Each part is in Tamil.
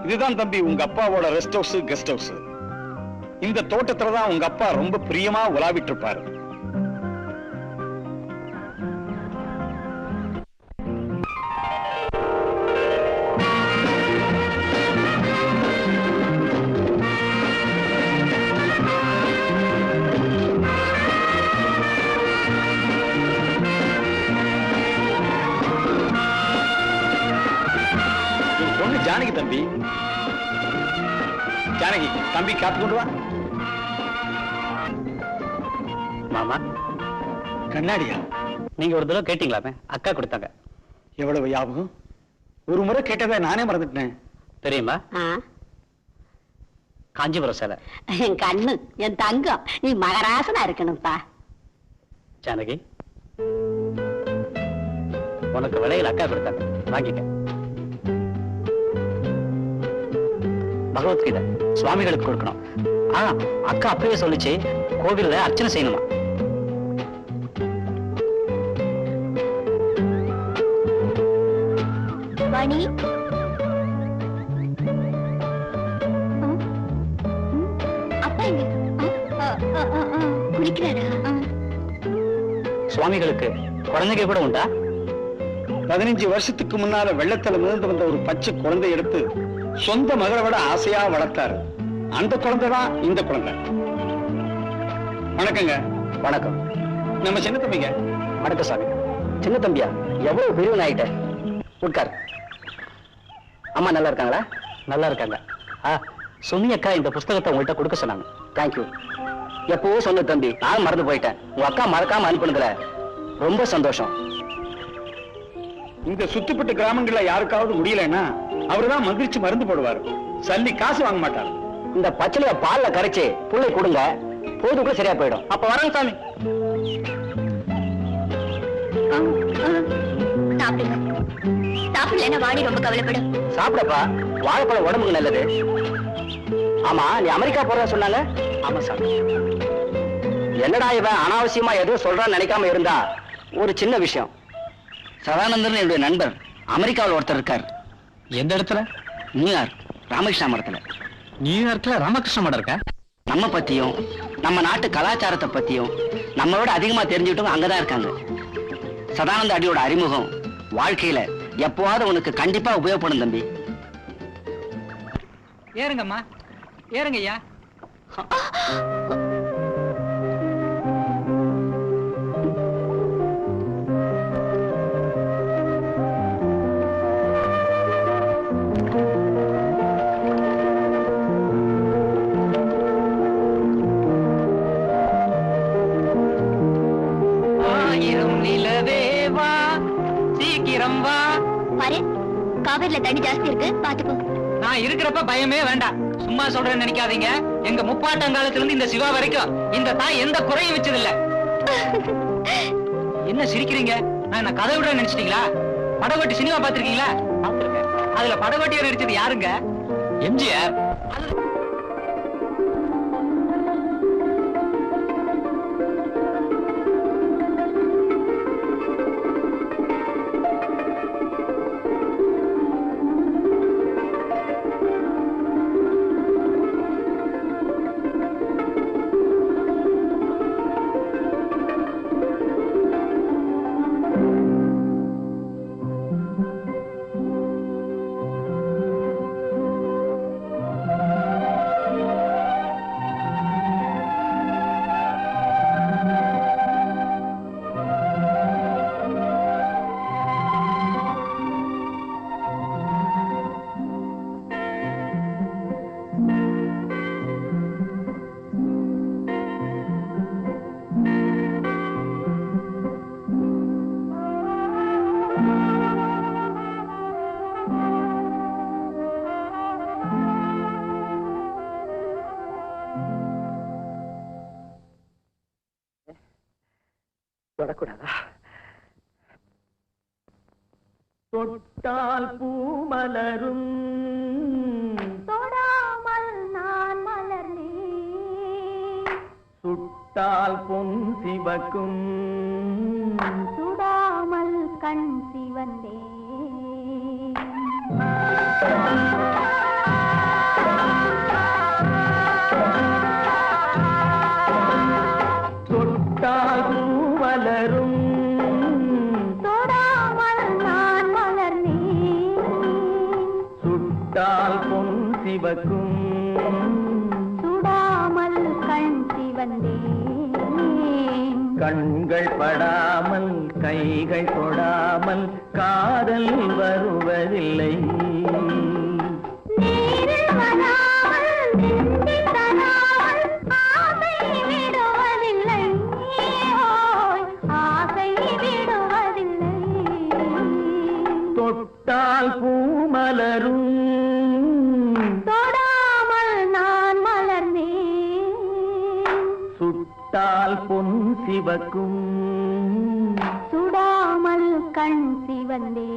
இதுதான் தம்பி உங்க அப்பாவோட ரெஸ்ட் ஹவுஸ், கெஸ்ட் ஹவுஸ். இந்த தோட்டத்துல தான் உங்க அப்பா ரொம்ப பிரியமா உலாவிட்டு இருப்பாரு. பொண்ணு ஜானகி தம்பி. ஜானகி தம்பி காப்பி கொண்டு வா. மாமா கண்ணாடியா? நீங்க ஒரு தடவை கேட்டீங்களாமே, அக்கா கொடுத்தாங்க. எவ்வளவு ஞாபகம்! ஒரு முறை கேட்டதை நானே மறந்துட்டேன். தெரியுமா? காஞ்சிபுரம் சேலை. என் கண்ணு, என் தங்கம், நீ மகராசனா இருக்கணும்ப்பா. ஜானகி உனக்கு விலையில் அக்கா கொடுத்தாங்க, வாங்கிக்க. பகவத்கீதை சுவாமிகளுக்கு கொடுக்கணும். அக்கா அப்பவே சொல்லிச்சு, கோவில்ல அர்ச்சனை செய்யணுமா. மணி அப்பா எங்க? குளிக்கிறாரா? சுவாமிகளுக்கு குழந்தைங்க கூட உண்டா? 15 வருஷத்துக்கு முன்னால வெள்ளத்துல மிதந்து வந்த ஒரு பச்சை குழந்தை எடுத்து சொந்த மகளை விட ஆசையா வளர்த்தாரு. அந்த குழந்தை தான் இந்த குழந்தை. வணக்கங்க. வணக்கம். நம்ம சின்ன தம்பிங்க. வணக்கம் சாமி. சின்ன தம்பியா? எவ்வளவு பெரியவன் ஆயிட்ட. உட்கார். அம்மா நல்லா இருக்காங்களா? நல்லா இருக்காங்க. சுமி அக்கா இந்த புஸ்தகத்தை உங்கள்கிட்ட கொடுக்க சொன்னாங்க. தேங்க்யூ. எப்பவோ சொன்ன தம்பி, நான் மறந்து போயிட்டேன். உங்க அக்கா மறக்காம அனுப்புனதுல ரொம்ப சந்தோஷம். இந்த சுத்துப்பட்ட கிராமங்கள்ல யாருக்காவது முடியலன்னா அவருதான் மகிழ்ச்சி மருந்து போடுவாரு. சல்லி காசு வாங்க மாட்டாரு. இந்த பச்சளைய பால்ல கரைச்சு புள்ளை கொடுங்க, போதுக்குள்ள சரியா போயிடும். அப்ப வரேன் சாமி. சாப்பிடலன்னா வாடி ரொம்ப கவலைப்படும். சாப்பிடப்பா, வாழைப்பழம் உடம்புக்கு நல்லது. ஆமா, நீ அமெரிக்கா போறதா சொன்னாங்க? ஆமா சாமி. என்னடா இவன் அனாவசியமா எதுவும் சொல்றான்னு நினைக்காம இருந்தா ஒரு சின்ன விஷயம். சதானந்தன் என்னுடைய நண்பர் அமெரிக்காவில் ஒருத்தர் இருக்கார். எந்த இடத்துல? நியூயார்க் ராமகிருஷ்ண மடத்துல. நியூயார்க்ல ராமகிருஷ்ண மடம் இருக்க? நம்ம பத்தியும் நம்ம நாட்டு கலாச்சாரத்தை பத்தியும் நம்மளோட அதிகமா தெரிஞ்சுக்கிட்டவங்க அங்கதான் இருக்காங்க. சதானந்த அடியோட அறிமுகம் வாழ்க்கையில எப்பவாவது உனக்கு கண்டிப்பா உபயோகப்படும் தம்பி. ஏறுங்கம்மா, ஏறுங்க ஐயா. காவிரில தண்ணி ஜாஸ்தி இருக்கு, பாத்துக்கோ. நான் இருக்கிறப்ப பயமே வேண்டாம். சும்மா சொல்றேன்னு நினைக்காதீங்க. எங்க முப்பாட்டங்காலத்துல இருந்து இந்த சிவா வரைக்கும் இந்த தாய் எந்த குறையும் வச்சதில்ல. என்ன சிரிக்கிறீங்க? நான் என்ன கதை விட நினைச்சிட்டீங்களா? படகோட்டி சினிமா பாத்திருக்கீங்களா? அதுல படகோட்டியா நடிச்சது யாருங்க? எம்ஜிஆர். தொடக்கூடாதா? தொட்டால் பூ மலரும், தொடாமல் நான் மலர்ந்தேன். சுட்டால் பொன் சிவக்கும், சுடாமல் கண் சிவந்தேன். தொட்டால் பூ மலரும், தொடாமல் நான் மலர்ந்தேன். சுட்டால் பொன் சிவக்கும், சுடாமல் கண் சிவந்தேன். கண்கள் படாமல் கைகள் தொடாமல் காதல் வருவதில்லை. நீரில் வராமல் நெஞ்சில் தராமல் ஆசை விடுவதில்லை. ஓய், ஆசை விடுவதில்லை. தொட்டால் பூ மலரும், தொடாமல் நான் மலர்ந்தேன். சுட்டால் பொன் சிவக்கும், சுடாமல் கண் சிவந்தேன்.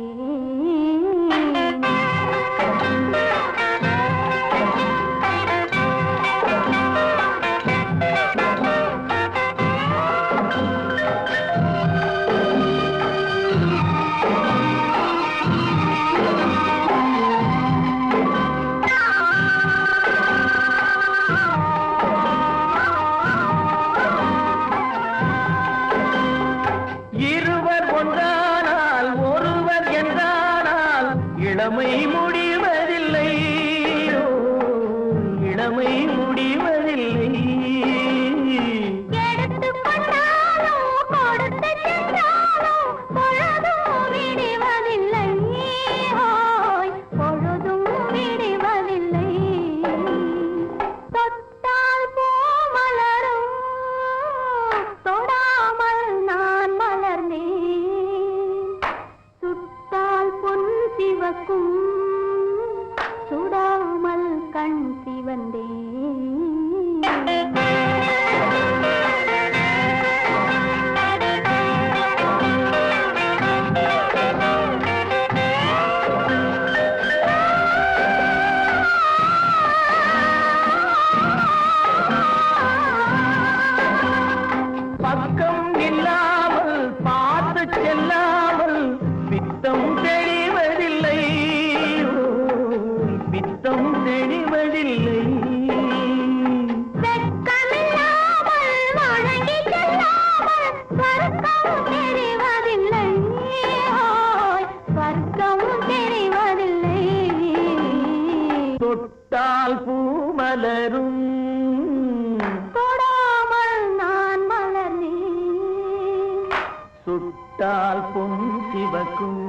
சுட்டால் பொன் சிவக்கும்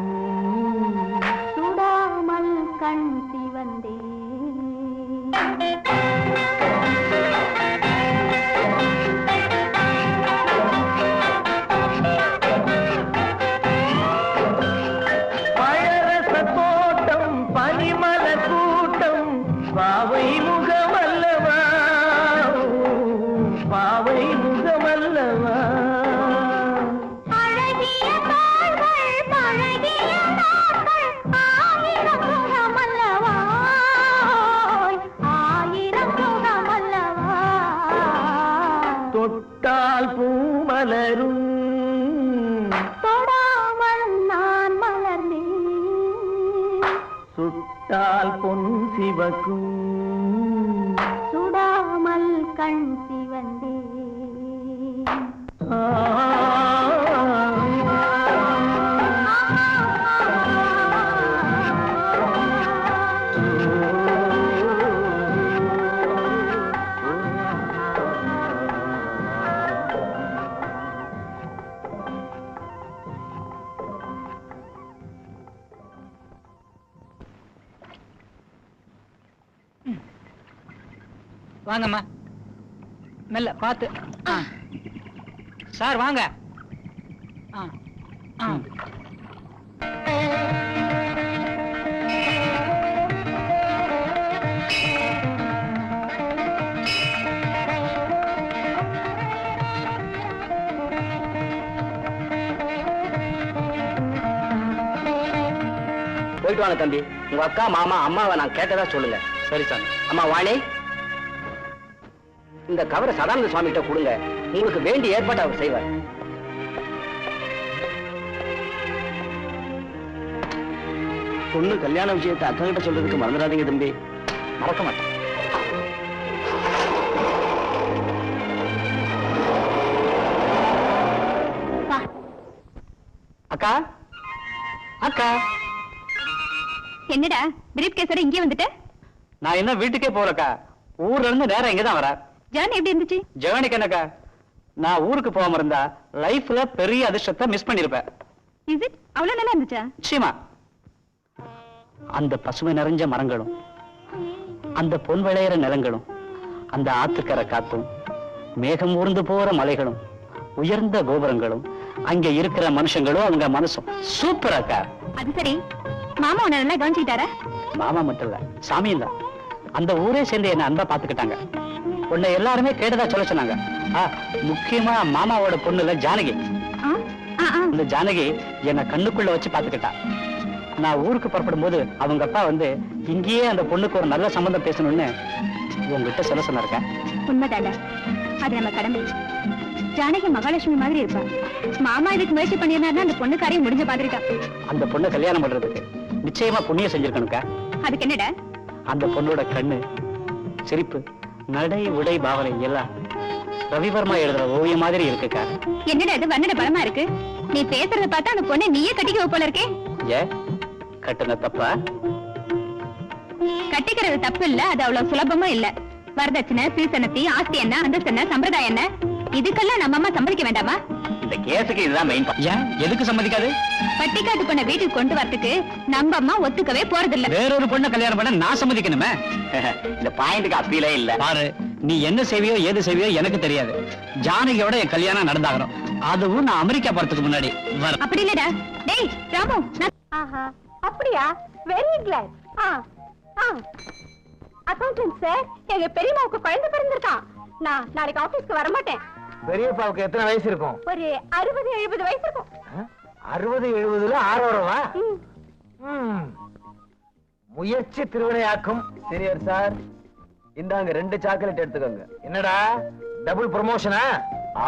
சுடாமல் கண் சிவந்தே பழரச தோட்டம் பனிமல கூட்டம் பாவை முகமல்லவா பாவை முகமல்லவா அழகிய தாள்கள் பழகிய நாட்கள் ஆயிரம் முகமல்லவா ஆயிரம் முகமல்லவா தொட்டால் பூமலரும் தொடாமல் நான் மலர்ந்தேன் சுட்டால் பொன் சிவக்கும் சுடாமல் கண் சிவந்தே வாங்கம்மா, மெல்ல பார்த்து. சார் வாங்க. போயிட்டு வாங்க தம்பி. உங்க அக்கா மாமா அம்மாவை நான் கேட்டதா சொல்லுங்க. சரி சாமி. அம்மா வாணி, இந்த கவரை சதானந்த சுவாமி கிட்ட கொடுங்க. உங்களுக்கு வேண்டிய ஏற்பாடு அவர் செய்வார். பொண்ணு கல்யாண விஷயத்தை அக்கா கிட்ட சொல்றதுக்கு மறந்துடாதீங்க தம்பி. மறக்க மாட்டேன். அக்கா அக்கா, என்னடா பிரீஃப் கேஸோட இங்கே வந்துட்ட? நான் என்ன வீட்டுக்கே போறக்கா, ஊர்ல இருந்து நேரம் இங்கதான் வர. ஜர்னி எப்படி இருந்துச்சு? ஜெவனிக்கு என்னக்கா, நான் ஊருக்கு போகாம இருந்தா லைஃப்ல பெரிய அதிர்ஷ்டத்தை மிஸ் பண்ணிருப்பேன். Is it? அவ்வளவு நல்லா இருந்துச்சா? நிச்சயமா. அந்த பசுமை நிறைஞ்ச மரங்களும், அந்த பொன் விளையிற நிலங்களும், அந்த ஆத்துக்கரை காத்தும், மேகம் ஊர்ந்து போற மலைகளும், உயர்ந்த கோபுரங்களும், அங்க இருக்கிற மனுஷங்களும் அவங்க மனசும் சூப்பராக்கா. அது சரி, மாமா உன்னை நல்லா கவனிச்சுக்கிட்டாரா? மாமா மட்டும் இல்ல, சாமியும் தான். அந்த ஊரே சேர்ந்து என்ன அன்பா பாத்துக்கிட்டாங்க. உன்னை எல்லாருமே கேட்டதா சொல்ல சொன்னாங்க. முக்கியமா மாமாவோட பொண்ணுல ஜானகி. இந்த ஜானகி என்ன கண்ணுக்குள்ள வச்சு பாத்துக்கிட்டா. நான் ஊருக்கு புறப்படும் போது அவங்க அப்பா வந்து இங்கேயே அந்த பொண்ணுக்கு ஒரு நல்ல சம்பந்தம் பேசணும்னு உங்ககிட்ட சொல்ல சொன்னாருக்க. உண்மைதாண்டா, அது நம்ம கடமை. ஜானகி மகாலட்சுமி மாதிரி இருப்பா. மாமா இதுக்கு முயற்சி பண்ணியிருந்தாருன்னா அந்த பொண்ணு காரியம் முடிஞ்ச பாத்துருக்கா. அந்த பொண்ணை கல்யாணம் பண்றதுக்கு நிச்சயமா புண்ணியம் செஞ்சிருக்கணுக்கா. அதுக்கு என்னடா? அந்த பொண்ணோட கண்ணு, சிரிப்பு, நடை, உடை, பாவனை எல்லாம் ரவிவர்மா எழுதுற ஓவியம் மாதிரி இருக்குக்கா. என்னடா இது வண்ணட பலமா இருக்கு? நீ பேசுறத பார்த்தா அந்த பொண்ணை நீயே கட்டிக்க போல இருக்கே. ஏ, கட்டுன தப்பா? கட்டிக்கிறது தப்பு இல்ல, அது அவ்வளவு சுலபமும் இல்ல. வரதட்சணை, சீசனத்தி, ஆஸ்தி என்ன, அந்தஸ்து என்ன, சம்பிரதாயம் என்ன, இதுக்கெல்லாம் நம்ம அம்மா சம்மதிக்க வேண்டாமா? இந்த கேஸுக்கு இதுதான் மெயின். ஏன் எதுக்கு சம்மதிக்காது? பட்டிக்காட்டு பொண்ணை வீட்டுக்கு கொண்டு வரதுக்கு நம்ம அம்மா ஒத்துக்கவே போறதில்ல. வேறொரு பொண்ணை கல்யாணம் பண்ண நான் சம்மதிக்கணுமே. இந்த பாயிண்ட்க்கு அப்பீலே இல்ல. பாரு, நீ என்ன செய்வியோ ஏது செய்வியோ எனக்கு தெரியாது. ஜானகியோட என் கல்யாணம் நடந்தாகணும். அதுவும் நான் அமெரிக்கா போறதுக்கு முன்னாடி. அப்படி இல்லடா. டேய் ராமு, ஆஹா அப்படியா? Very glad. அக்கவுண்டன்ட் சார், எங்க பெரியம்மாவுக்கு குழந்தை பிறந்திருக்கான். நான் நாளைக்கு ஆபீஸ்க்கு வர மாட்டேன். பெரியப்பாவுக்கு எத்தனை வயசு இருக்கும்? ஒரு 60-70 வயசு இருக்கும். 60-70ல 6 வருமா? முயற்சி திருவினையாக்கும். சீனியர் சார், இந்தாங்க 2 சாக்லேட் எடுத்துக்கோங்க. என்னடா டபுள் ப்ரமோஷனா?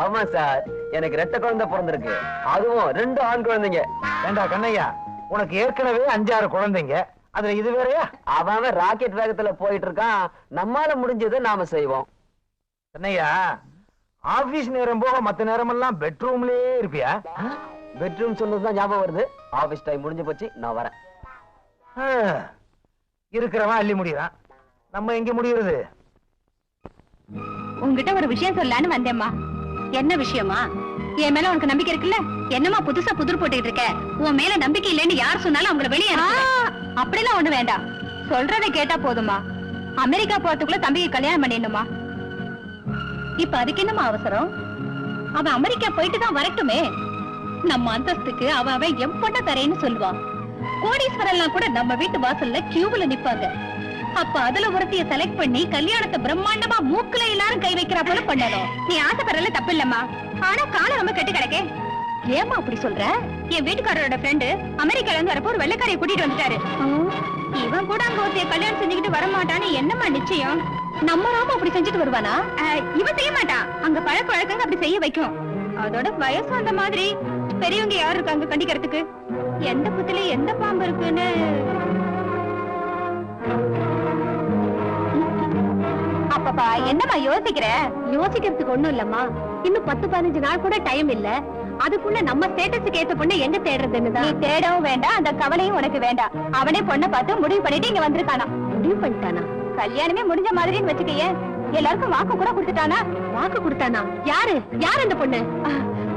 ஆமா சார், எனக்கு 2 குழந்தை பிறந்திருக்கு, அதுவும் 2 ஆண் குழந்தைங்க. ஏண்டா கண்ணையா, உனக்கு ஏற்கனவே 5-6 குழந்தைங்க, அதுல இது வேறயா? அவன் ராக்கெட் வேகத்துல போயிட்டு இருக்கான். நம்மால முடிஞ்சதை நாம செய்வோம். கண்ணையா, ஆபீஸ் நேரம் போக மத்த நேரமெல்லாம் பெட்ரூம்லயே இருப்பியா? பெட்ரூம் சொன்னதுதான் ஞாபகம் வருது. ஆபீஸ் டைம் முடிஞ்சு போச்சு, நான் வரேன். இருக்கிறவன் அள்ளி முடியறான், நம்ம எங்க முடியறது? உங்ககிட்ட ஒரு விஷயம் சொல்லலான்னு வந்தேம்மா. என்ன விஷயமா? என் மேல உனக்கு நம்பிக்கை இருக்குல்ல? என்னமா புதுசா புதிர் போட்டுக்கிட்டு இருக்க? உன் மேல நம்பிக்கை இல்லைன்னு யார் சொன்னாலும் அவங்கள வெளியே அப்படிலாம் ஒண்ணு வேண்டாம். சொல்றதை கேட்டா போதுமா? அமெரிக்கா போறதுக்குள்ள தம்பிக்கு கல்யாணம் பண்ணிடணுமா? இப்ப அதுக்கு என்னமா அவசரம்? அவன் அமெரிக்கா போயிட்டு தான் வரட்டுமே. நம்ம அந்தஸ்துக்கு அவன் என் பொண்ண தரேன்னு சொல்லுவான். கோடீஸ்வரன்லாம் கூட நம்ம வீட்டு வாசல்ல கியூவுல நிப்பாங்க. அப்ப அதுல ஒருத்தைய செலக்ட் பண்ணி கல்யாணத்தை பிரம்மாண்டமா மூக்குல எல்லாரும் கை வைக்கிறா போல பண்ணணும். நீ ஆசைப்படுறதுல தப்பு இல்லம்மா. ஆனா காலம் ரொம்ப கெட்டு கிடக்கே. ஏமா அப்படி சொல்ற? என் வீட்டுக்காரரோட ஃப்ரெண்டு அமெரிக்கால இருந்து வரப்போ ஒரு வெள்ளைக்காரையை கூட்டிட்டு வந்துட்டாரு. இவன் கூட அங்க ஒருத்தைய கல்யாணம் செஞ்சுக்கிட்டு வரமாட்டான்னு என்னம்மா நிச்சயம்? நம்ம ராம அப்படி செஞ்சுட்டு வருவானா? இவன் செய்ய மாட்டான். அங்க பழக்க வழக்கங்க அப்படி செய்ய வைக்கும். அதோட வயசு அந்த மாதிரி. பெரியவங்க யாரு இருக்காங்க கண்டிக்கிறதுக்கு? எந்த புத்துல எந்த பாம்பு இருக்குன்னு அப்பப்பா என்னம்மா யோசிக்கிற? யோசிக்கிறதுக்கு ஒண்ணும் இல்லம்மா. இன்னும் 10-15 நாள் கூட டைம் இல்ல. அதுக்குள்ள நம்ம ஸ்டேட்டஸுக்கு ஏத்த பொண்ணு எங்க தேடுறதுன்னு தான். நீ தேடவும் வேண்டாம், அந்த கவலையும் உனக்கு வேண்டாம். அவனே பொண்ணை பார்த்து முடிவு பண்ணிட்டு இங்க வந்திருக்கானா. முடிவு பண்ணிட்டானா? கல்யாணமே முடிஞ்ச மாதிரின்னு வச்சுக்கையே. எல்லாருக்கும் வாக்கு கூட கொடுத்துட்டானா? வாக்கு கொடுத்தானா? யாரு யார் அந்த பொண்ணு?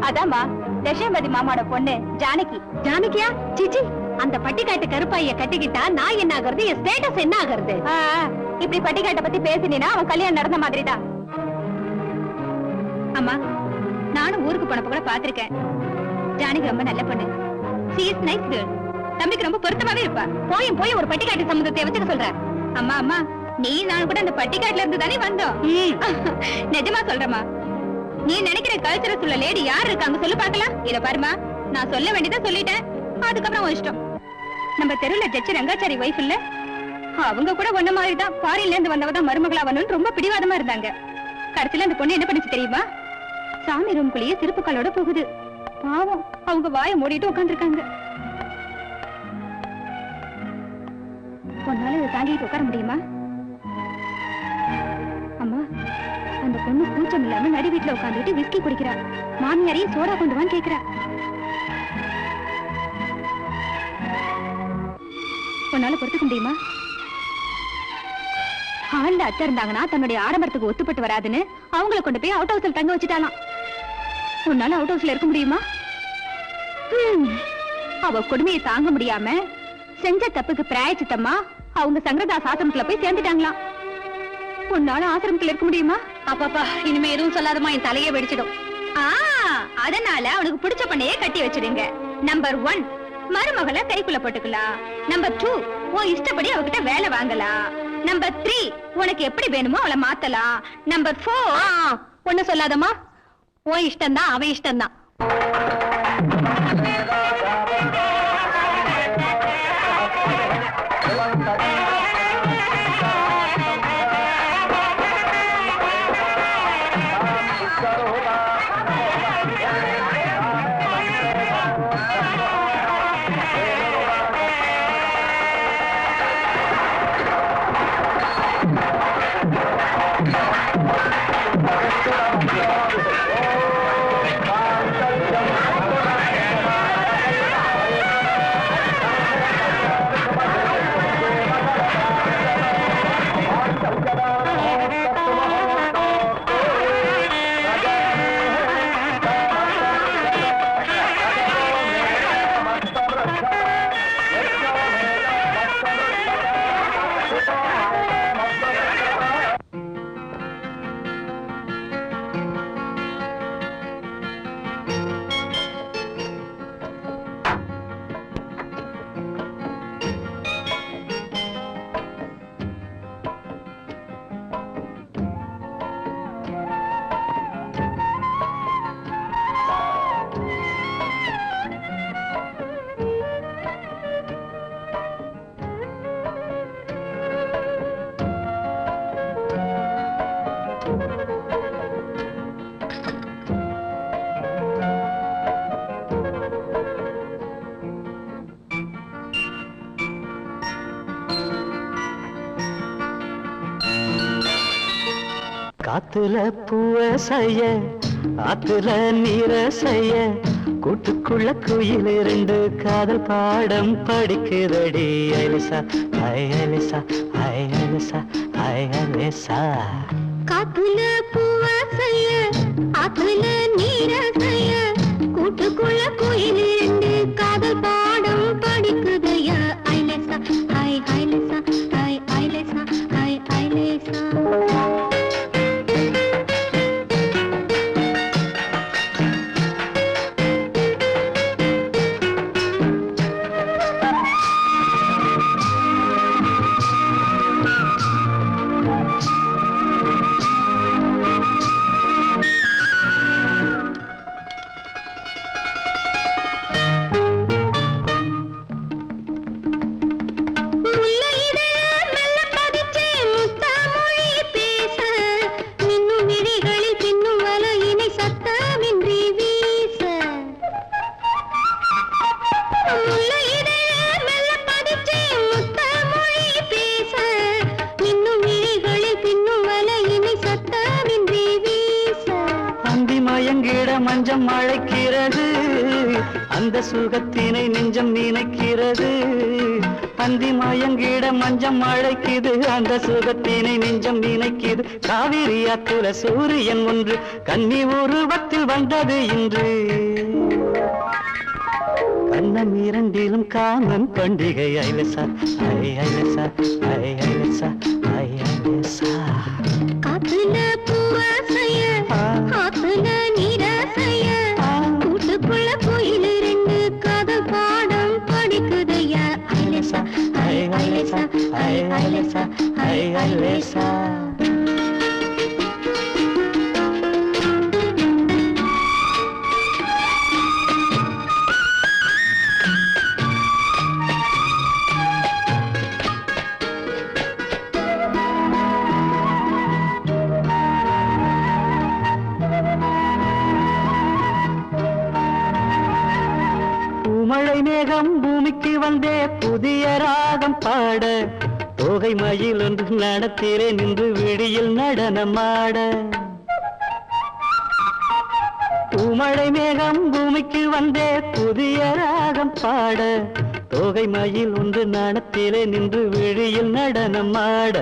அதாம்மா தசம்பதி மாமாவோட பொண்ணு ஜானகி. ஜானகியா? சிச்சி, அந்த பட்டிக்காட்டு கருப்பாய கட்டிக்கிட்டா நான் என்ன ஆகுறது? என் ஸ்டேட்டஸ் என்ன ஆகுறது? இப்படி பட்டிக்காட்டை பத்தி பேசினா அவன் கல்யாணம் நடந்த மாதிரிதான். அம்மா, நானும் ஊருக்கு போனப்ப கூட பாத்திருக்கேன். ஜானகி ரொம்ப நல்ல பொண்ணு. she is nice girl. தம்பிக்கு ரொம்ப பொருத்தமாவே இருப்பா. போய் ஒரு பட்டிக்காட்டு சம்பந்தத்தை வச்சுக்க சொல்ற. அம்மா அம்மா, நீ நான் கூட அந்த பட்டிக்காட்டுல இருந்து தானே வந்தோம். நிஜமா சொல்றமா? நீ நினைக்கிற கல்ச்சரஸ் உள்ள லேடி யார் இருக்காங்க சொல்லு பாக்கலாம். இத பாருமா, நான் சொல்ல வேண்டியதா சொல்லிட்டேன். அதுக்கப்புறம் உன் இஷ்டம். நம்ம தெருவுல ஜட்ஜி ரங்காச்சாரி வைஃப் இல்ல, அவங்க கூட ஒன்ன மாதிரிதான் ஃபாரின்ல இருந்து வந்தவதான் மருமகளா வரணும்னு ரொம்ப பிடிவாதமா இருந்தாங்க. கடைசியில அந்த பொண்ணு என்ன பண்ணிச்சு தெரியுமா? சாமி ரூம்குள்ளேயே திருப்புக்களோட போகுது. பாவம், அவங்க வாயை மூடிட்டு உட்காந்துருக்காங்க. உன்னால இதை தாங்கிட்டு உட்கார முடியுமா? அம்மா, அந்த பொண்ணு கூச்சம் இல்லாம நடு வீட்டுல உட்காந்துட்டு விஸ்கி குடிக்கிறா. மாமியாரையும் சோடா கொண்டு வான்னு கேக்குறா. உன்னால பொறுத்துக்க முடியுமா? ஹால்ல அத்தை இருந்தாங்கன்னா தன்னுடைய ஆடம்பரத்துக்கு ஒத்துப்பட்டு வராதுன்னு அவங்கள கொண்டு போய் அவுட் ஹவுஸ்ல தங்க வச்சுட்டாலாம். உன்னால அவுட் ஹவுஸ்ல இருக்க முடியுமா? அவ கொடுமையை தாங்க முடியாம செஞ்ச தப்புக்கு பிராயச்சித்தமா அவங்க சங்கரதாஸ் ஆசிரமத்துல போய் சேர்ந்துட்டாங்களாம். உன்னால ஆசிரமத்துல இருக்க முடியுமா? அப்பாப்பா, இனிமே எதுவும் சொல்லாதமா, என் தலையே வெடிச்சிடும். அதனால அவனுக்கு பிடிச்ச பண்ணையே கட்டி வச்சிடுங்க. நம்பர் 1, மருமகளை கைக்குள்ள போட்டுக்கலாம். நம்பர் 2, உன் இஷ்டப்படி அவகிட்ட வேலை வாங்கலாம். நம்பர் 3, உனக்கு எப்படி வேணுமோ அவளை மாத்தலாம். நம்பர் 4, ஒண்ணு சொல்லாதமா, உன் இஷ்டம் தான், அவன் இஷ்டம் தான். காத்துல பூவ செய்ய, ஆத்துல நீர செய்ய, கூட்டுக்குள்ள குயில் 2 காதல் பாடம் படிக்குதடி. அலிசா ஐ அலிசா ஐ அலிசா ஐ அலிசா. காத்துல பூவ செய்ய, ஆத்துல நீர செய்ய, கூட்டுக்குள்ள மஞ்சம் அழைக்கிறது, அந்த சுகத்தினை நெஞ்சம் நினைக்கிறது. அந்தி மயங்கிட மஞ்சம் அழைக்குது, அந்த சுகத்தினை நெஞ்சம் நினைக்குது. காவிரி ஆத்துல சூரியன் ஒன்று கன்னி உருவத்தில் வந்தது இன்று. கண்ணம் இரண்டிலும் காமன் பண்டிகை. ஐலசா ஐ ஐலசா ஐ ஐலசா ஐ ஐலசா. காத்துல பூவாசைய காத்துல நீராசைய கூட்டுக்குள்ள கோயில் ரெண்டு காதல் பாடம் படிக்குதையா. ஐலசா ஐ ஐலசா ஐ ஐலசா ஐ ஐலசா. மழை மேகம் பூமிக்கு வந்தே புதிய ராகம் பாட, தோகை மயில் ஒன்று நடத்திலே நின்று விழியில் நடனமாட. பூமழை மேகம் பூமிக்கு வந்தே புதிய ராகம் பாட, தோகை மயில் ஒன்று நடத்திலே நின்று விழியில் நடனமாட.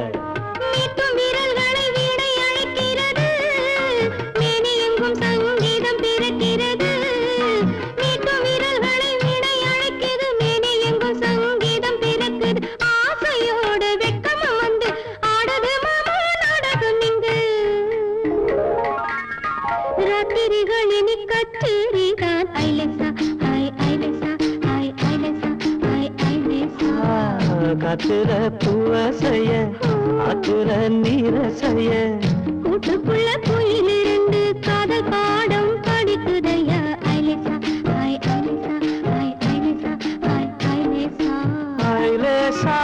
காத்துல பூவசைய ஆத்துல நீரசைய கூட்டுக்குள்ள கோயில் இரண்டு காதல் பாடம் படிக்குதையா. ஐலசா ஐ ஐலசா ஐ ஐலசா ஐ ஐலசா ஐலசா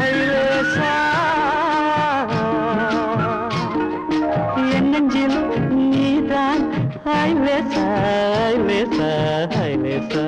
ஐலசா. என் நெஞ்சில் நீதான் ஐலசா ஐலசா ஐலசா.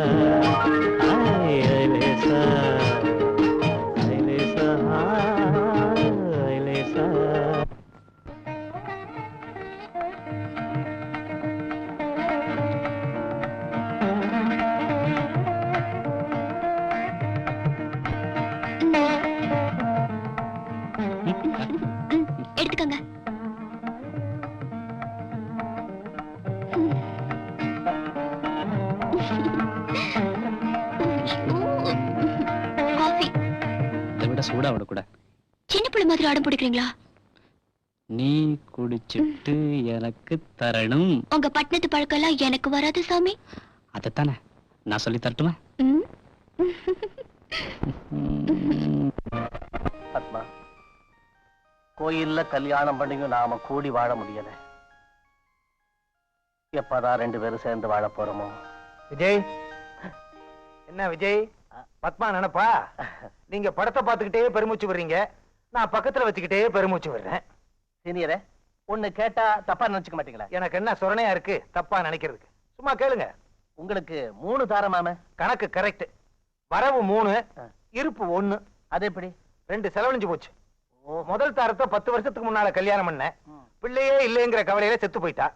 எடுத்துக்கங்க. காஃபி. இதை விட சூடா விடக்கூட. சின்ன பிள்ளை மாதிரி ஆடம் பிடிக்கிறீங்களா? நீ குடிச்சிட்டு எனக்கு தரணும். உங்க பட்டணத்து பழக்கம் எல்லாம் எனக்கு வராது சாமி. அதைத்தானே நான் சொல்லி தரட்டுமா? பத்மா, கோயில்ல கல்யாணம் பண்ணியும் நாம கூடி வாழ முடியல. எப்பதான் ரெண்டு பேரும் சேர்ந்து வாழ போறோமோ? விஜய், என்ன விஜய், பத்மா நினைப்பா? நீங்க படத்தை பார்த்துக்கிட்டே பெருமூச்சு விடுறீங்க, நான் பக்கத்துல வச்சுக்கிட்டே பெருமூச்சு விடுறேன். சீனியரே, ஒண்ணு கேட்டா தப்பா நினைச்சுக்க மாட்டீங்களா? எனக்கு என்ன சொரணையா இருக்கு தப்பா நினைக்கிறதுக்கு? சும்மா கேளுங்க. உங்களுக்கு 3 தாரமாம? கணக்கு கரெக்ட். வரவு 3, இருப்பு 1. அது எப்படி? 2 செலவழிஞ்சு போச்சு. முதல் தாரத்தை 10 வருஷத்துக்கு முன்னால கல்யாணம் பண்ண, பிள்ளையே இல்லைங்கிற கவலையில செத்து போயிட்டா.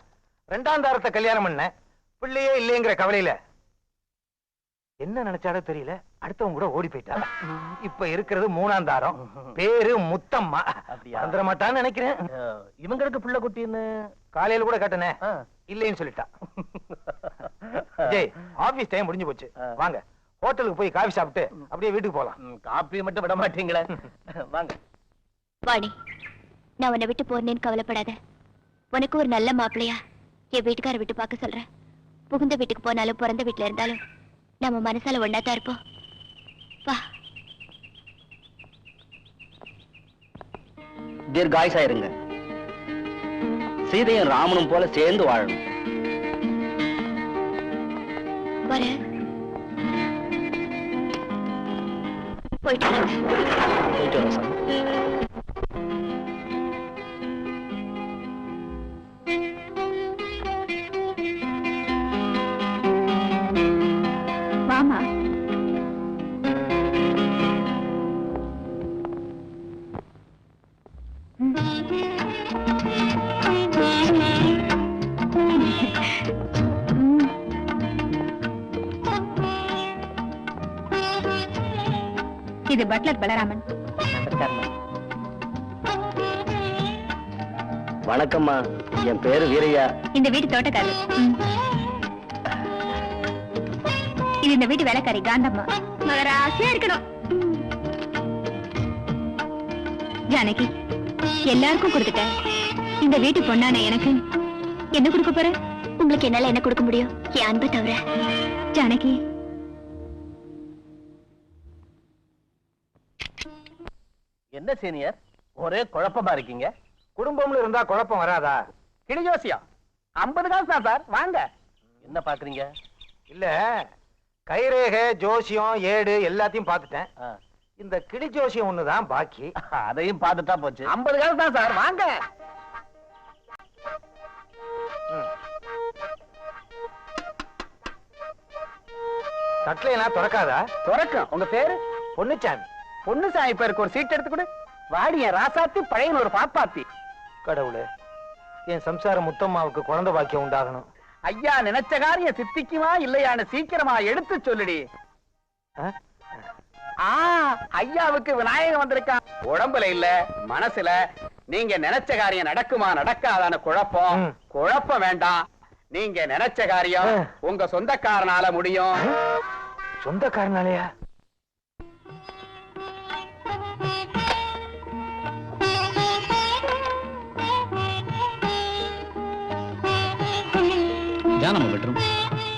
2ஆம் தாரத்தை கல்யாணம் பண்ண, பிள்ளையே இல்லைங்கிற கவலையில என்ன நினைச்சாடோ தெரியல, அடுத்தவங்க கூட ஓடி போயிட்டா. இப்ப இருக்கிறது 3ஆம் தாரம், பேரு முத்தம்மா. வந்துட மாட்டான்னு நினைக்கிறேன். இவங்களுக்கு பிள்ளை குட்டின்னு காலையில கூட கேட்டனே, இல்லைன்னு சொல்லிட்டா. விஜய், ஆபீஸ் டைம் முடிஞ்சு போச்சு, வாங்க ஹோட்டலுக்கு போய் காபி சாப்பிட்டு அப்படியே வீட்டுக்கு போலாம். காப்பி மட்டும் விட மாட்டீங்களே, வாங்க. வாணி, நான் உன்னை விட்டு போறேன்னு கவலைப்படாத. உனக்கு ஒரு நல்ல மாப்பிள்ளையா என் வீட்டுக்கார விட்டு பார்க்க சொல்றேன். புகுந்த வீட்டுக்கு போனாலும் பிறந்த வீட்டுல இருந்தாலும் நம்ம மனசால ஒன்னாதான் இருப்போம். வா. தீர்காயுசா இருங்க. சீதையும் ராமனும் போல சேர்ந்து வாழணும். வர போயிட்டு வரோம் சார். வாமா. இங்க பட்லர் பலராமன். வணக்கம்மா, என் பேரு வீரையா. இந்த வீட்டு தோட்டக்காரர். இது இந்த வீட்டு வேலைக்காரி காந்தம்மா. மகராசியா இருக்கணும். ஜானகி, எல்லாருக்கும் கொடுத்துட்டேன். இந்த வீட்டு பொண்ணான எனக்கு என்ன கொடுக்க போற? உங்களுக்கு என்னால என்ன கொடுக்க முடியும்? என் அன்பை தவிர. ஜானகி, என்ன சீனியர், ஒரே குழப்பமா இருக்கீங்க? குடும்பம்னு இருந்தா குழப்பம் வராதா? கிளி ஜோசியம் 50 காசு தான் சார், வாங்க. என்ன பாக்குறீங்க? இல்ல, கைரேகை, ஜோசியம், ஏடு எல்லாத்தையும் பார்த்துட்டேன். இந்த கிளி ஜோசியம் ஒண்ணுதான் பாக்கி. அதையும் பார்த்துட்டா போச்சு. 50 காசு தான் சார், வாங்க. தட்லைனா திறக்காதா? துறக்கும். உங்க பேரு? பொன்னுச்சாமி. பொன்னுசாமி பேருக்கு ஒரு சீட் எடுத்து கொடு. வாடிய ராசாத்தி, பழையன் ஒரு பாப்பாத்தி. கடவுளே, என் சம்சார முத்தம்மாவுக்கு குழந்தை பாக்கியம் உண்டாகணும். ஐயா நினைச்ச காரியம் சித்திக்குமா இல்லையான்னு சீக்கிரமா எடுத்து சொல்லுடி. ஐயாவுக்கு விநாயகம் வந்திருக்கான். உடம்புல இல்ல, மனசுல. நீங்க நினைச்ச காரியம் நடக்குமா நடக்காதான குழப்பம். குழப்பம் வேண்டாம். நீங்க நினைச்ச காரியம் உங்க சொந்தக்காரனால முடியும். சொந்தக்காரனாலயா? இதான் நம்ம பெட்ரூம்.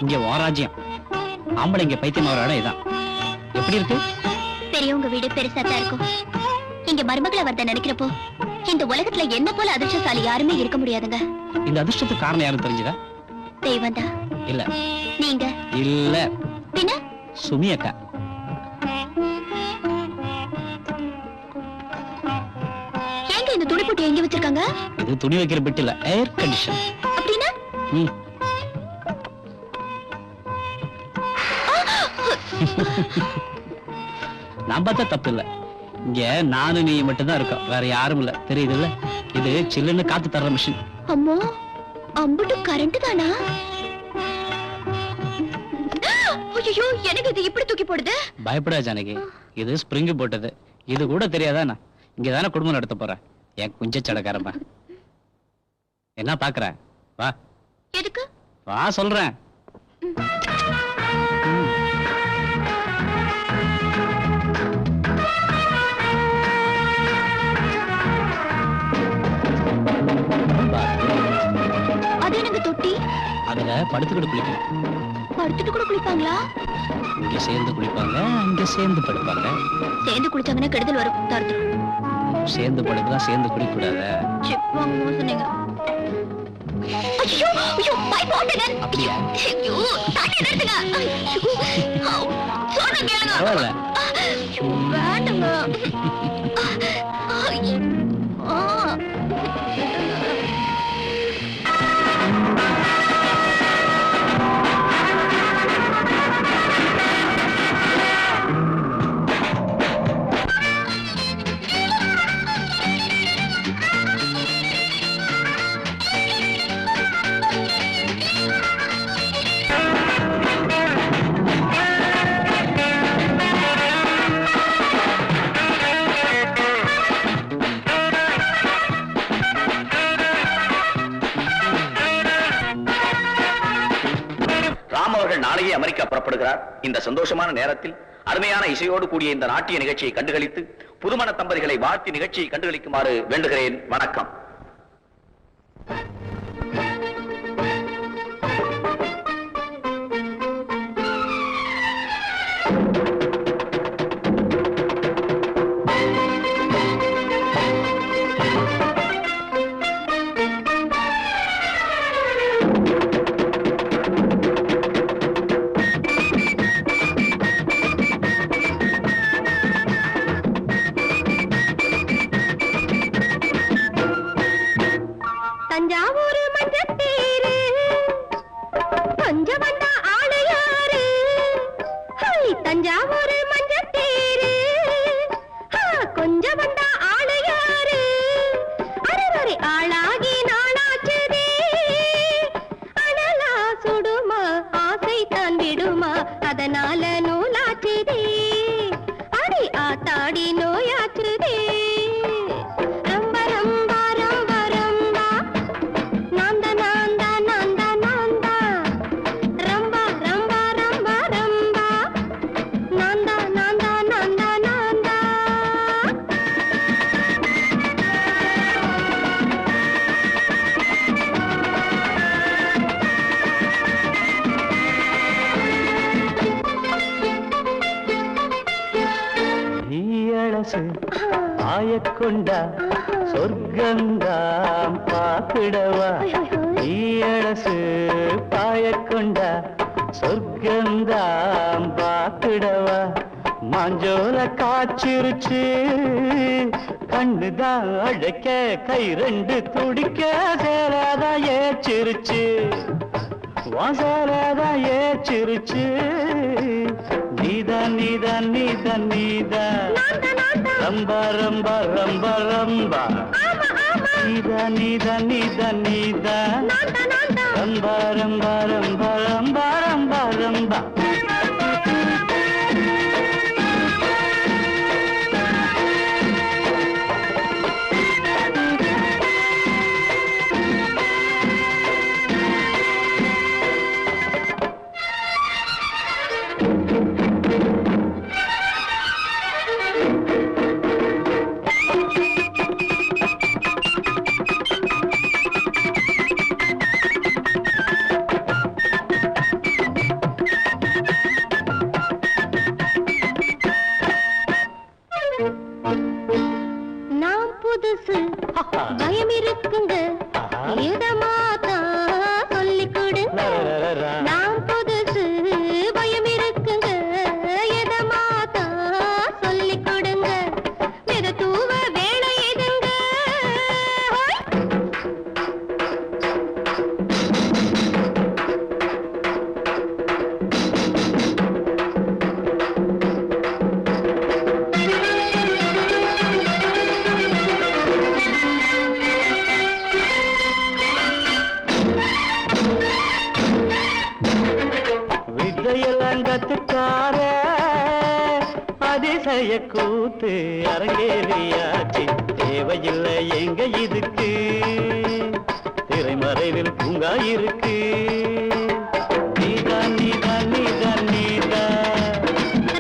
இங்க வாராஜ்யம். ஆம்பளை இங்க பைத்தியம் ஆகிற இடம் இதான். எப்படி இருக்கு? பெரியவங்க வீடு பெருசா தான் இருக்கும். இங்க மருமகளை வரத நினைக்கிறப்போ இந்த உலகத்துல என்ன போல அதிர்ஷ்டசாலி யாருமே இருக்க முடியாதுங்க. இந்த அதிர்ஷ்டத்துக்கு காரணம் யாரும் தெரிஞ்சதா? தெய்வம் தான். இல்ல. நீங்க? இல்ல. பின்ன? சுமி அக்கா. ஏங்க இந்த துணி போட்டு எங்க வச்சிருக்காங்க? இது துணி வைக்கிற பெட் இல்ல, ஏர் கண்டிஷன். அப்படின்னா? நான் பார்த்தா தப்பு இல்ல. இங்க நானும் நீ மட்டும் தான் இருக்கோம், வேற யாரும் இல்ல. தெரியுது இல்ல? இது சில்லுன்னு காத்து தர்ற மிஷின். அம்மா, அம்புட்டு கரண்ட் தானா? ஐயோ, எனக்கு இது இப்படி தூக்கி போடுது. பயப்படா ஜானகி, இது ஸ்பிரிங் போட்டது. இது கூட தெரியாதா? நான் இங்கதானே குடும்பம் நடத்த போறேன். என் குஞ்ச சடக்காரமா. என்ன பாக்குற? வா. எதுக்கு? வா சொல்றேன். அது எனக்கு தொட்டி. அதுல படுத்துக்கிட்டு குளிக்கணும். படுத்துட்டு கூட குளிப்பாங்களா? இங்க சேர்ந்து குளிப்பாங்க, அங்க சேர்ந்து படுப்பாங்க. சேர்ந்து குளிச்சாங்கன்னா கெடுதல் வரும். தருத்துரும். சேர்ந்து படுக்கலாம், சேர்ந்து குளிக்க கூடாது. சிப்பாங்க சொன்னீங்க. ஐயோ, ஐயோ, பை போட்டேன். அப்படியா? ஐயோ, தாடி நிறுத்துங்க. ஐயோ, சொன்ன கேளுங்க. பரவாயில்ல. ஐயோ, வேண்டாங்க. நாளையே அமெரிக்கா புறப்படுகிறார். இந்த சந்தோஷமான நேரத்தில் அருமையான இசையோடு கூடிய இந்த நாட்டிய நிகழ்ச்சியை கண்டுகளித்து புதுமண தம்பதிகளை வாழ்த்தி நிகழ்ச்சியை கண்டுகளிக்குமாறு வேண்டுகிறேன். வணக்கம். தஞ்சாவூர் மஞ்சத்தேரு கொஞ்சம் வந்தா ஆளையாரு. தஞ்சாவூர் மஞ்சத்தேரு கொஞ்சம் வந்தா ஆளையாரு. அரவரை ஆளாகி நாளாச்சதே. அனலா சுடுமா, ஆசை தான் விடுமா, அதனால நூலாச்சதே. அடி ஆத்தா பாயக்கொண்டா சொர்க்கந்தாம் பாக்கிடவா ஈயழசு பாயக்கொண்டா சொர்க்கந்தாம் பாக்கிடவா மாஞ்சோல காய்ச்சிருச்சு கண்ணுதான் அழைக்க கை ரெண்டு துடிக்க சேராதான் ஏச்சிருச்சு வாசலாதான் ஏச்சிருச்சு நீதான் நீதான் நீதான் நீதான் ரம்பா ரம்பா ரம்பா ரம்பா நீதான் நீதான் நீதான் நீதான் ரம்பா ரம்பா ரம்பா ரம்பா ரம்பா ரம்பா பயம் இருக்குங்க இதமாதா சொல்லிக் கொடுங்க நான் புதுசு பயம் இருக்குங்க இதமாதா சொல்லிக் கொடுங்க மித தூவ வேலை எதுங்க விதையலங்கத்துக்கார அதிசய கூத்து அரங்கேறியாச்சு தேவையில்லை எங்க இதுக்கு திரைமறைவில் பூங்கா இருக்கு நீதான் நீதான் நீதான் நீதான்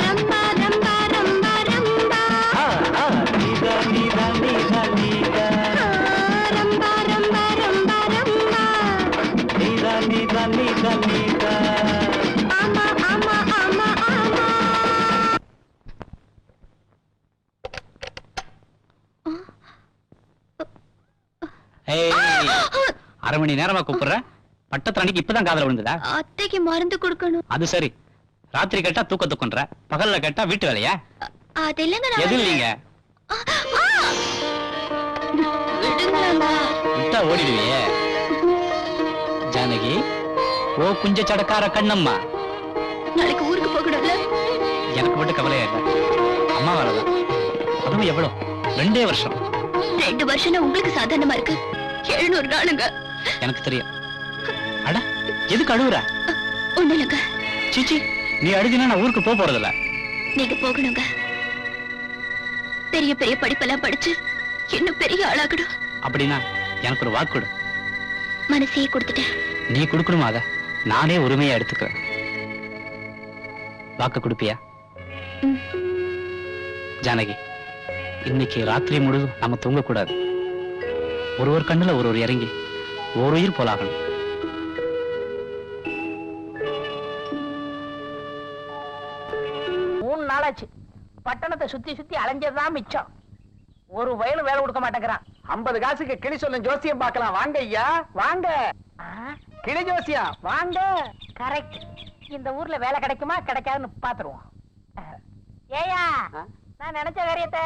ரம்பா ரம்பா ரம்பா ரம்பா நீதான் நீதான் நீதான் நீதான் ரம்பா ரம்பா ரம்பா ரம்பா நீதான் நீதான் நீதான் நீதான் ஆமா ஆமா ஆமா ஆமா அரை மணி நேரமா கூப்பிடுற பட்டத்து அன்னைக்கு இப்பதான் காதல விழுந்ததா? அத்தைக்கு மருந்து கொடுக்கணும். அது சரி, ராத்திரி கேட்டா தூக்க தூக்கன்ற, பகல்ல கேட்டா வீட்டு வேலையா? அது இல்லங்க. எது இல்லீங்க? விட்டா ஓடிடுவியே ஜானகி. ஓ குஞ்ச சடக்கார கண்ணம்மா, நாளைக்கு ஊருக்கு போகணும்ல. எனக்கு மட்டும் கவலையா இல்ல, அம்மா வரதான். அதுவும் எவ்வளவு? 2 வருஷம். 2 வருஷம் உங்களுக்கு சாதாரணமா இருக்கு, 700 நாளுங்க. எனக்கு தெரியும். அட எதுக்கு அழுகுற? ஒண்ணு இல்லங்க. சீச்சி, நீ அழுதினா நான் ஊருக்கு போறதில்ல. நீங்க போகணுங்க. பெரிய பெரிய படிப்பெல்லாம் படிச்சு இன்னும் பெரிய ஆளாகணும். அப்படின்னா எனக்கு ஒரு வாக்கு கொடு. மனசையே கொடுத்துட்டேன். நீ கொடுக்கணுமா? அத நானே உரிமையா எடுத்துக்கிறேன். வாக்கு கொடுப்பியா? ஜானகி, இன்னைக்கு ராத்திரி முழுதும் நம்ம தூங்க கூடாது. ஒரு கண்ணுல ஒரு இறங்கி ஒரு உயிர் போலாகணும். நாளாச்சு பட்டணத்தை சுத்தி சுத்தி அலைஞ்சதுதான் மிச்சம். ஒரு வயலும் வேலை கொடுக்க மாட்டேங்கிறான். 50 காசுக்கு கிளி சொல்லும் ஜோசியம் பார்க்கலாம். வாங்க ஐயா, வாங்க. கிளி ஜோசியம் வாங்க. கரெக்ட். இந்த ஊர்ல வேலை கிடைக்குமா கிடைக்காதுன்னு பாத்துருவோம். ஏயா, நான் நினைச்ச காரியத்தை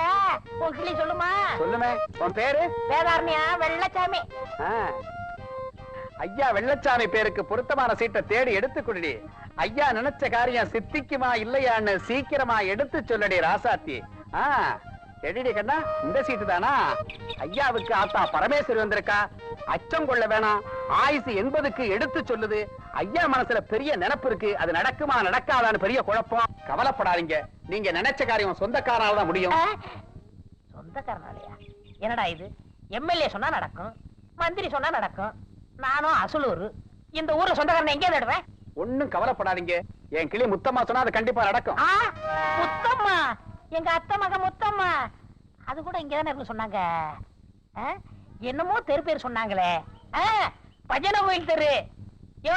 உன் கிளி சொல்லுமா? சொல்லுமே. உன் பேரு? வேதாரண்யா வெள்ளச்சாமி. ஐயா வெள்ளச்சாமி பேருக்கு பொருத்தமான சீட்டை தேடி எடுத்து குடி. ஐயா நினைச்ச காரியம் சித்திக்குமா இல்லையான்னு சீக்கிரமா எடுத்து சொல்லடி ராசாத்தி. எடிடி கண்ணா, இந்த சீட்டு தானா? ஐயாவுக்கு ஆத்தா பரமேஸ்வரி வந்திருக்கா. அச்சம் கொள்ள வேணாம், ஆயுசு 80க்கு எடுத்து சொல்லுது. ஐயா மனசுல பெரிய நினைப்பு இருக்கு. அது நடக்குமா நடக்காதான்னு பெரிய குழப்பம். கவலைப்படாதீங்க, நீங்க நினைச்ச காரியம் சொந்தக்காரனால தான் முடியும். சொந்தக்காரனாலயா? என்னடா இது? எம்எல்ஏ சொன்னா நடக்கும், மந்திரி சொன்னா நடக்கும். நானும் அசலூர். இந்த ஊர்ல சொந்தக்காரன் எங்கே தேடுவேன்? ஒண்ணும் கவலைப்படாதீங்க, என் கிளி முத்தம்மா சொன்னா அது கண்டிப்பா நடக்கும். முத்தம்மா? எங்க அத்தை மக முத்தம்மா. அது கூட இங்கதானே இருக்கு சொன்னாங்க. என்னமோ தெரு பேர் சொன்னாங்களே. பஜனை கோயில் தெரு. யோ,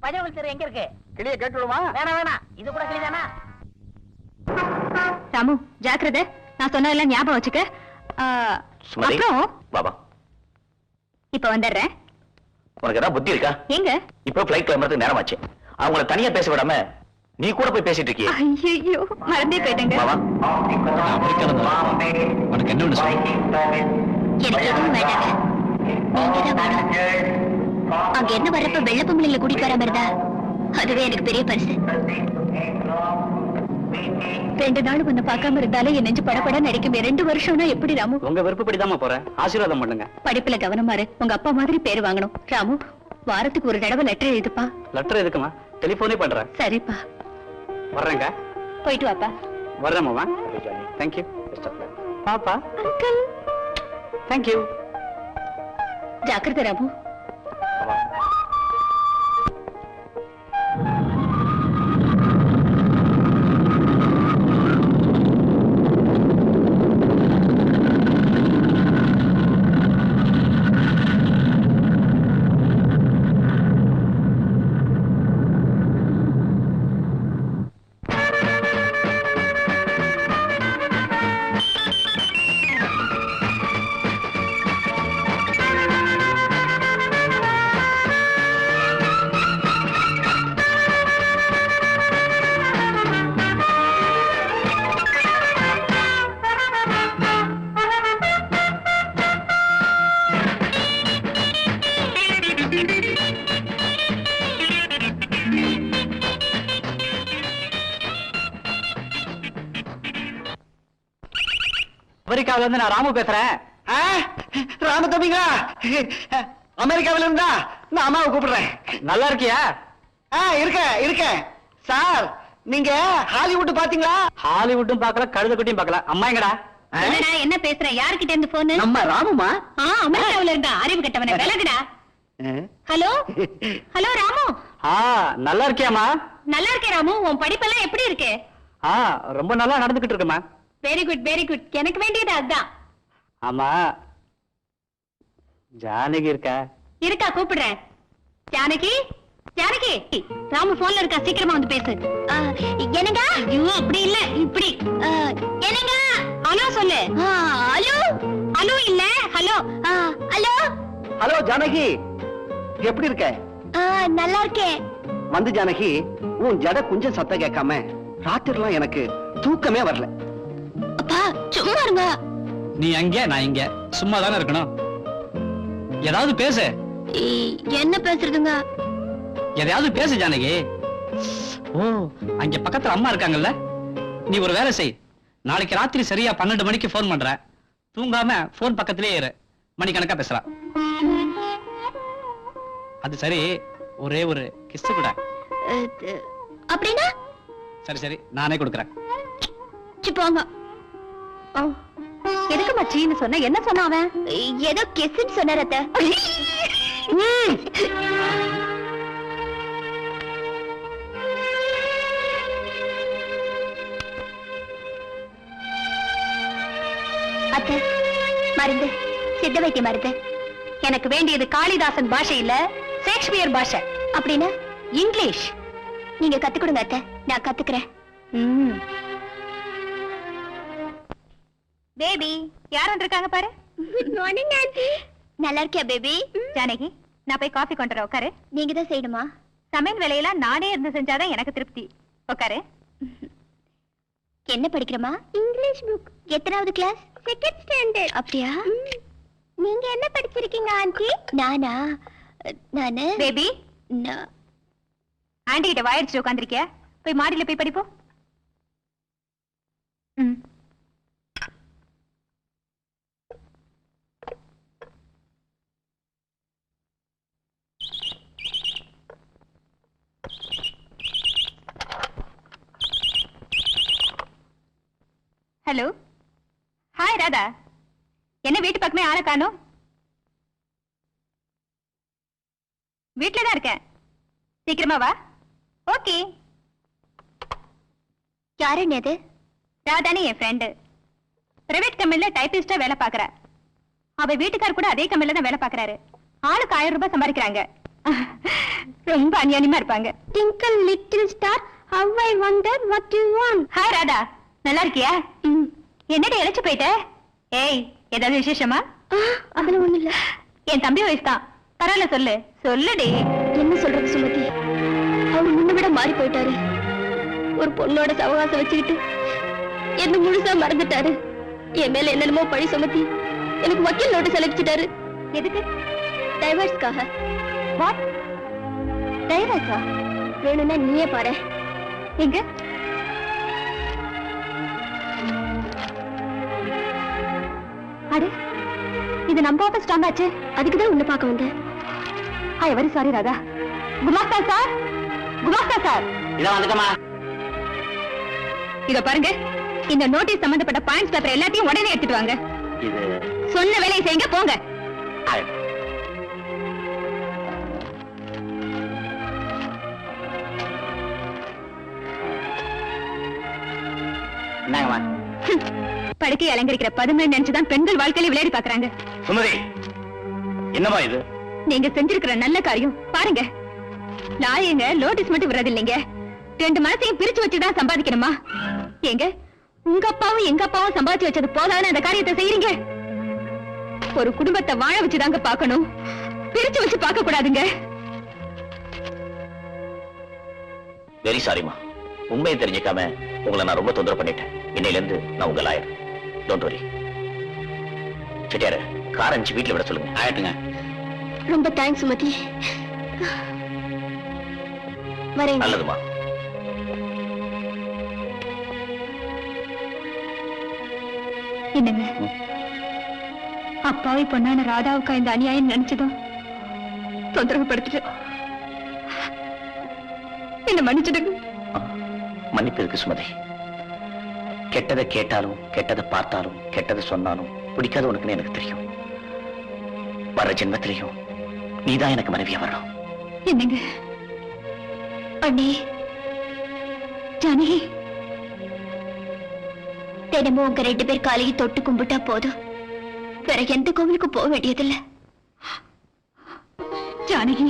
பஜனை கோயில் தெரு எங்க இருக்கு? கிளிய கேட்டுடுமா? வேணாம் வேணாம், இது கூட கிளிதானா? ராமு ஜாக்கிரதை, நான் சொன்னதெல்லாம் ஞாபகம் வச்சுக்க. சுமதி அப்புறம் பாபா இப்ப வந்துடுறேன். உனக்கு ஏதாவது புத்தி இருக்கா? எங்க இப்போ பிளைட் கிளம்புறதுக்கு நேரமாச்சு. அவங்கள தனியா பேச விடாம நீ கூட போய் பேசிட்டு இருக்கியே. ஐயோ மறந்தே போயிட்டேங்க. பாபா உனக்கு என்ன ஒண்ணு சொல்லு. எனக்கு எதுவும் வேண்டாங்க. நீங்க தான் வேணும். அங்க என்ன வரப்ப வெள்ள பொம்பளைல கூட்டிட்டு வராம இருந்தா அதுவே எனக்கு பெரிய பரிசு. 2 நாள் உன்னை பார்க்காம இருந்தாலே என் நெஞ்சு படப்பட நடிக்கும். 2 வருஷம்னா எப்படி ராமு? உங்க விருப்பப்படிதாம்மா போறேன். ஆசீர்வாதம் பண்ணுங்க. படிப்புல கவனமா இரு. உங்க அப்பா மாதிரி பேர் வாங்கணும். ராமு வாரத்துக்கு ஒரு தடவை லெட்டர் எழுதுப்பா. லெட்டர் எதுக்குமா? டெலிபோனே பண்றேன். சரிப்பா வர்றேங்க. போயிட்டு வாப்பா. வர்றேன் மாமா. தேங்க்யூ. பாப்பா அங்கிள் தேங்க்யூ. ஜாக்கிரதை ராமு. அமெரிக்காவில இருந்து நான் ராமு பேசுறேன். ராம தம்பிங்களா? அமெரிக்காவில இருந்தா நான் அம்மாவை கூப்பிடுறேன். நல்லா இருக்கியா? இருக்கேன் சார். நீங்க ஹாலிவுட் பாத்தீங்களா? ஹாலிவுட்டும் பாக்கல, கழுத குட்டியும் பாக்கல. அம்மா எங்கடா? என்னடா என்ன பேசுற? யார்கிட்ட இருந்து போன்? நம்ம ராமுமா? அமெரிக்காவுல இருந்தா. அறிவு கட்டவனே விலகுடா. Hello hello Ramu. நல்லா இருக்கியாமா? நல்லா இருக்கேன் ராமு. உன் படிப்பெல்லாம் எப்படி இருக்கு? ரொம்ப நல்லா நடந்துகிட்டு இருக்குமா. Very good very good. எனக்கு வேண்டியது அதுதான். ஆமா ஜானகி இருக்கா? இருக்கா, கூப்பிடுறேன். ஜானகி ஜானகி ராமு போன்ல இருக்கா, சீக்கிரமா வந்து பேசு. என்னங்க? ஐயோ அப்படி இல்ல இப்படி. என்னங்க? ஹலோ சொல்லு. ஹலோ ஹலோ இல்ல ஹலோ. ஹலோ ஹலோ ஜானகி, எப்படி இருக்க? நல்லா இருக்கேன். வந்து ஜானகி, உன் ஜட கொஞ்சம் சத்தம் கேட்காம ராத்திரிலாம் எனக்கு தூக்கமே வரல. அப்பா சும்மா இருங்க. நீ அங்க நான் இங்க சும்மா தானே இருக்கணும். ஏதாவது பேசு. என்ன பேசுறதுங்க? எதையாவது பேசு ஜானகி. ஓ அங்க பக்கத்துல அம்மா இருக்காங்கல்ல, நீ ஒரு வேலை செய். நாளைக்கு ராத்திரி சரியா 12 மணிக்கு போன் பண்ற. தூங்காம போன் பக்கத்திலே இரு. மணிக்கணக்கா பேசலாம். அது சரி, ஒரே ஒரு கிஸ் கூட. அப்படின்னா? சரி சரி நானே கொடுக்கறேன். போங்க. எதுக்கு மச்சின்னு சொன்ன? என்ன சொன்ன அவன்? ஏதோ கெஸ்ன்னு சொன்னார் அத்தை. அத்தை மருந்து, சித்த வைத்திய மருந்து. எனக்கு வேண்டியது காளிதாசன் பாஷை இல்ல, ஷேக்ஸ்பியர் பாஷை. அப்படின்னா இங்கிலீஷ். நீங்க கத்து கொடுங்க அத்தை, நான் கத்துக்கிறேன். பேபி யார் வந்திருக்காங்க பாரு. Good morning aunty. நல்லா இருக்கியா பேபி? ஜானகி நான் போய் காஃபி கொண்டு வர. உட்காரு. நீங்க தான் செய்யணுமா? சமையல் வேலையெல்லாம் நானே இருந்து செஞ்சாதான் எனக்கு திருப்தி. உட்காரு. என்ன படிக்கிறமா? English book. எத்தனாவது கிளாஸ்? Second standard. அப்படியா? நீங்க என்ன படிச்சிருக்கீங்க ஆண்டி? நானா? நானு பேபி ஆண்டி கிட்ட வாயிடுச்சு உட்காந்துருக்கியா? போய் மாடியில போய் படிப்போம். Hello hi Radha. என்ன வீட்டு பக்கமே ஆளை காணோம்? வீட்டுல தான் இருக்கேன். சீக்கிரமா வா. ஓகே. யாரு அது? ராதானே என் ஃப்ரெண்டு. பிரைவேட் கம்பெனில டைபிஸ்டா வேலை பாக்குறா. அவ வீட்டுக்கார் கூட அதே கம்பெனில தான் வேலை பாக்குறாரு. ஆளுக்கு 1000 ரூபாய் சம்பாதிக்கிறாங்க. ரொம்ப அநியாயமா இருப்பாங்க. Twinkle little star, how I wonder what you want. Hi Radha, நல்லா இருக்கியா? என்னடி இழைச்சு போயிட்ட? ஏய் ஏதாவது விசேஷமா? அதெல்லாம் ஒண்ணு இல்ல. என் தம்பி வயசு தான். பரவாயில்ல, சொல்லு சொல்லுடி. என்ன சொல்றது சுமதி, அவர் முன்ன விட மாறி போயிட்டாரு. ஒரு பொண்ணோட சவகாசம் வச்சுக்கிட்டு என்ன முழுசா மறந்துட்டாரு. என் மேல என்னென்னமோ பழி சுமத்தி எனக்கு வக்கீல் நோட்டீஸ் அனுப்பிச்சிட்டாரு. எதுக்கு? டைவர்ஸ்க்காக. வாட்? டைவர்ஸா? வேணும்னா நீயே பாரு. எங்க? அடே, இது நம்ம ஆபீஸ் ஸ்டாம்ப் ஆச்சு. அதுக்குதான் உன்னை பார்க்க வந்தேன். I very sorry Radha. குமாஸ்தா சார், குமாஸ்தா சார். இதான் வந்துட்டமா. இத பாருங்க, இந்த நோட்டீஸ் சம்பந்தப்பட்ட பாயிண்ட்ஸ் பேப்பர் எல்லாத்தையும் உடனே எடுத்துட்டு வாங்க. இது சொன்ன வேலையை செய்யுங்க, போங்க. என்னங்கம்மா? படுக்கை அலங்கரிக்கிற பதுமை நினைச்சுதான் பெண்கள் வாழ்க்கையில விளையாடி பாக்குறாங்க. சுமதி, என்னமா இது? நீங்க செஞ்சிருக்கிற நல்ல காரியம் பாருங்க. நாயங்க நோட்டீஸ் மட்டும் விடுறது இல்லைங்க, 2 மனசையும் பிரிச்சு வச்சுதான் சம்பாதிக்கணுமா? எங்க உங்க அப்பாவும் எங்க அப்பாவும் சம்பாதிச்சு வச்சது போதான்னு அந்த காரியத்தை செய்யறீங்க. ஒரு குடும்பத்தை வாழ வச்சுதாங்க பாக்கணும், பிரிச்சு வச்சு பார்க்க கூடாதுங்க. வெரி சாரிமா, உண்மையை தெரிஞ்சுக்காம உங்களை நான் ரொம்ப தொந்தரவு பண்ணிட்டேன். இன்னையில இருந்து நான் உங்க லாயர். Don't worry. செட்டியார கார் அனுப்பிச்சு வீட்டுல விட சொல்லுங்க. ஆயிட்டுங்க. ரொம்ப தேங்க்ஸ் சுமதி. வரேன். நல்லதுமா. என்னங்க, அப்பாவை பொண்ணான ராதாவுக்கா இந்த அநியாயம் நினைச்சதும் தொந்தரவு படுத்துட்டு என்ன மன்னிச்சிடுங்க. மன்னிப்பு இருக்கு சுமதி. கெட்டதை கேட்டாலும் கெட்டதை பார்த்தாலும் கெட்டதை சொன்னாலும் பிடிக்காத உனக்குன்னு எனக்கு தெரியும். வர்ற ஜென்மத்திலையும் நீதான் எனக்கு மனைவியா வரணும். என்னங்க அண்ணி, ஜானகி, தினமும் உங்க 2 பேர் காலையை தொட்டு கும்பிட்டா போதும், வேற எந்த கோவிலுக்கு போக வேண்டியதில்லை. ஜானகி,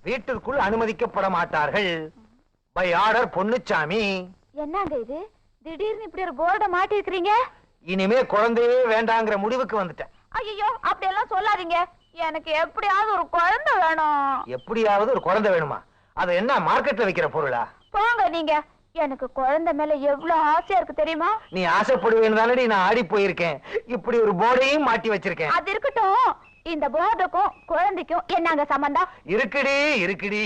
வீட்டிற்குள் அனுமதிக்கப்பட மாட்டார்கள். By order Ponnuchamy. என்னங்க இது திடீர்னு இப்படி ஒரு போர்டை மாட்டி இருக்கிறீங்க? இனிமே குழந்தையே வேண்டாங்கிற முடிவுக்கு வந்துட்டேன். ஐயோ, அப்படி எல்லாம் சொல்லாதீங்க. எனக்கு எப்படியாவது ஒரு குழந்தை வேணும். எப்படியாவது ஒரு குழந்தை வேணுமா? அது என்ன மார்க்கெட்ல விக்கிற பொருளா? போங்க நீங்க. எனக்கு குழந்தை மேல எவ்வளவு ஆசையா இருக்கு தெரியுமா? நீ ஆசைப்படுவேன்னு தானடி நான் ஆடி போயிருக்கேன். இப்படி ஒரு போர்டையும் மாட்டி வச்சிருக்கேன். அது இருக்கட்டும், இந்த போர்டுக்கும் குழந்தைக்கும் என்னங்க சம்பந்தம்? இருக்குடி இருக்குடி,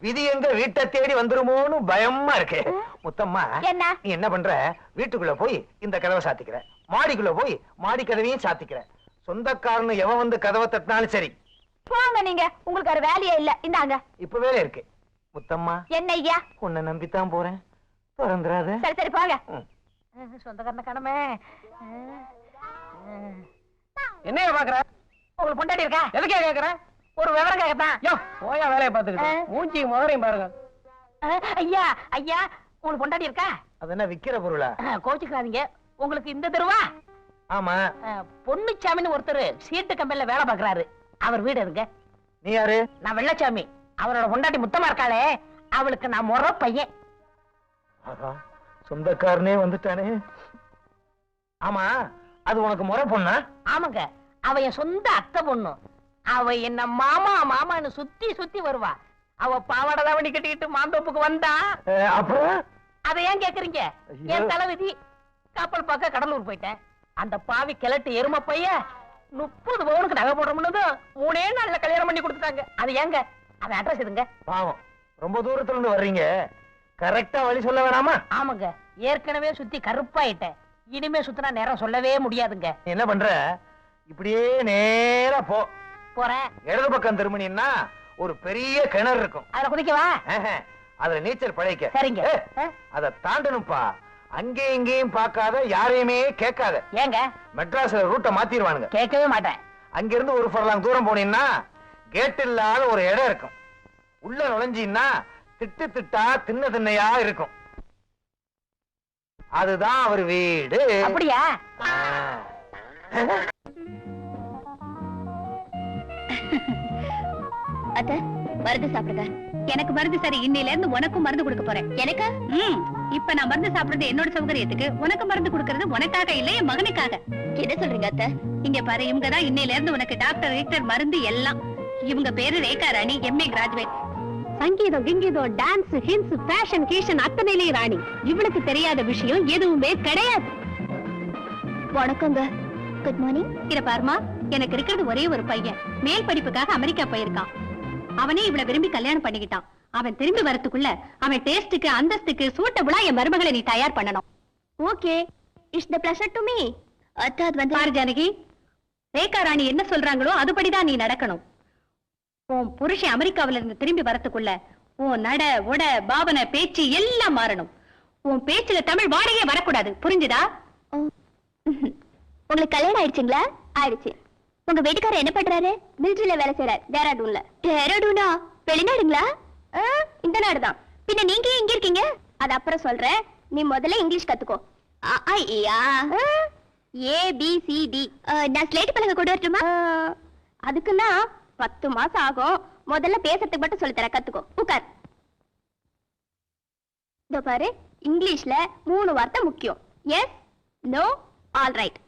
விதி எங்க வீட்டை தேடி வந்துருமோன்னு பயமா இருக்கு. முத்தம்மா, என்ன நீ என்ன பண்ற? வீட்டுக்குள்ள போய் இந்த கதவை சாத்திக்கிற, மாடிக்குள்ள போய் மாடி கதவையும் சாத்திக்கிற. சொந்தக்காரனு எவன் வந்து கதவை தட்டினாலும் சரி. போங்க நீங்க, உங்களுக்கு ஒரு வேலையே இல்ல. இந்தாங்க. இப்ப வேலை இருக்கு. முத்தம்மா, என்ன ஐயா? உன்னை நம்பித்தான் போறேன், திறந்துறாத. சரி சரி போங்க. சொந்தக்காரன கடமை. என்னைய பாக்குற? உங்களுக்கு பொண்டாட்டி இருக்கா? எதுக்கே கேக்குற? ஒரு விவரம் கேட்கத்தான். யோ, போயா வேலையை பார்த்துக்கிட்டு மூஞ்சி முதலையும் பாருங்க. ஐயா ஐயா, உங்களுக்கு பொண்டாட்டி இருக்கா? அது என்ன விக்கிற பொருளா? கோச்சுக்காதீங்க. உங்களுக்கு இந்த தெருவா? ஆமா. பொன்னுச்சாமின்னு ஒருத்தர் சீட்டு கம்பெனில வேலை பாக்குறாரு. அவர் வீடு இருங்க. நீ யாரு? நான் வெள்ளச்சாமி. அவரோட பொண்டாட்டி முத்தமா இருக்காளே, அவளுக்கு நான் முறை பையன். சொந்தக்காரனே வந்துட்டானே. ஆமா, அது உனக்கு முறை பொண்ணா? ஆமாங்க, அவ என் சொந்த அத்தை பொண்ணு. அவ என்ன மாமா மாமான்னு சுத்தி சுத்தி வருவா. அவ பாவாடை தாவணி கட்டிக்கிட்டு மாந்தோப்புக்கு வந்தா அப்புறம் அதை ஏன் கேக்குறீங்க? என் தலைவிதி. கப்பல் பார்க்க கடலூர் போயிட்டேன். அந்த பாவி கிழட்டு எரும பைய 30 பவுனுக்கு நகை போடுறோம்னு 3 நாள்ல கல்யாணம் பண்ணி கொடுத்துட்டாங்க. அது ஏங்க? அது அட்ரஸ் இதுங்க. பாவம், ரொம்ப தூரத்துல இருந்து வர்றீங்க, கரெக்டா வழி சொல்ல வேணாமா? ஆமாங்க, ஏற்கனவே சுத்தி கருப்பாயிட்டேன். இனிமே சுத்தினா நேரம் சொல்லவே முடியாதுங்க. நீ என்ன பண்ற? இப்படியே நேரா போ. போறேன். இடது பக்கம் திரும்பினா ஒரு பெரிய கிணறு இருக்கும். அதுல குதிக்கவா? அதுல நீச்சல் பழகிக்க. சரிங்க. அத தாண்டணும்பா. அங்கேயும் இங்கேயும் பார்க்காத, யாரையுமே கேட்காத. ஏங்க? மெட்ராஸ்ல ரூட்டை மாத்திடுவானுங்க. கேட்கவே மாட்டேன். அங்க இருந்து ஒரு ஃபர்லாங் தூரம் போனீங்கன்னா கேட் இல்லாத ஒரு இடம் இருக்கும். உள்ள நுழைஞ்சீங்கன்னா திட்டு திட்டா தின்ன திண்ணையா இருக்கும். அதுதான் அவர் வீடு. அப்படியா? அத்த, மருந்து சாப்பிடுங்க. எனக்கு மருந்து சரி, இன்னையில இருந்து உனக்கும் மருந்து கொடுக்க போறேன். எனக்கு இப்ப நான் மருந்து சாப்பிடுறது என்னோட சௌகரியத்துக்கு, உனக்கு மருந்து கொடுக்கறது உனக்காக இல்ல என் மகனுக்காக. என்ன சொல்றீங்க அத்தை? இங்க பாரு, இவங்க தான் இன்னையில இருந்து உனக்கு டாக்டர் ரீக்டர் மருந்து எல்லாம். இவங்க பேரு ரேகா ராணி, MA கிராஜுவேட். சங்கீதம் கிங்கீதம் டான்ஸ் ஹின்ஸ் ஃபேஷன் கீஷன் அத்தனையிலே ராணி. இவளுக்கு தெரியாத விஷயம் எதுவுமே கிடையாது. வணக்கங்க. Good morning. இத பாருமா, எனக்கு இருக்கிறது ஒரே ஒரு பையன். மேல் படிப்புக்காக அமெரிக்கா போயிருக்கான். அவனே இவளை விரும்பி கல்யாணம் பண்ணிக்கிட்டான். அவன் திரும்பி வரதுக்குள்ள அவன் டேஸ்டுக்கு அந்தஸ்துக்கு சூட்டபிளா என் மருமகளை நீ தயார் பண்ணணும். Okay, it's the pleasure to me. அத்தாத் வந்து பாரு ஜானகி, ரேகா ராணி என்ன சொல்றாங்களோ அதுபடிதான் நீ நடக்கணும். உன் புருஷன் அமெரிக்காவில இருந்து திரும்பி வரதுக்குள்ள உன் நட உட பாவனை பேச்சு எல்லாம் மாறணும். உன் பேச்சுல தமிழ் வாடையே வரக்கூடாது, புரிஞ்சுதா? உங்களுக்கு கல்யாணம் ஆயிடுச்சுங்களா? ஆயிடுச்சு. உங்க வீட்டுக்காரர் என்ன பண்றாரு? மிலிட்டரியில வேலை செய்யறாரு. டேராடூன்ல. டேராடூனா வெளிநாடுங்களா? இந்த நாடுதான். பின்ன நீங்க எங்க இருக்கீங்க? அது அப்புறம் சொல்றேன், நீ முதல்ல இங்கிலீஷ் கத்துக்கோ. ABCD. நான் ஸ்லேட் பலகை கொண்டு வரட்டுமா? அதுக்குன்னா 10 மாசம் ஆகும். முதல்ல பேசுறதுக்கு மட்டும் சொல்லி தர, கத்துக்கோ. உட்கார். இதோ பாரு, இங்கிலீஷ்ல 3 வார்த்தை முக்கியம். Yes, no, all right.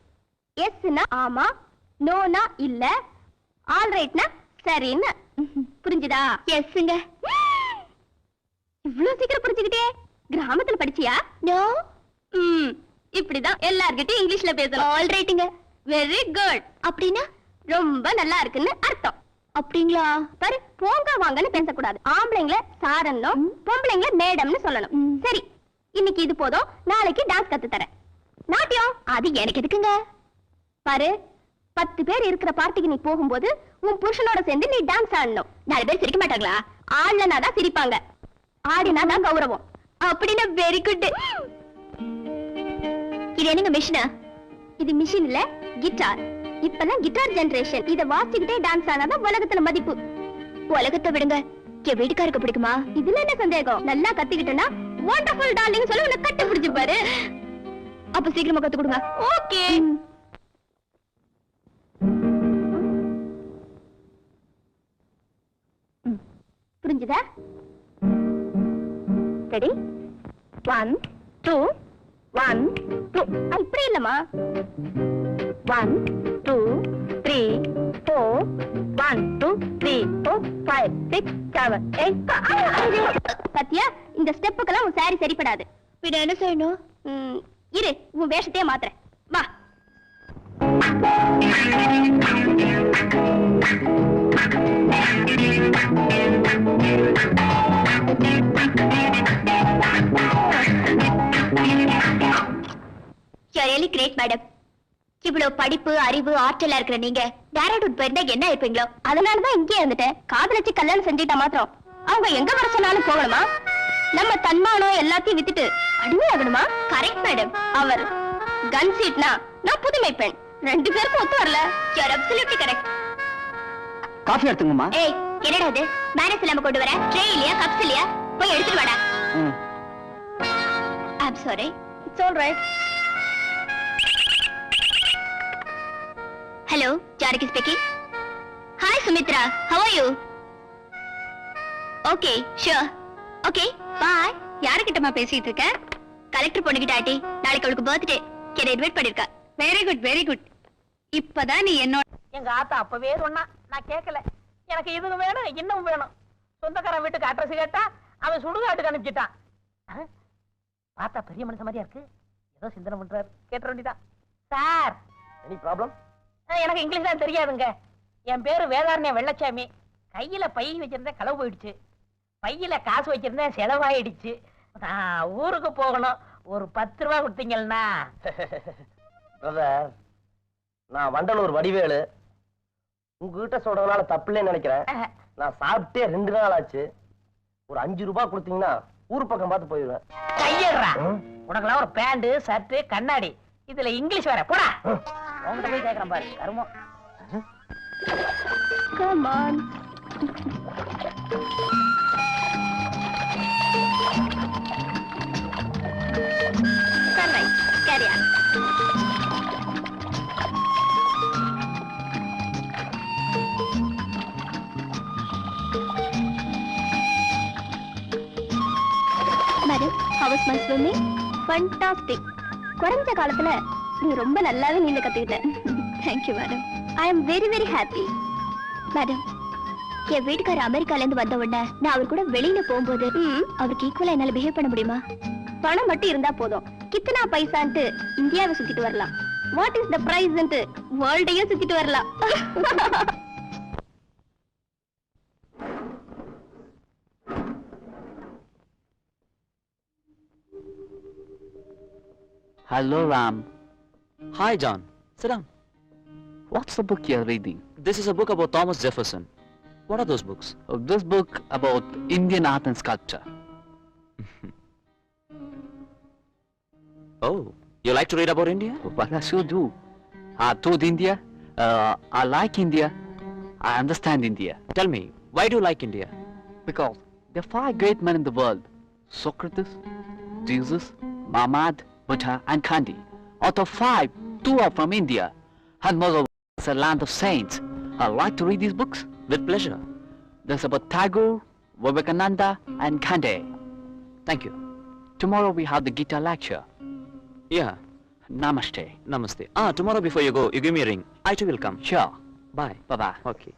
எஸ்னா ஆமா, நோனா இல்ல, ஆல் ரைட்னா சரின்னு. புரிஞ்சுதா? எஸ்ங்க. இவ்ளோ சீக்கிரம் புரிஞ்சுக்கிட்டே? கிராமத்துல படிச்சியா? நோ. இப்படிதான் எல்லார்கிட்டயும் இங்கிலீஷ்ல பேசணும். ஆல் ரைட்டுங்க. Very good. அப்படின்னா ரொம்ப நல்லா இருக்குன்னு அர்த்தம். அப்படிங்களா? பாரு, போங்க வாங்கன்னு பேசக்கூடாது. ஆம்பளைங்கள சாரன்னும் பொம்பளைங்கள மேடம்னு சொல்லணும். சரி, இன்னைக்கு இது போதும். நாளைக்கு டான்ஸ் கத்து தரேன். நாட்டியம் அது எனக்கு எதுக்குங்க? பாரு, 10 பேர் இருக்கிற பார்ட்டிக்கு நீ போகும்போது உன் புருஷனோட சேர்ந்து நீ டான்ஸ் ஆடணும். 4 பேர் சிரிக்க மாட்டாங்களா? ஆடலனாதான் சிரிப்பாங்க, ஆடினாதான் கௌரவம். அப்படின்னா வெரி குட். இது என்னங்க மிஷினா? இது மிஷின் இல்ல, கிட்டார். இப்பதான் கிட்டார் ஜெனரேஷன். இத வாசிக்கிட்டே டான்ஸ் ஆனாதான் உலகத்துல மதிப்பு. உலகத்தை விடுங்க, என் வீட்டுக்காருக்கு பிடிக்குமா? இதுல என்ன சந்தேகம்? நல்லா கத்துக்கிட்டேன்னா வண்டர்ஃபுல் டார்லிங் சொல்லி உன்னை கட்டி பிடிச்சு பாரு. அப்ப சீக்கிரமா கத்து கொடுங்க. ஓகே. புரிஞ்சுதா? ரெடி? 1 2 1 2. இப்படி இல்லம்மா. 1 2 3 4 1 2 3 4 5 6 7 8. சத்யா, இந்த ஸ்டெப்புக்கெல்லாம் உன் சாரி சரிப்படாது. பின்ன என்ன செய்யணும்? இரு, உன் வேஷத்தையே மாத்துறேன். வா. You're really great, madam. இவ்வளவு படிப்பு அறிவு ஆற்றலா இருக்கிற நீங்க டேராடூன் போயிருந்தா என்ன இருப்பீங்களோ? அதனாலதான் இங்கே இருந்துட்டேன். காதலிச்சு கல்யாணம் செஞ்சுட்டா மாத்திரம் அவங்க எங்க வர சொன்னாலும் போகணுமா? நம்ம தன்மானம் எல்லாத்தையும் வித்துட்டு அடிமையாகணுமா? Correct madam. அவர் கன் சீட்னா நான் புதுமை பெண். 2 பேருக்கும் ஒத்து வரல. You're absolutely correct. காஃபி எடுத்துங்கம்மா. ஏய், என்னடா இது? மேனேஜ் இல்லாம கொண்டு வர? ட்ரே இல்லையா, கப்ஸ் இல்லையா? போய் எடுத்துட்டு வாடா. I'm sorry. It's all right. Hello, Janaki speaking. Hi, Sumitra. How are you? Okay, sure. Okay, bye. யார்கிட்டமா பேசிட்டு இருக்க? கலெக்டர் பொண்ணுகிட்ட ஆட்டி. நாளைக்கு அவளுக்கு பர்த்டே. என்ன இன்வைட் பண்ணிருக்கா. Very good, very good. இப்பதான் நீ என்னோட எங்க ஆத்தா அப்பவே சொன்னா, நான் கேட்கல. எனக்கு இது வேணும், இன்னும் வேணும். சொந்தக்காரன் வீட்டுக்கு அட்ரஸ் கேட்டா அவன் சுடுகாட்டுக்கு அனுப்பிச்சிட்டான். பார்த்தா பெரிய மனுஷன் மாதிரியா இருக்கு. ஏதோ சிந்தனை பண்றாரு. கேட்ட வேண்டிதான். Sir, any problem? எனக்கு இங்கிலீஷ் தான் தெரியாதுங்க. என் பேரு வேதாரண்ய வெள்ளச்சாமி. கையில பை வச்சிருந்தேன், களவு போயிடுச்சு. பையில காசு வச்சிருந்தேன், செலவாயிடுச்சு. நான் ஊருக்கு போகணும். ஒரு 10 ரூபா கொடுத்தீங்கன்னா. பிரதர், நான் வண்டலூர் வடிவேலு. உங்ககிட்ட சொல்றதுனால தப்பில்லைன்னு நினைக்கிறேன். நான் சாப்பிட்டே 2 நாள் ஆச்சு. ஒரு 5 ரூபாய் கொடுத்தீங்கன்னா ஊர் பக்கம் பார்த்து போயிடுவேன். கையடுறா, உனக்கெல்லாம் ஒரு பேண்ட் ஷர்ட் கண்ணாடி, இதுல இங்கிலீஷ் வேற. போடா, உங்ககிட்ட போய் கேட்கறேன் பாரு. கருமம். Come on. Right. Carry on. Madam, how How was my swimming? Fantastic. குறைஞ்ச காலத்துல நீ ரொம்ப நல்லாவே நீந்த கத்துக்கிட்ட. Thank you madam. I am very very happy. Madam, என் வீட்டுக்காரர் அமெரிக்கால இருந்து வந்த உடனே நான் அவர் கூட வெளியில போகும்போது அவருக்கு ஈக்குவலா என்னால பிஹேவ் பண்ண முடியுமா? பணம் மட்டும் இருந்தா போதும். கித்தனா பைசான்ட்டு இந்தியாவை சுத்திட்டு வரலாம். வாட் இஸ் த பிரைஸ்ன்ட்டு வேர்ல்டையே சுத்திட்டு வரலாம். Hello, Ram. Hi, John. Sit down. What's the book you're reading? This is a book about Thomas Jefferson. What are those books? This book about Indian art and sculpture. Oh, you like to read about India? Well, I sure do. I toured India. I like India. I understand India. Tell me, why do you like India? Because there are 5 great men in the world. Socrates, Jesus, Muhammad, Buddha and Gandhi. Out of 5, 2 are from India. And moreover, it's a land of saints. I like to read these books. With pleasure. There's about Tagore, Vivekananda and Gandhi. Thank you. Tomorrow we have the guitar lecture. Yeah. Namaste. Namaste. Tomorrow before you go, you give me a ring. I too will come. Sure. Bye. Bye-bye. Okay.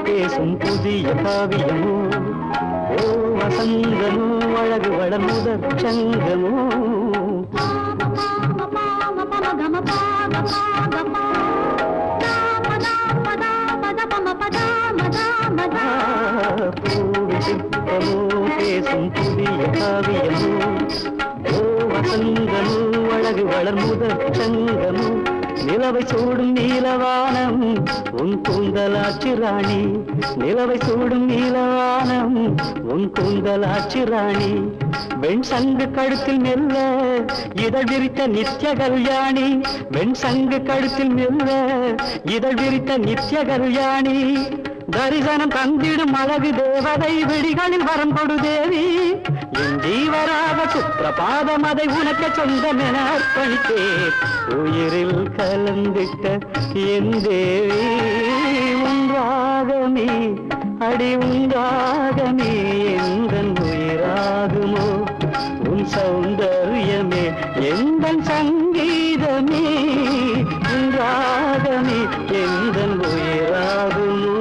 பேசும் புதிய காவியமோ ஓ வசந்தமோ அழகு வளமுதற் சங்கமோ பூவி சிற்பமோ புதிய காவியமோ ஓ வசந்தமோ அழகு வளர்முதற் சங்கமோ நிலவை சூடும் நீலவானம் உன் கூந்தலாட்சி ராணி நிலவை சூடும் நீலவானம் உன் கூந்தலாட்சி ராணி வெண் சங்கு கழுத்தில் மெல்ல இதழ் விரித்த நித்ய கல்யாணி வெண் சங்கு கழுத்தில் மெல்ல இதழ் விரித்த நித்ய கல்யாணி தரிசனம் தந்திடும் அழகு தேவதை விழிகளில் வரம் கொடு தேவி என் ஜீவராக சுப்பிரபாதம் அதை உனக்கு சொந்தம் என அர்ப்பணித்தேன் உயிரில் கலந்திட்ட என் தேவி உன்றாகமே அடி உன்றாகமே எந்தன் உயிராகுமோ உன் சௌந்தர்யமே எந்தன் சங்கீதமே உன்றாகமே எந்தன் உயிராகுமோ.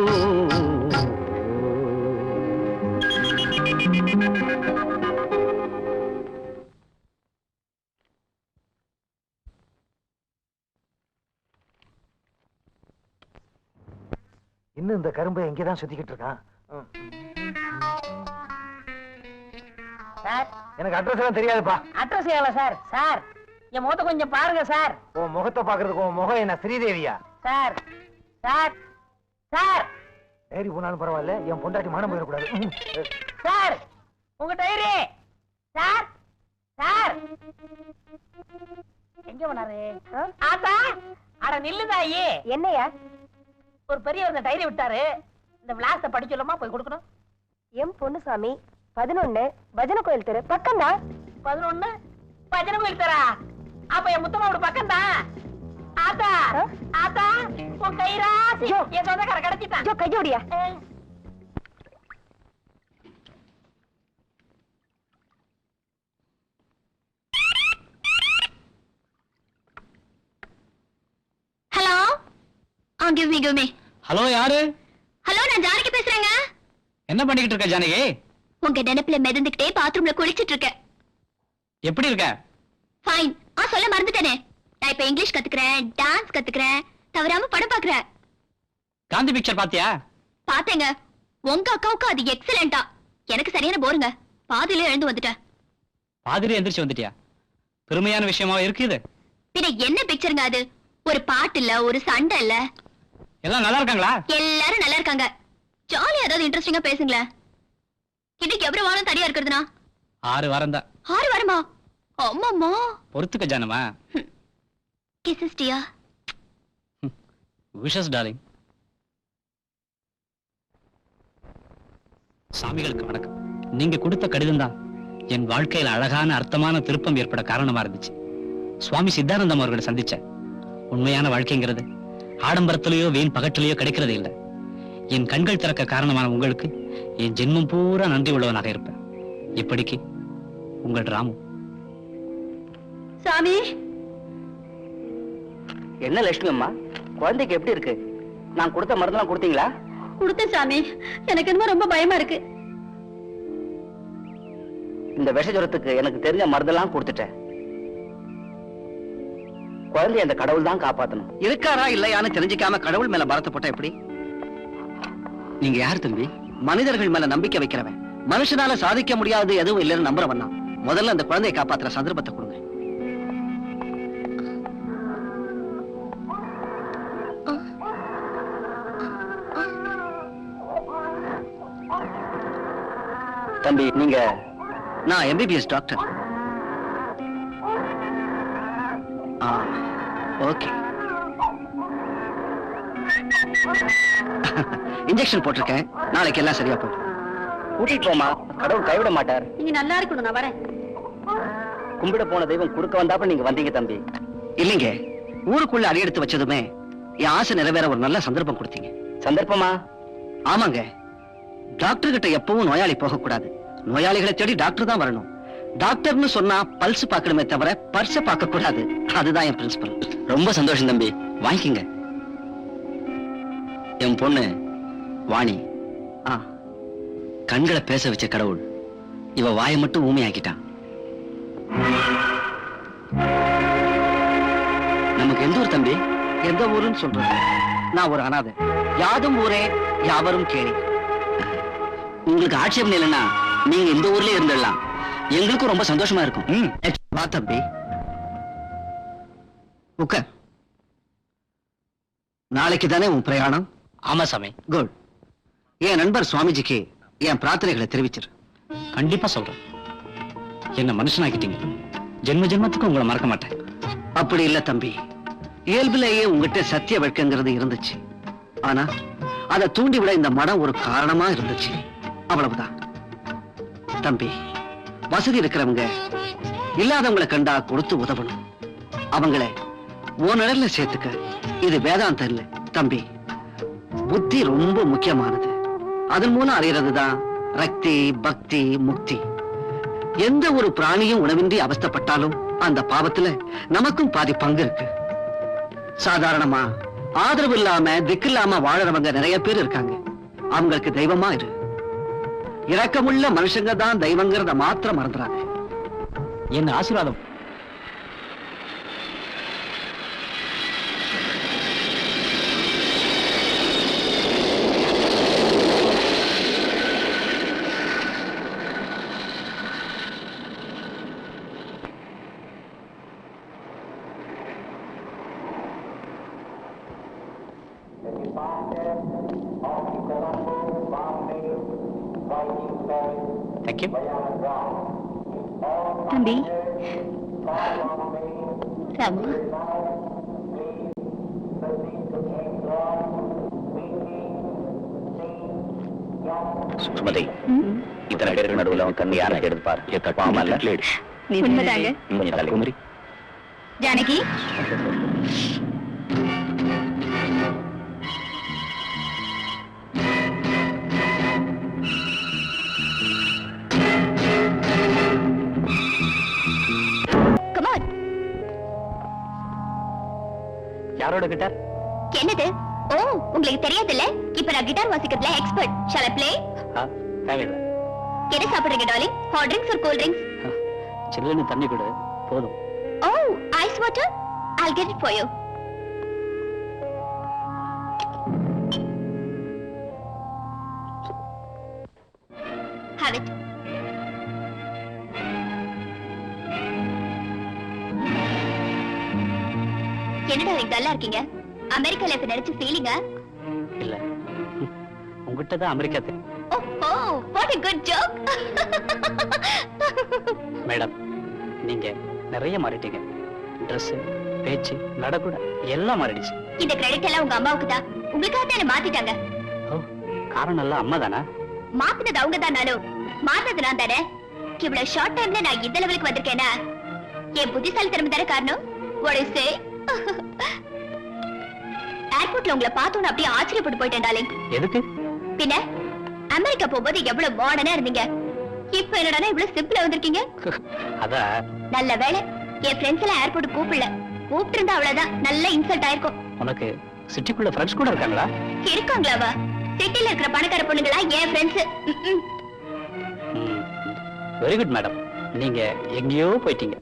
இன்னும் இந்த கரும்பை எங்கேதான் சுத்திக்கிட்டு இருக்கான். சார் எனக்கு அட்ரஸ் எல்லாம் தெரியாதுப்பா. அட்ரஸ் ஏவல சார். சார் என் முகத்தை கொஞ்சம் பாருங்க சார். உன் முகத்தை பாக்குறதுக்கு உன் முகம் என்ன ஸ்ரீதேவியா? சார் சார் சார் ஏறி போனாலும் பரவாயில்ல, என் பொண்டாட்டி மானம் போயிடக்கூடாது. சார் உங்க டைரி. சார் சார் எங்க போனாரு? ஆத்தா அட நில்லுதாயி. என்னையா? ஒரு பெரியவர் இந்த டைரி விட்டாரு, இந்த விலாசத்தை படிக்கலாமா போய் கொடுக்கணும். எம் பொண்ணுசாமி 11 பஜனை கோயில் தெரு பக்கம் தான். 11 பஜனை கோயில் தரா? அப்ப என் முத்தம்மாவோட பக்கம் தான். ஆத்தா ஆத்தா உன் கைராசி என் சொந்தக்கார கிடைச்சிட்டான். கையோடியா? Hello give me. ஹலோ யாரு? ஹலோ நான் ஜானகி பேசுறேங்க. என்ன பண்ணிக்கிட்டு இருக்க ஜானகி? உங்க நினைப்புல மிதந்துக்கிட்டே பாத்ரூம்ல குளிச்சிட்டு இருக்கேன். எப்படி இருக்க? ஃபைன். சொல்ல மறந்துட்டேனே, நான் இப்ப இங்கிலீஷ் கத்துக்கிறேன், டான்ஸ் கத்துக்கிறேன், தவறாம படம் பாக்குறேன். காந்தி பிக்சர் பாத்தியா? பாத்தேங்க. உங்க அக்காவுக்கு அது எக்ஸலென்ட்டா. எனக்கு சரியான போருங்க. பாதியில எழுந்து வந்துட்டேன். பாதியில எந்திரிச்சு வந்துட்டியா? பெருமையான விஷயமா இருக்கு இது. பின்ன என்ன பிக்சருங்க அது? ஒரு பாட்டு இல்ல, ஒரு சண்டை இல்ல. எல்லாம் நல்லா இருக்காங்களா? எல்லாரும் நல்லா இருக்காங்க. ஜாலியா ஏதாவது இன்ட்ரெஸ்டிங்கா பேசுங்களேன். இன்னைக்கு எவ்வளவு வாரம் தனியா இருக்கிறதுனா? 6 வாரம் தான். 6 வாரமா? அம்மாமா பொறுத்துக்க ஜானமா. Kisses dear. Wishes darling. சாமிகளுக்கு வணக்கம். நீங்க கொடுத்த கடிதம் தான் என் வாழ்க்கையில அழகான அர்த்தமான திருப்பம் ஏற்பட காரணமா இருந்துச்சு. சுவாமி சித்தானந்தம் அவர்களை சந்திச்ச உண்மையான வாழ்க்கைங்கிறது ஆடம்பரத்திலேயோ வீண் பகட்டிலேயோ கிடைக்கிறதே இல்லை. என் கண்கள் திறக்க காரணமான உங்களுக்கு என் ஜென்மம் பூரா நன்றி உள்ளவனாக இருப்பேன். இப்படிக்கு உங்கள் ராமு. சாமி. என்ன லட்சுமி அம்மா, குழந்தைக்கு எப்படி இருக்கு? நான் கொடுத்த மருந்தெல்லாம் கொடுத்தீங்களா? கொடுத்தேன் சாமி. எனக்கு என்னமோ ரொம்ப பயமா இருக்கு. இந்த விஷ ஜுரத்துக்கு எனக்கு தெரிஞ்ச மருந்தெல்லாம் கொடுத்துட்டேன். குழந்தைய அந்த கடவுள் தான் காப்பாத்தணும். இருக்காரா இல்லையான்னு தெரிஞ்சுக்காம கடவுள் மேல பாரத்தை போட்டா எப்படி? நீங்க யார் தம்பி? மனிதர்கள் மேல நம்பிக்கை வைக்கிறவன். மனுஷனால சாதிக்க முடியாது எதுவும் இல்லைன்னு நம்புறவன் தான். முதல்ல அந்த குழந்தையை காப்பாத்துற சந்தர்ப்பத்தை கொடுங்க. தம்பி நீங்க? நான் எம்பிபிஎஸ் டாக்டர். ஓகே. இன்ஜெக்ஷன் போட்டிருக்கேன். நாளைக்கு எல்லாம் சரியா போயிடும். கூட்டிட்டு போமா, கடவுள் கைவிட மாட்டார். நீங்க நல்லா இருக்கணும். நான் வரேன். கும்பிட போன தெய்வம் குறுக்க வந்தாப்ப நீங்க வந்தீங்க தம்பி. இல்லைங்க, ஊருக்குள்ள அடியெடுத்து வச்சதுமே என் ஆசை நிறைவேற ஒரு நல்ல சந்தர்ப்பம் கொடுத்தீங்க. சந்தர்ப்பமா? ஆமாங்க. டாக்டர் கிட்ட எப்பவும் நோயாளி போகக்கூடாது. நோயாளிகளை தேடி டாக்டர் தான் வரணும். டாக்டர்னு சொன்னா பல்ஸ் பார்க்கணுமே தவிர பர்ஸ பார்க்க கூடாது. அதுதான் என் பிரின்சிபல். ரொம்ப சந்தோஷம் தம்பி, வாங்கிக்கங்க. என் பொண்ணு வாணி. கண்களை பேச வச்ச கடவுள் இவ வாயை மட்டும் ஊமையாக்கிட்டான். நமக்கு எந்த ஊர் தம்பி? எந்த ஊருன்னு சொல்றது? நான் ஒரு அனாதை. யாதும் ஊரே யாவரும் கேளு. உங்களுக்கு ஆட்சேபம் இல்லைன்னா நீங்க இந்த ஊர்லயே இருந்துடலாம். எங்களுக்கும் ரொம்ப சந்தோஷமா இருக்கும். வா தம்பி, உட்கார். நாளைக்கு தானே உன் பிரயாணம்? ஆமா சாமி. குட். என் நண்பர் சுவாமிஜிக்கு என் பிரார்த்தனைகளை தெரிவிச்சிரு. கண்டிப்பா சொல்றேன். என்ன மனுஷனாக்கிட்டீங்க. ஜென்ம ஜென்மத்துக்கு உங்களை மறக்க மாட்டேன். அப்படி இல்ல தம்பி, இயல்பிலேயே உங்ககிட்ட சத்திய வெட்கங்கிறது இருந்துச்சு. ஆனா அதை தூண்டிவிட இந்த மடம் ஒரு காரணமா இருந்துச்சு. அவ்வளவுதான் தம்பி. வசதி இருக்கிறவங்க இல்லாதவங்களை கண்டா கொடுத்து உதவணும். அவங்கள உன் நிழல்ல சேர்த்துக்க. இது வேதாந்தம் இல்ல தம்பி. புத்தி ரொம்ப முக்கியமானது. அதன் மூலம் அறியறதுதான் ரக்தி, பக்தி, முக்தி. எந்த ஒரு பிராணியும் உணவின்றி அவஸ்தைப்பட்டாலும் அந்த பாவத்துல நமக்கும் பாதி பங்கு இருக்கு. சாதாரணமா ஆதரவு இல்லாம திக்கில்லாம வாழறவங்க நிறைய பேர் இருக்காங்க. அவங்களுக்கு தெய்வமா இரு. இரக்கமுள்ள மனுஷங்க தான் தெய்வங்கிறத மாத்திரம் மறந்துறாங்க. என்ன ஆசீர்வாதம். Thank you. தம்பி ராமு, சுமதி, இத்தனை பேருக்கு நடுவில் அவன் கண்ணு யாரை எடுப்பார்? உண்மைதாங்க. குமரி, ஜானகி, யாரோட கிட்டார்? என்னது? ஓ, உங்களுக்கு தெரியாதுல்ல? இப்ப நான் கிட்டார் வாசிக்கிறதுல எக்ஸ்பர்ட். Shall I play? தேவையில்லை. என்ன சாப்பிடுறீங்க darling? Hot drinks or cold drinks? சில்லுன்னு தண்ணி கொடு போதும். Oh, ice water? I'll get it for you. Have it. என்னடா நீங்க டல்லா இருக்கீங்க? அமெரிக்கா லைஃப் நினைச்சு ஃபீலிங்கா? இல்ல, உங்ககிட்ட தான் அமெரிக்கா தெரியும். ஓ, what a good joke. Madam, நீங்க நிறைய மாறிட்டீங்க. ட்ரெஸ், பேச்சு, நடக்கூட எல்லாம் மாறிடுச்சு. இந்த கிரெடிட் எல்லாம் உங்க அம்மாவுக்கு தான். உங்களுக்காக தான் என்ன மாத்திட்டாங்க. ஓ, காரணம் எல்லாம் அம்மா தானா? மாத்தினது அவங்க தான். நானும் மாத்தது நான் தானே. இவ்வளவு ஷார்ட் டைம்ல நான் இந்த லெவலுக்கு வந்திருக்கேனா என் புத்திசாலித்தனம் தானே காரணம். What do you say? ஏர்போர்ட்ல உங்களை பார்த்தோன்னு அப்படியே ஆச்சரியப்பட்டு போயிட்டேன் டார்லிங். எதுக்கு? பின்ன அமெரிக்கா போகும்போது எவ்வளவு மாடர்னா இருந்தீங்க. இப்ப என்னடா இவ்வளவு சிம்பிளா வந்திருக்கீங்க. அதான். நல்ல வேளை என் ஃப்ரெண்ட்ஸ் எல்லாம் ஏர்போர்ட் கூப்பிடல. கூப்பிட்டு இருந்தா அவ்வளவுதான் நல்ல இன்சல்ட் ஆயிருக்கும். உனக்கு சிட்டிக்குள்ள ஃப்ரெண்ட்ஸ் கூட இருக்காங்களா? இருக்காங்களாவா? சிட்டில இருக்கிற பணக்கார பொண்ணுங்களா என் ஃப்ரெண்ட்ஸ்? Very good madam. நீங்க எங்கேயோ போயிட்டீங்க.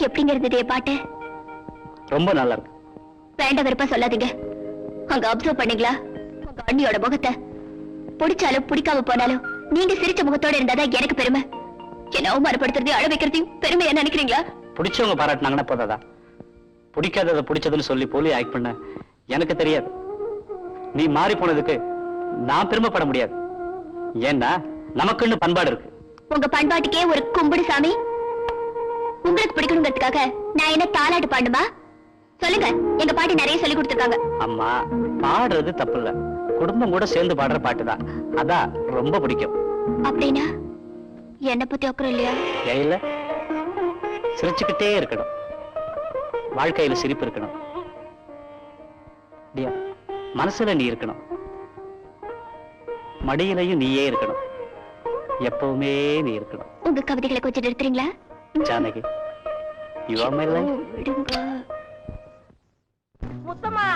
எப்படிங்க இருந்தது என் பாட்டு? ரொம்ப நல்லா இருக்கு. வேண்ட விருப்பம் சொல்லாதீங்க. அங்க அப்சர்வ் பண்ணீங்களா உங்க அண்ணியோட முகத்தை? பிடிச்சாலும் பிடிக்காம போனாலும் நீங்க சிரிச்ச முகத்தோட இருந்தாதான் எனக்கு பெருமை. என்ன அவமானப்படுத்துறதையும் அழ வைக்கிறதையும் பெருமை என்ன நினைக்கிறீங்களா? பிடிச்சவங்க பாராட்டினாங்கன்னா போதாதா? பிடிக்காததை பிடிச்சதுன்னு சொல்லி போலி ஆக்ட் பண்ண எனக்கு தெரியாது. நீ மாறி போனதுக்கு நான் பெருமைப்பட முடியாது. ஏன்னா நமக்குன்னு பண்பாடு இருக்கு. உங்க பண்பாட்டுக்கே ஒரு கும்பிடு சாமி. உங்களுக்கு பிடிக்கணுங்கிறதுக்காக நான் என்ன தாலாட்டு பாடுமா? சொல்லுங்க, எங்க பாட்டி நிறைய சொல்லி கொடுத்துருக்காங்க. அம்மா, பாடுறது தப்பு இல்ல, குடும்பம் கூட சேர்ந்து பாடுற பாட்டுதான். அதான் ரொம்ப பிடிக்கும். அப்படின்னா என்ன பத்தி அக்கறம் இல்லையா? இல்ல, சிரிச்சுக்கிட்டே இருக்கணும், வாழ்க்கையில சிரிப்பு இருக்கணும், மனசுல நீ இருக்கணும், மடியிலையும் நீயே இருக்கணும், எப்பவுமே நீ இருக்கணும். உங்க கவிதைகளை கொஞ்சம் நிறுத்துறீங்களா? Janaki, you are my life. விடுங்க. முத்தம்மா,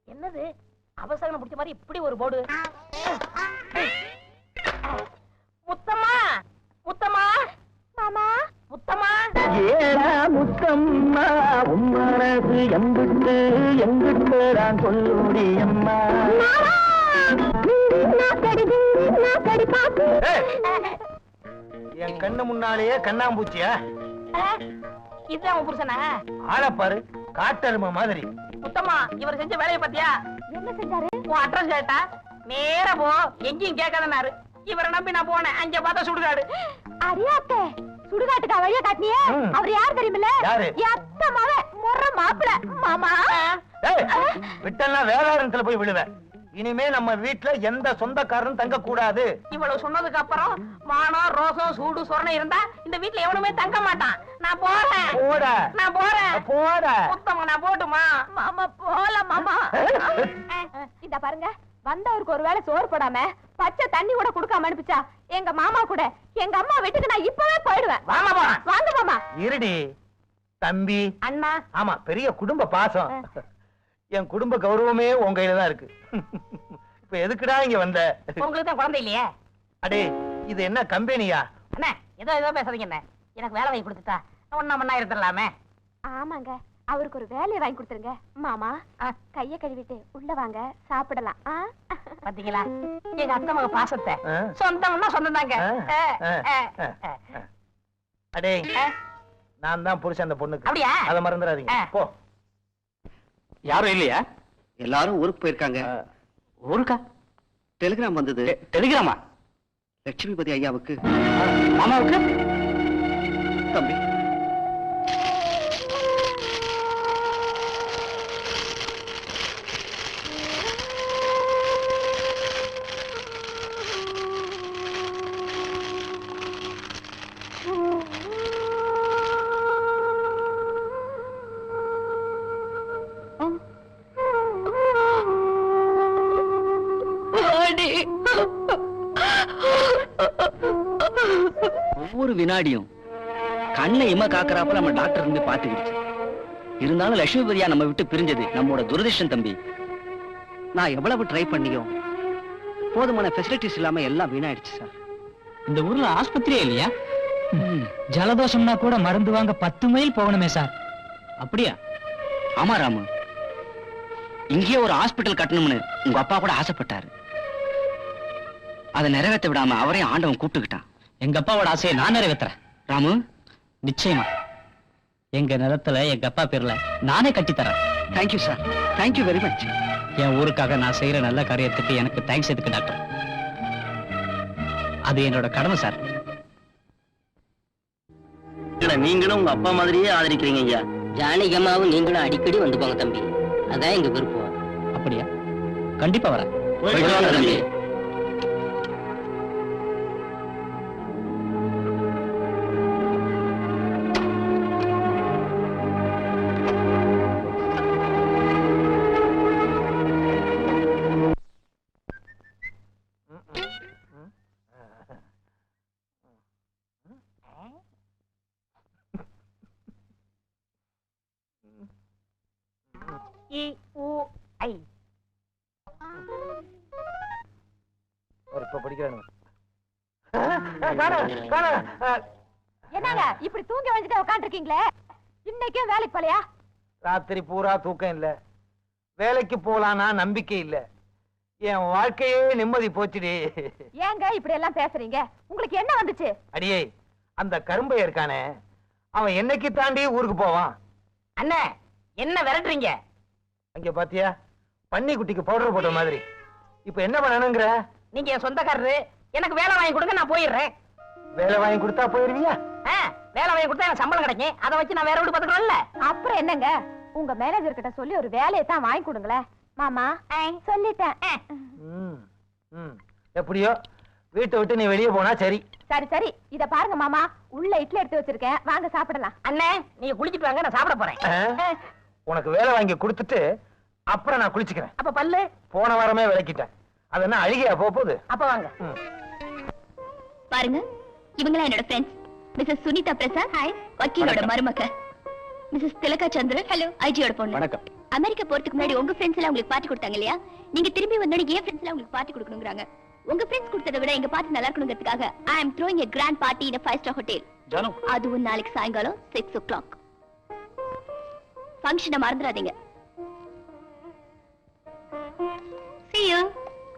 என்னது அவசரம் பிடிச்ச மாதிரி இப்படி ஒரு போடு? முத்தம்மா, முத்தம்மா, மாமா, முத்தம்மா. ஏடா முத்தம்மா, உம்மரசு எம்பிட்டு எங்கிட்டு நான் சொல்லுடி அம்மா. என் கண்ணு முன்னாலேயே கண்ணாம்பூச்சியா? இதுதான் உன் புருஷனா? ஆளை பாரு, காட்டருமை மாதிரி. முத்தம்மா, இவர் செஞ்ச வேலையை பத்தியா? என்ன செஞ்சாரு? உன் அட்ரஸ் கேட்டா நேரா போ, எங்கேயும் கேட்காதனாரு. இவரை நம்பி நான் போனேன், அங்க பார்த்தா சுடுகாடு. அரியாத்தே, சுடுகாட்டுக்கு வழியா காட்டினியே, அவர் யார் தெரியுமில்ல? யாரு? அத்தை மாவே முறை மாப்பிள. மாமா, விட்டெல்லாம் வேளாணத்துல போய் விழுவேன். இனிமே நம்ம வீட்டுல எந்த சொந்தக்காரனும் தங்க கூடாது. இவ்வளவு சொன்னதுக்கு அப்புறம் மானம், ரோசம், சூடு, சொரணை இருந்தா இந்த வீட்டுல எவனுமே தங்க மாட்டான். நான் போறேன். போட, நான் போறேன். போட. முத்தம்மா, நான் போட்டுமா? மாமா போல மாமா. இத பாருங்க, வந்தவருக்கு ஒரு வேளை சோறு போடாம பச்சை தண்ணி கூட கொடுக்காம அனுப்பிச்சா எங்க மாமா கூட எங்க அம்மா வீட்டுக்கு நான் இப்பவே போயிடுவேன். வாங்க மாமா. இருடி தம்பி. அண்ணா. ஆமா, பெரிய குடும்ப பாசம். என் குடும்ப கௌரவமே உங்க கையில தான் இருக்கு. இப்ப எதுக்குடா இங்க வந்த? உங்களுக்கு தான் குழந்தை இல்லையே? அடே, இது என்ன கம்பெனியா? அண்ணா, ஏதோ பேசாதீங்க. என்ன எனக்கு வேலை வாங்கி கொடுத்துட்டா ஒன்னா மண்ணா இருந்துடலாமே. ஆமாங்க, அவருக்கு ஒரு வேலையை வாங்கி கொடுத்துருங்க. மாமா, கைய கழுவிட்டு உள்ள வாங்க, சாப்பிடலாம். பாத்தீங்களா எங்க அத்தை மக பாசத்தை? சொந்தம்னா சொந்தம் தாங்க. அடே, நான் தான் புருஷன் அந்த பொண்ணுக்கு. அப்படியா? அத மறந்துடாதீங்க. போ. யாரும் இல்லையா? எல்லாரும் ஊருக்கு போயிருக்காங்க. ஊருக்கா? டெலிகிராம் வந்தது. டெலிகிராமா? லட்சுமிபதி ஐயாவுக்கு. மாமாவுக்கு? தம்பி, ஒவ்வொரு வினாடியும் கண்ணை இம காக்கறாப்ப நம்ம டாக்டர் இருந்து பாத்துக்கிடுச்சு. இருந்தாலும் லட்சுமிபதியா நம்ம விட்டு பிரிஞ்சது நம்மோட துரதிர்ஷ்டம் தம்பி. நான் எவ்வளவு ட்ரை பண்ணியும் போதுமான ஃபெசிலிட்டிஸ் இல்லாம எல்லாம் வீணாயிடுச்சு சார். இந்த ஊர்ல ஆஸ்பத்திரியே இல்லையா? ஜலதோஷம்னா கூட மருந்து வாங்க 10 மைல் போகணுமே சார். அப்படியா? ஆமா ராமு, இங்கேயே ஒரு ஹாஸ்பிட்டல் கட்டணும்னு உங்க அப்பா கூட ஆசைப்பட்டாரு. அதை நிறைவேற்ற விடாம அவரையும் ஆண்டவன் கூப்பிட்டுக்கிட்டான். எங்க அப்பாவோட ஆசையை நான் நிறைவேற்றுறேன் ராமு. நிச்சயமா. எங்க நிலத்துல எங்க அப்பா பேர்ல நானே கட்டித்தரேன். Thank you sir, thank you very much. என் ஊருக்காக நான் செய்யற நல்ல காரியத்துக்கு எனக்கு தேங்க்ஸ் எதுக்கு டாக்டர்? அது என்னோட கடமை சார். நீங்களும் உங்க அப்பா மாதிரியே ஆதரிக்கிறீங்க ஐயா. ஜானகி அம்மாவும் நீங்களும் அடிக்கடி வந்து போங்க தம்பி, அதான் எங்க விருப்பம். அப்படியா? கண்டிப்பா வரேன். தம்பி. இப்ப படிக்கிறானுங்க. என்னங்க இப்படி தூங்கி வந்துட்டு உட்காந்துருக்கீங்களே? இன்னைக்கும் வேலைக்கு போலையா? ராத்திரி பூரா தூக்கம் இல்ல, வேலைக்கு போலானா நம்பிக்கை இல்ல, என் வாழ்க்கையே நிம்மதி போச்சுடி. ஏங்க இப்படி எல்லாம் பேசுறீங்க? உங்களுக்கு என்ன வந்துச்சு? அடியே, அந்த கரும்பை இருக்கானே, அவன் என்னைக்கு தாண்டி ஊருக்கு போவான். அண்ணே என்ன விரட்டுறீங்க? அங்க பாத்தியா, பன்னி குட்டிக்கு பவுடர் போட்ட மாதிரி. இப்ப என்ன பண்ணணுங்கிற? நீங்க என் சொந்தக்காரரு, எனக்கு வேலை வாங்கி கொடுங்க, நான் போயிடுறேன். வேலை வாங்கி கொடுத்தா போயிருவியா? வேலை வாங்கி கொடுத்தா எனக்கு சம்பளம் கிடைக்கும், அதை வச்சு நான் வேற வீடு பாத்துக்கணும்ல. அப்புறம் என்னங்க, உங்க மேனேஜர் கிட்ட சொல்லி ஒரு வேலையை தான் வாங்கி கொடுங்களேன். மாமா சொல்லிட்டேன். எப்படியோ வீட்டை விட்டு நீ வெளியே போனா சரி. சரி சரி, இத பாருங்க மாமா, உள்ள இட்லி எடுத்து வச்சிருக்கேன், வாங்க சாப்பிடலாம். அண்ணே நீங்க குளிச்சிட்டு வாங்க, நான் சாப்பிட போறேன். உனக்கு வேலை வாங்கி கொடுத்துட்டு அப்புறம் நான் குளிச்சுக்கிறேன். அப்ப பல்லு போன வாரமே விளக்கிட்டேன், அது என்ன அழுகியா போகுது? அப்ப வாங்க. பாருங்க, இவங்களா என்னோட friends. Mrs Sunita Prasad, hi, வக்கீலோட மருமக. மிஸ்ஸஸ் திலகா சந்திரன், ஹலோ, ஐஜியோட பொண்ணு. வணக்கம். அமெரிக்கா போறதுக்கு முன்னாடி உங்க ஃப்ரெண்ட்ஸ் எல்லாம் உங்களுக்கு பார்ட்டி கொடுத்தாங்க இல்லையா? நீங்க திரும்பி வந்தோட ஏன் ஃப்ரெண்ட்ஸ் எல்லாம் உங்களுக்கு பார்ட்டி கொடுக்கணும்ங்கறாங்க. உங்க ஃப்ரெண்ட்ஸ் கொடுத்ததை விட எங்க பார்ட்டி நல்லா இருக்கணும்ங்கிறதுக்காக I am throwing a grand party in a 5-star hotel. Janu, அதுவும் நாளைக்கு சாயங்காலம் 6 o'clock. ஃபங்க்ஷனை மறந்துடாதீங்க. See you.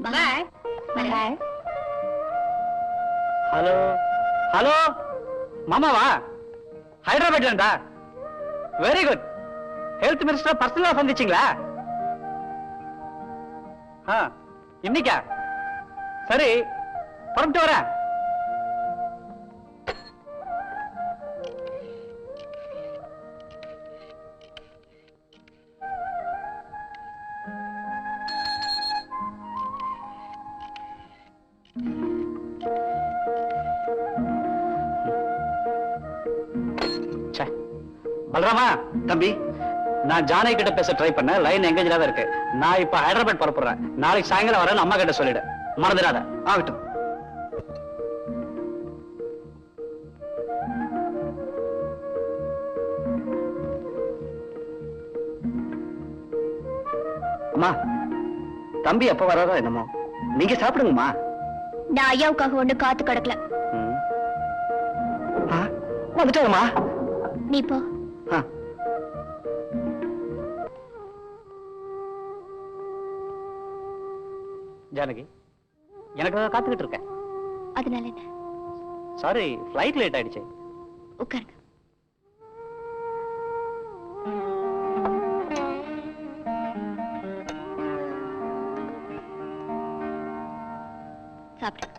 Bye. Bye. Hello hello, மாமாவா? ஹைதராபாத்ல இருந்தா? Very good. ஹெல்த் மினிஸ்டர் பர்சனலா சந்திச்சீங்களா? இன்னைக்கா? சரி, புறப்பட்டு வரேன். பலராமா தம்பி, நான் ஜானகி கிட்ட பேச ட்ரை பண்ண, லைன் எங்கேஜா தான் இருக்கு. நான் இப்ப ஹைதராபாத் புறப்படுறேன். நாளைக்கு சாயங்காலம் வரேன்னு அம்மா கிட்ட சொல்லிடு, மறந்துடாத. ஆகட்டும். அம்மா, தம்பி எப்ப வராரோ என்னமோ, நீங்க சாப்பிடுங்கம்மா. நான் ஐயாவுக்காக ஒண்ணு காத்து கிடக்கல. வந்துட்டாருமா? நீ போ. ஜானகி, எனக்கு காத்துக்கிட்டு இருக்கேன். அதனால என்ன? சாரி, ஃப்ளைட் லேட் ஆயிடுச்சு. உட்காருங்க. சாப்பிடு.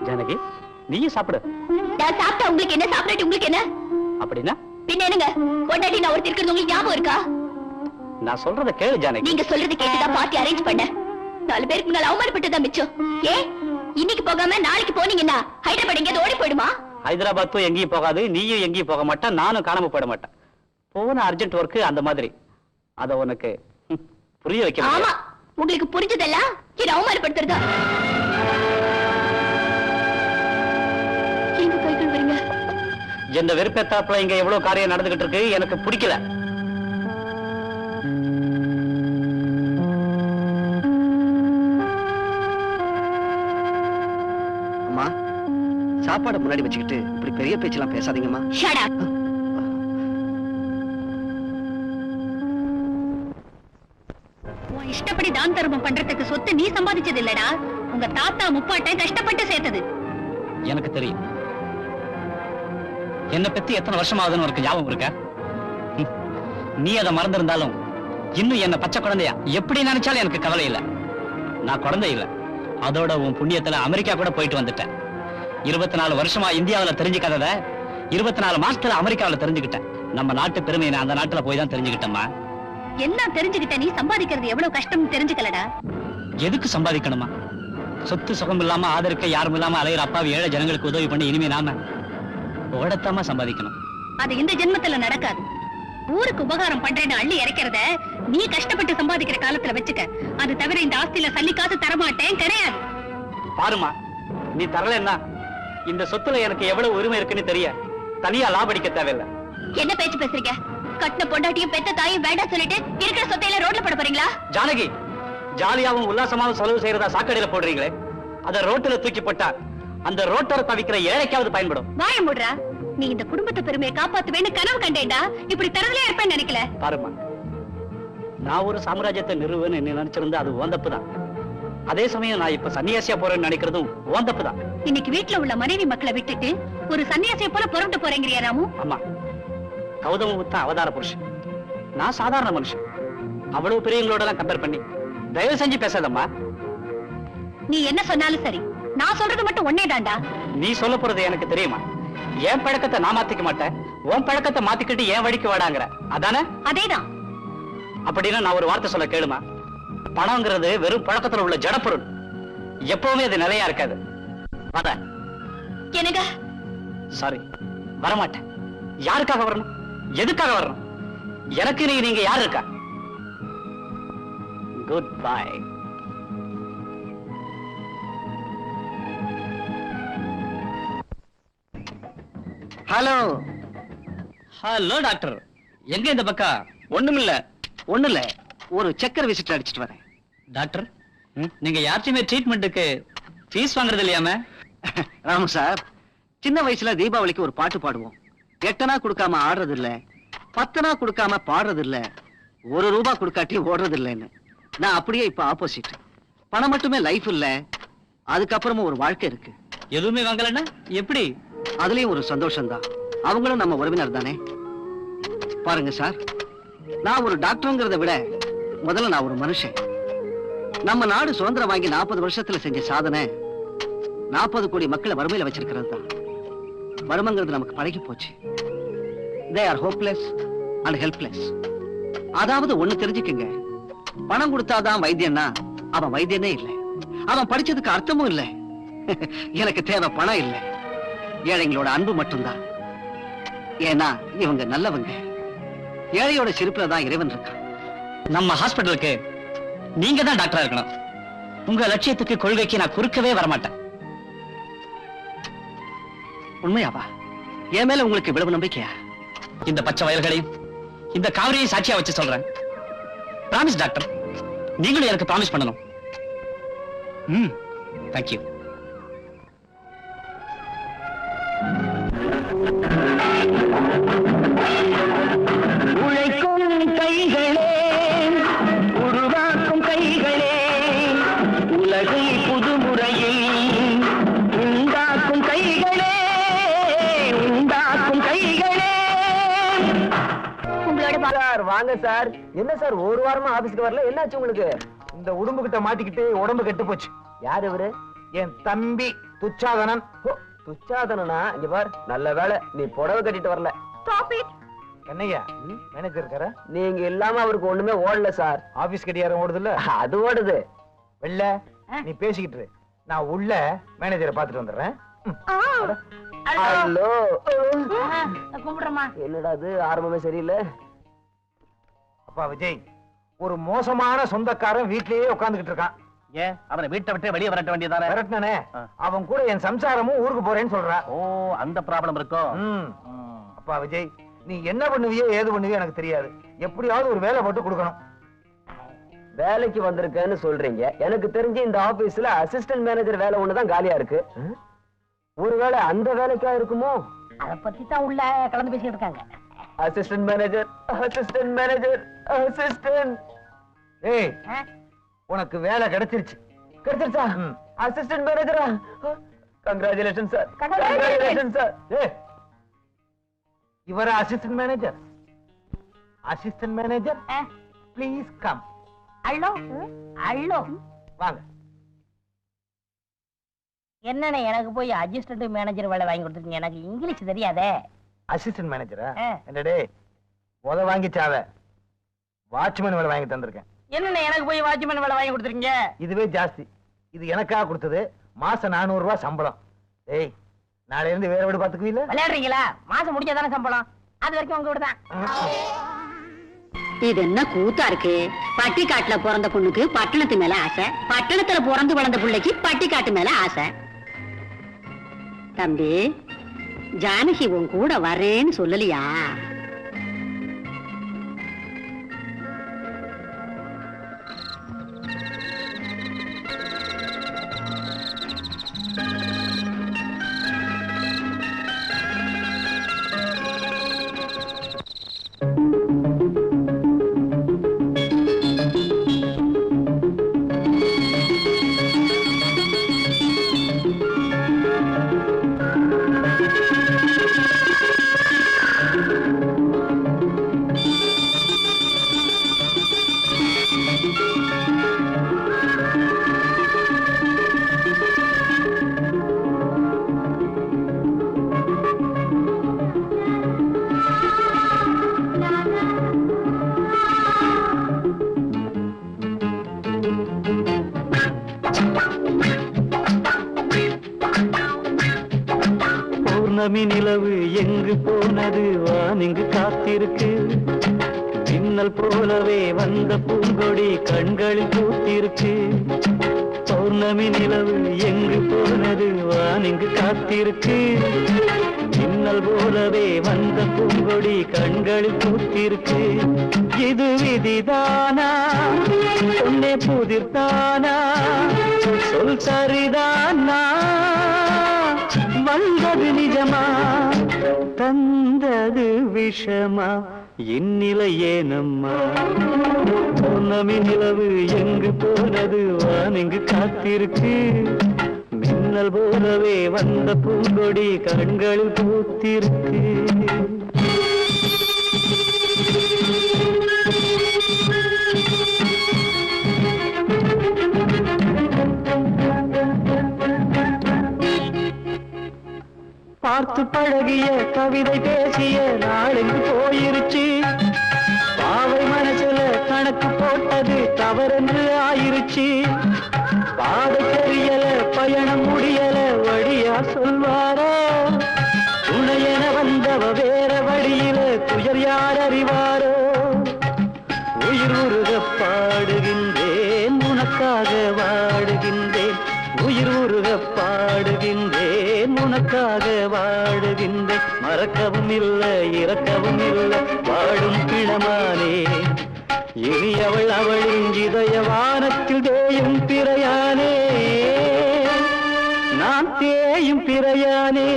ஜானகி, நீயும் சாப்பிடு. நான் சாப்பிட்டா உங்களுக்கு என்ன, சாப்பிடாட்டி உங்களுக்கு என்ன? அப்படின்னா பின்ன என்னங்க, கொண்டாடி நான் ஒருத்தர் இருக்கிறது உங்களுக்கு ஞாபகம் இருக்கா? நான் சொல்றத கேளு ஜானகி. நீங்க சொல்றது கேட்டுதான் பார்ட்டி அரேஞ்ச் பண்ண. 4 பேருக்கு முன்னால அவமானப்பட்டதான் மிச்சம். ஏன் இன்னைக்கு போகாம நாளைக்கு போனீங்கன்னா ஹைதராபாத் எங்கேயாவது ஓடி போயிடுமா? ஹைதராபாத்தும் எங்கேயும் போகாது, நீயும் எங்கேயும் போக மாட்டேன், நானும் காணாம போயிட மாட்டேன். போன அர்ஜென்ட் ஒர்க் அந்த மாதிரி. அத உனக்கு புரிய வைக்க. ஆமா, உங்களுக்கு புரிஞ்சதெல்லாம் என்ன அவமானப்படுத்துறதா? எங்க கை கழுவுறீங்க? எந்த வெறுப்பேத்தாப்புல இங்க எவ்வளவு காரியம் நடந்துகிட்டு இருக்கு, எனக்கு பிடிக்கல. அம்மா, சாப்பாடு முன்னாடி வச்சுக்கிட்டு இப்படி பெரிய பேச்செல்லாம் பேசாதீங்கம்மா. Shut up. உன் இஷ்டப்படி தான தர்மம் பண்றதுக்கு சொத்து நீ சம்பாதிச்சது இல்லடா, உங்க தாத்தா முப்பாட்ட கஷ்டப்பட்டு சேர்த்தது. எனக்கு தெரியும். என்ன பத்தி எத்தனை வருஷம் ஆகுதுன்னு உனக்கு ஞாபகம் இருக்க? நீ அதை மறந்திருந்தாலும் இன்னும் என்ன பச்சை குழந்தையா எப்படி நினைச்சாலும் எனக்கு கவலை இல்லை. நான் குழந்தை இல்லை, அதோட உன் புண்ணியத்துல அமெரிக்கா கூட போயிட்டு வந்துட்டேன். 24 வருஷமா இந்தியாவில தெரிஞ்சுக்காதத 24 மாசத்துல அமெரிக்காவில தெரிஞ்சுக்கிட்டேன். நம்ம நாட்டு பெருமையை நான் அந்த நாட்டுல போய் தான் தெரிஞ்சுக்கிட்டேம்மா. என்ன தெரிஞ்சுக்கிட்ட? நீ சம்பாதிக்கிறது எவ்வளவு கஷ்டம் தெரிஞ்சுக்கலடா. எதுக்கு சம்பாதிக்கணுமா? சொத்து சுகம் இல்லாம ஆதரிக்க யாரும் இல்லாம அலையிற அப்பாவி ஏழை ஜனங்களுக்கு உதவி பண்ணி இனிமே நாம ஓடத்தாம சம்பாதிக்கணும். அது இந்த ஜென்மத்துல நடக்காது. ஊருக்கு உபகாரம் பண்றேன்னு அள்ளி இறக்கிறத நீ கஷ்டப்பட்டு சம்பாதிக்கிற காலத்துல வச்சுக்க. அது தவிர இந்த ஆஸ்தியில சல்லி காசு தரமாட்டேன் கிடையாது. பாருமா, நீ தரலன்னா இந்த சொத்துல எனக்கு எவ்வளவு உரிமை இருக்குன்னு தெரிய தனியா லாபடிக்க தேவையில்லை. என்ன பேச்சு பேசுறீங்க? கட்டின பொண்டாட்டியும் பெத்த தாயும் வேண்டாம் சொல்லிட்டு இருக்கிற சொத்தையில ரோட்ல போட போறீங்களா? ஜானகி, ஜாலியாவும் உல்லாசமாவும் செலவு செய்யறதா சாக்கடையில போடுறீங்களே, அத ரோட்டுல தூக்கி போட்டா அந்த ரோட்டோர தவிக்கிற ஏழைக்காவது பயன்படும். வாய மூடுறா. நீ இந்த குடும்பத்தை பெருமையை காப்பாத்துவேன்னு கனவு கண்டேன்டா. இப்படி தரதுல இருப்பேன்னு நினைக்கல. பாருமா, நான் ஒரு சாம்ராஜ்யத்தை நிறுவன்னு நினைச்சிருந்தா அது ஓந்தப்பு தான். அதே சமயம் நான் இப்ப சன்னியாசியா போறேன்னு நினைக்கிறதும் ஓந்தப்பு தான். இன்னைக்கு வீட்டுல உள்ள மனைவி மக்களை விட்டுட்டு ஒரு சன்னியாசியை போல புறப்பட்டு போறேங்கிறியா ராமு? ஆமா, கௌதம புத்தன் அவதார புருஷன், நான் சாதாரண மனுஷன். அவ்வளவு பெரியவங்களோட எல்லாம் கம்பேர் பண்ணி தயவு செஞ்சு பேசாதம்மா. நீ என்ன சொன்னாலும் சரி, நான் சொல்றது மட்டும் ஒன்னே தாண்டா. நீ சொல்ல போறது எனக்கு தெரியுமா? என் பழக்கத்தை நான் மாத்திக்க மாட்டேன், உன் பழக்கத்தை மாத்திக்கிட்டு என் வழிக்கு வாடாங்கிற, அதானே? அதேதான். அப்படின்னா நான் ஒரு வார்த்தை சொல்ல கேளுமா. பணம்ங்கிறது வெறும் பழக்கத்துல உள்ள ஜடப்பொருள், எப்பவுமே அது நிலையா இருக்காது. எனக்கு சாரி, வரமாட்டேன். யாருக்காக வரணும், எதுக்காக வரணும்? எனக்கு நீங்க யாரு இருக்கா? Good bye. Hello. Hello doctor, எங்க இந்த பக்கம்? ஒண்ணுமில்ல, ஒரு செக்கர் விசிட் அடிச்சிட்டு வரேன். டாக்டர், நீங்க யார்ட்டையுமே ட்ரீட்மெண்ட்டுக்கு ஃபீஸ் வாங்குறது இல்லையாம? ராமு சார், சின்ன வயசுல தீபாவளிக்கு ஒரு பாட்டு பாடுவோம். 8 கொடுக்காம ஆடுறது இல்ல, 10 கொடுக்காம பாடுறது இல்ல, 1 ரூபாய் கொடுக்காட்டி ஓடுறது இல்லைன்னு. நான் அப்படியே இப்ப ஆப்போசிட். பணம் மட்டுமே லைஃப் இல்ல, அதுக்கப்புறமும் ஒரு வாழ்க்கை இருக்கு. எதுவுமே வாங்கலன்னா எப்படி? அதுலயும் ஒரு சந்தோஷம் தான். அவங்களும் நம்ம உறவினர் தானே. பாருங்க சார், நான் ஒரு டாக்டருங்கிறத விட முதல்ல நான் ஒரு மனுஷன். நம்ம நாடு சுதந்திரம் வாங்கி 40 வருஷத்துல செஞ்ச சாதனை 40 கோடி மக்களை வறுமையில வச்சிருக்கிறது தான். வறுமைங்கிறது நமக்கு பழகி போச்சு. They are hopeless and helpless. அதாவது ஒண்ணு தெரிஞ்சுக்குங்க, பணம் கொடுத்தாதான் வைத்தியன்னா அவன் வைத்தியனே இல்லை, அவன் படிச்சதுக்கு அர்த்தமும் இல்லை. எனக்கு தேவை பணம் இல்லை, ஏழைங்களோட அன்பு மட்டும்தான். ஏன்னா இவங்க நல்லவங்க. ஏழையோட சிரிப்புல தான் இறைவன் இருக்கான். நம்ம ஹாஸ்பிட்டலுக்கு நீங்க தான் டாக்டரா இருக்கணும். உங்க லட்சியத்துக்கு கொள்கைக்கு நான் குறுக்கவே வரமாட்டேன். உண்மையாவா? என் மேல உங்களுக்கு இவ்வளவு நம்பிக்கையா? இந்த பச்சை வயல்களையும் இந்த காவிரியை சாட்சியா வச்சு சொல்றேன். பிராமிஸ் டாக்டர், நீங்களும் எனக்கு பிராமிஸ் பண்ணணும். தேங்க்யூ. உழைக்கும் கைகளே, உருவாக்கும் கைகளே, உலகை புதுமுறையில் உண்டாக்கும் கைகளே, உண்டாக்கும் கைகளே. சார் வாங்க சார். என்ன சார் ஒரு வாரமா ஆபீஸ்க்கு வரல, என்னாச்சு உங்களுக்கு? இந்த உடம்பு கிட்ட மாட்டிக்கிட்டு உடம்பு கெட்டு போச்சு. யார் இவரு? என் தம்பி துச்சாதனன். துச்சாதனா? இங்க பார், நல்ல வேலை நீ புடவை கட்டிட்டு வரல. என்னையா மேனேஜர் இருக்கார? நீங்க இல்லாம அவருக்கு ஒண்ணுமே ஓடல சார். ஆபீஸ் கடியாரம் ஓடுது இல்ல? அது ஓடுது. வெள்ள நீ பேசிக்கிட்டு நான் உள்ள மேனேஜரை பாத்துட்டு வந்துடுறேன். ஹலோ. கும்பிடுறமா. என்னடா அது, ஆரம்பமே சரியில்லை. அப்பா விஜய், ஒரு மோசமான சொந்தக்காரன் வீட்லயே உட்கார்ந்துகிட்டு இருக்கான். ஏன் அவனை வீட்டை விட்டு வெளியே வரட்ட வேண்டியதானே? விரட்டினே. அவன் கூட என் சம்சாரமும் ஊருக்கு போறேன்னு சொல்றா. ஓ, அந்த ப்ராப்ளம் இருக்கும். அப்பா விஜய், நீ என்ன பண்ணுவியோ ஏது பண்ணுவியோ எனக்கு தெரியாது. எப்படியாவது ஒரு வேலை போட்டு கொடுக்கணும். வேலைக்கு வந்திருக்கேன்னு சொல்றீங்க. எனக்கு தெரிஞ்சு இந்த ஆபீஸ்ல அசிஸ்டன்ட் மேனேஜர் வேலை ஒண்ணுதான் காலியா இருக்கு. ஒருவேளை அந்த வேலைக்கா இருக்குமோ? அத பத்தி தான் உள்ள கலந்து பேசிட்டு இருக்காங்க. Assistant manager, assistant manager, assistant. ஏய், உனக்கு வேலை கிடைச்சிருச்சு. கிடைச்சிருச்சா? அசிஸ்டன்ட் மேனேஜரா? Congratulation sir. Congratulation sir. இவர assistant manager. Assistant manager please come. Hello hello வாங்க. என்னண்ணே எனக்கு போய் அசிஸ்டன்ட் மேனேஜர் வேலை வாங்கி கொடுத்துருக்கீங்க? எனக்கு இங்கிலீஷ் தெரியாதே. அசிஸ்டன்ட் மேனேஜரா? என்னடே உத வாங்கிச்சாவ வாட்ச்மேன் வேலை வாங்கி தந்திருக்கேன். என்னண்ணே எனக்கு போய் வாட்ச்மேன் வேலை வாங்கி கொடுத்துருக்கீங்க? இதுவே ஜாஸ்தி. இது எனக்காக கொடுத்தது. மாசம் 400 ரூபாய் சம்பளம். ஏய், நாளையில இருந்து வேற வீடு பாத்துக்குவீல? விளையாடுறீங்களா? மாசம் முடிஞ்சாதானே சம்பளம். அது வரைக்கும் உங்க வீடு தான். இது என்ன கூத்தா இருக்கு? பட்டிக்காட்டுல பிறந்த பொண்ணுக்கு பட்டணத்து மேல ஆசை, பட்டணத்துல பிறந்து வளர்ந்த பிள்ளைக்கு பட்டிக்காட்டு மேல ஆசை. தம்பி, ஜானகி உன் கூட வரேன்னு சொல்லலையா? பௌர்ணமி நிலவு எங்கு போனது வானிங்கு காத்திருக்கு மின்னல் போலவே வந்த பூங்கொடி கண்களில் பூத்திருக்கு பௌர்ணமி நிலவு எங்கு போனது வானிங்கு காத்திருக்கு மின்னல் போலவே வந்த பூங்கொடி கண்களில் பூத்திருக்கு இது விதிதானா உன்னை புதிர்தானா சொல் சரிதானா வந்தது நிஜமா தந்தது விஷமா இந்நிலை ஏனம்மா பௌர்ணமி நிலவு எங்கு போனது வானிங்கு காத்திருக்கு மின்னல் போலவே வந்த பூங்கொடி கண்களில் பூத்திருக்கு பார்த்து பழகிய கவிதை பேசிய நாளெங்கு போயிருச்சு பாவை மனசுல கணக்கு போட்டது தவறென்று ஆயிருச்சு பாதை தெரியல பயணம் முடியல வழியா சொல்வாரோ துணையென வந்தவ வேற வழியில துயர் யார் அறிவாரோ உயிர் உருக பாடுகின்றேன் உனக்காக வாடுகின்றேன் உயிர் உருக பாடுகின்றேன் உனக்காக வாடுகின்றேன் மறக்கவும் இல்லை இறக்கவும் இல்லை வாடும் பிணமானே இனி அவளின் இதய வானத்தில் தேயும் பிறையானே நான் தேயும் பிறையானே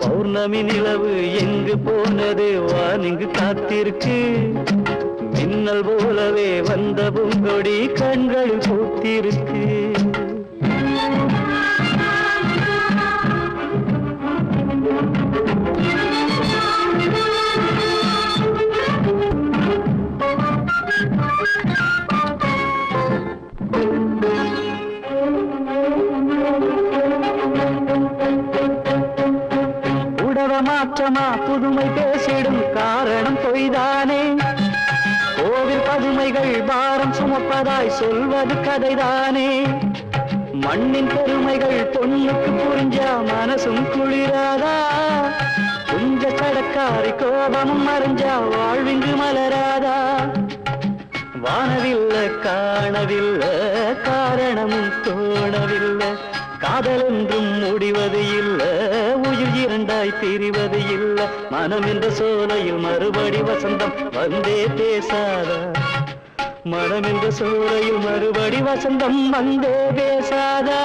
பௌர்ணமி நிலவு எங்கு போனது வானிங்கு காத்திருக்கு மின்னல் போலவே வந்த பூங்கொடி கண்களில் பூத்திருக்கு உடவ மாற்றமா புதுமை பேசிடும் காரணம் பொய்தானே கோவில் பதுமைகள் பாரம் சுமப்பதாய் சொல்வது கதைதானே மண்ணின் பெருமைகள் பொண்ணுக்கு புரிஞ்சா மனசும் குளிராதா குஞ்ச சடக்காரி கோபமும் மறைஞ்சா வாழ்விங்கு மலராதா வானவில்லை காணவில்லை காரணமும் தோணவில்லை காதல் என்றும் முடிவது இல்லை உயிர் இரண்டாய் பிரிவது இல்லை மனம் என்ற சோலையில் மறுபடி வசந்தம் வந்தே பேசாதா மனம் என்ற சோலையில் மறுபடி வசந்தம் வந்தே பேசாதா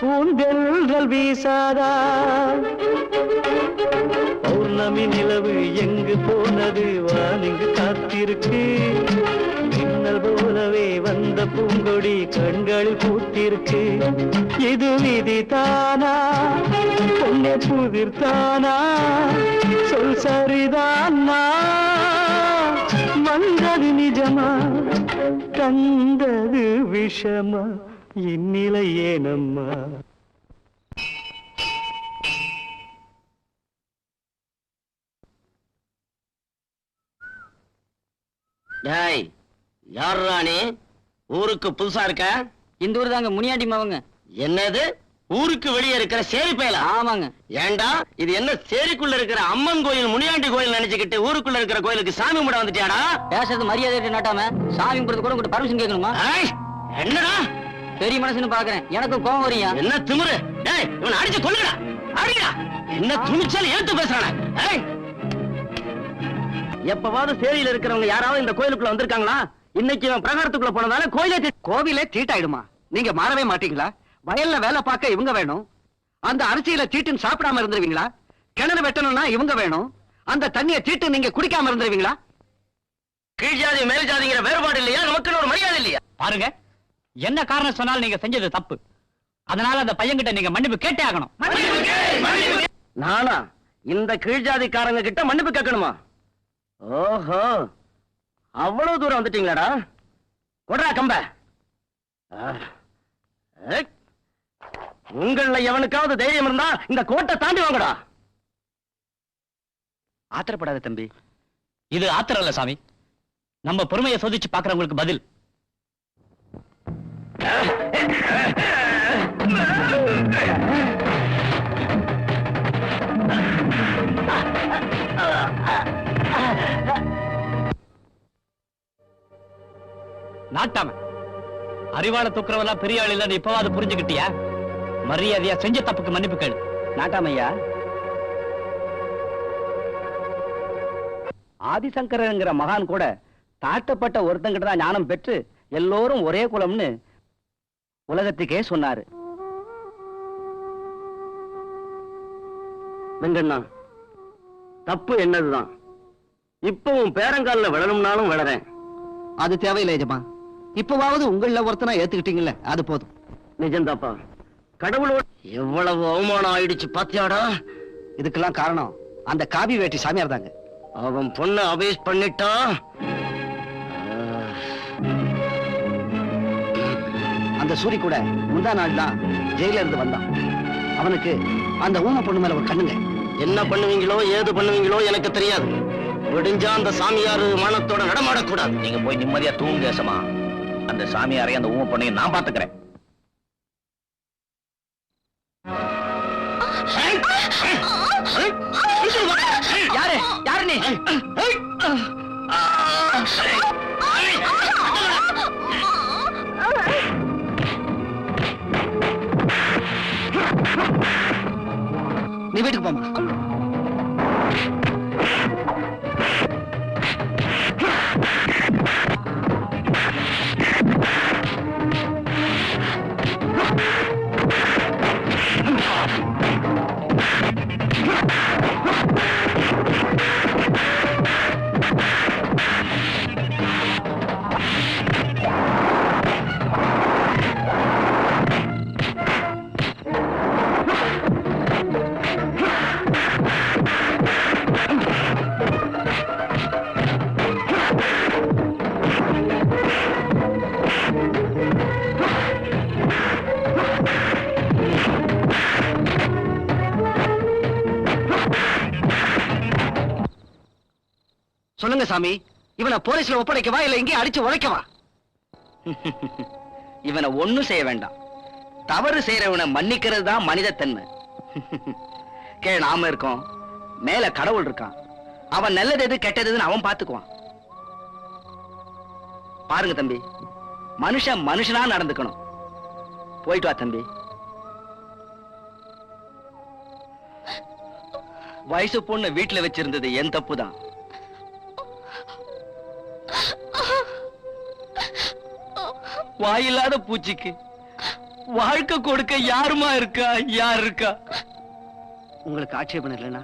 பூந்தெல்கள் வீசாதா பௌர்ணமி நிலவு எங்கு போனது வானிங்கு காத்திருக்கு மின்னல் போலவே வந்த பூங்கொடி கண்களில் பூத்திருக்கு இது விதிதானா பொன்னே புதிர்தானா சொல் சரிதானா வந்தது நிஜமா தந்தது விஷமா இந்நிலை ஏனம்மா டேய் யாருடா நீ ஊருக்கு புதுசா இருக்க இந்த ஊர் தாங்க முனியாண்டி மாவங்க. என்னது ஊருக்கு வெளியே இருக்கிற சேரி பயலா? ஆமாங்க. ஏண்டா இது என்ன சேரிக்குள்ள இருக்கிற அம்மன் கோயில் முனியாண்டி கோயில் நினைச்சுக்கிட்டு ஊருக்குள்ள இருக்கிற கோயிலுக்கு சாமி கும்பிட வந்துட்டியாடா? பேசுறது மரியாதை நாட்டாம சாமி கும்பிடுறது கூட உங்ககிட்ட பர்மிஷன் கேட்கணுமா? என்னடா பெரிய மனசுன்னு பாக்குறேன், எனக்கும் கோவம் வரியா? என்ன திமிரு? டேய் இவனை அடிச்சு கொல்லுடா, அடிடா. என்ன துணிச்சல் ஏத்து பேசுறானே? எப்பவாவது சேரியில இருக்கிறவங்க யாராவது இந்த கோயிலுக்குள்ள வந்திருக்காங்களா? இன்னைக்கு இவன் பிரகாரத்துக்குள்ள போனதால கோவிலே தீட்டாயிடுமா? நீங்க மாறவே மாட்டீங்களா? வயல்ல வேலை பார்க்க இவங்க வேணும், அந்த அரிசியில தீட்டுன்னு சாப்பிடாம இருந்துருவீங்களா? கிணறு வெட்டணும்னா இவங்க வேணும், அந்த தண்ணியை தீட்டு நீங்க குடிக்காம இருந்துருவீங்களா? கீழ் ஜாதி மேல் ஜாதிங்கிற வேறுபாடு இல்லையா? நமக்குன்னு ஒரு மரியாதை இல்லையா? பாருங்க, என்ன காரணம் சொன்னாலும் நீங்க செஞ்சது தப்பு. அதனால அந்த பையன்கிட்ட நீங்க மன்னிப்பு கேட்டே ஆகணும். நானா இந்த கீழ் ஜாதிக்காரங்க கிட்ட மன்னிப்பு கேட்கணுமா? ஓஹோ, அவ்வளவு தூரம் வந்துட்டீங்களாடா? கொடா கம்ப. உங்கள எவனுக்காவது தைரியம் இருந்தா இந்த கோட்டை தாண்டி வாங்கடா. ஆத்திரப்படாத தம்பி, இது ஆத்திரம் இல்ல சாமி, நம்ம பொறுமையை சோதிச்சு பாக்குறவங்களுக்கு பதில். நாட்டாம அறிவாள தூக்குறவெல்லாம் பெரிய ஆள் இல்லன்னு இப்பவாது புரிஞ்சுக்கிட்டியா? மரியாதையா செஞ்ச தப்புக்கு மன்னிப்பு கேளு. நாட்டாமையா, ஆதிசங்கரங்கிற மகான் கூட தாட்டப்பட்ட ஒருத்தங்கிட்ட தான் ஞானம் பெற்று எல்லோரும் ஒரே குலம்னு உலகத்துக்கே சொன்னாரு. வெங்கண்ணா, தப்பு என்னதுதான். இப்பவும் பேரங்கால விழணும்னாலும் விழறேன். அது தேவையில்லை எஜமா. இப்பவாவது உங்கள ஒருத்தனா ஏத்துக்கிட்டீங்கல்ல, அது போதும். நிஜந்தாப்பா, கடவுளோட எவ்வளவு அவமானம் ஆயிடுச்சு பாத்தியாடா. இதுக்கெல்லாம் காரணம் அந்த காவி வேட்டி சாமியார் தாங்க. அவன் பொண்ண அபேஸ் பண்ணிட்டா. அந்த சூரி கூட முந்தா நாள் தான் ஜெயில இருந்து வந்தான். அவனுக்கு அந்த ஊம பொண்ணு மேல ஒரு கண்ணுங்க. என்ன பண்ணுவீங்களோ ஏது பண்ணுவீங்களோ எனக்கு தெரியாது. விடிஞ்சா அந்த சாமியாரு மானத்தோட நடமாடக்கூடாது. நீங்க போய் நிம்மதியா தூங்கு தேசமா. அந்த சாமியாரையும் அந்த ஊம பொண்ணையும் நான் பாத்துக்கிறேன். யாரு யாரு நீ? நீ வீட்டுக்கு போமா. சொல்லுங்க சாமி, இவனை போலீஸ்ல ஒப்படைக்கவா இல்ல இங்கே அடிச்சு உடைக்கவா? இவனை ஒண்ணும் செய்ய வேண்டாம். தவறு செய்யறவனை மன்னிக்கிறது தான் மனித தன்மை. கீழே நாம இருக்கோம், மேல கடவுள் இருக்கான். அவன் நல்லது எது கெட்டது எதுன்னு அவன் பாத்துக்குவான். பாருங்க தம்பி, மனுஷன் மனுஷனா நடந்துக்கணும். போயிட்டு வா தம்பி. வயசு பொண்ணு வீட்டுல வச்சிருந்தது என் தப்பு தான். வாயில்லாத பூச்சிக்கு வாழ்க்கை கொடுக்க யாருமா இருக்கா? யார் இருக்கா? உங்களுக்கு ஆட்சேபம் இல்லைன்னா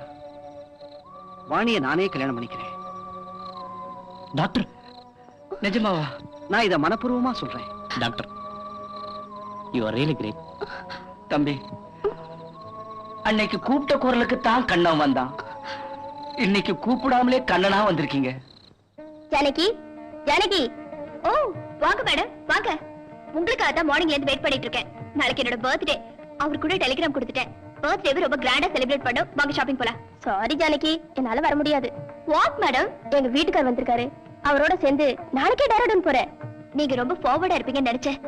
வாணியை நானே கல்யாணம் பண்ணிக்கிறேன். டாக்டர், நிஜமாவா? நான் இதை மனப்பூர்வமா சொல்றேன். Doctor, you are really great. தம்பி, அன்னைக்கு கூப்பிட்ட குரலுக்கு தான் கண்ணன் வந்தான். இன்னைக்கு கூப்பிடாமலே கண்ணனா வந்திருக்கீங்க. ஜானகி, ஜானகி. ஓ, வாங்க மேடம், வாங்க. உங்களுக்காக தான் மார்னிங்ல இருந்து வெயிட் பண்ணிட்டு இருக்கேன். நாளைக்கு என்னோட பர்த்டே. அவர் கூட டெலிகிராம் கொடுத்துட்டேன். பர்த்டேவை ரொம்ப கிராண்டா செலிப்ரேட் பண்ணோம். வாங்க ஷாப்பிங் போலாம். சாரி ஜானகி, என்னால வர முடியாது. What madam? எங்க வீட்டுக்கார் வந்திருக்காரு. அவரோட சேர்ந்து நாளைக்கே டேரடன் போறேன். நீங்க ரொம்ப ஃபார்வர்டா இருப்பீங்கன்னு நினைச்சேன்.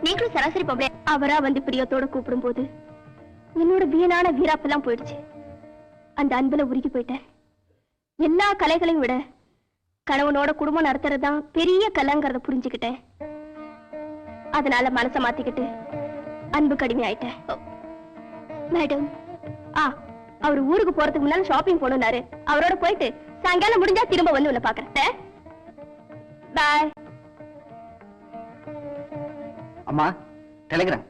நீங்களும் சராசரி பொம்பளை. அவரா வந்து பிரியத்தோட கூப்பிடும் போது என்னோட வீணான வீராப்பெல்லாம் போயிடுச்சு. அந்த அன்புல உருகி போயிட்டேன். எல்லா கலைகளையும் விட கணவனோட குடும்பம் நடத்துறதுதான் பெரிய கலைங்கிறத புரிஞ்சுக்கிட்டேன். அதனால மனசை மாத்திக்கிட்டு அன்பு கடுமை ஆயிட்டேன். மேடம், அவர் ஊருக்கு போறதுக்கு முன்னால ஷாப்பிங் போனாரு. அவரோட போயிட்டு சாயங்காலம் முடிஞ்சா திரும்ப வந்து உன்னை பாக்குறேன். பாய். அம்மா, டெலிகிராம்.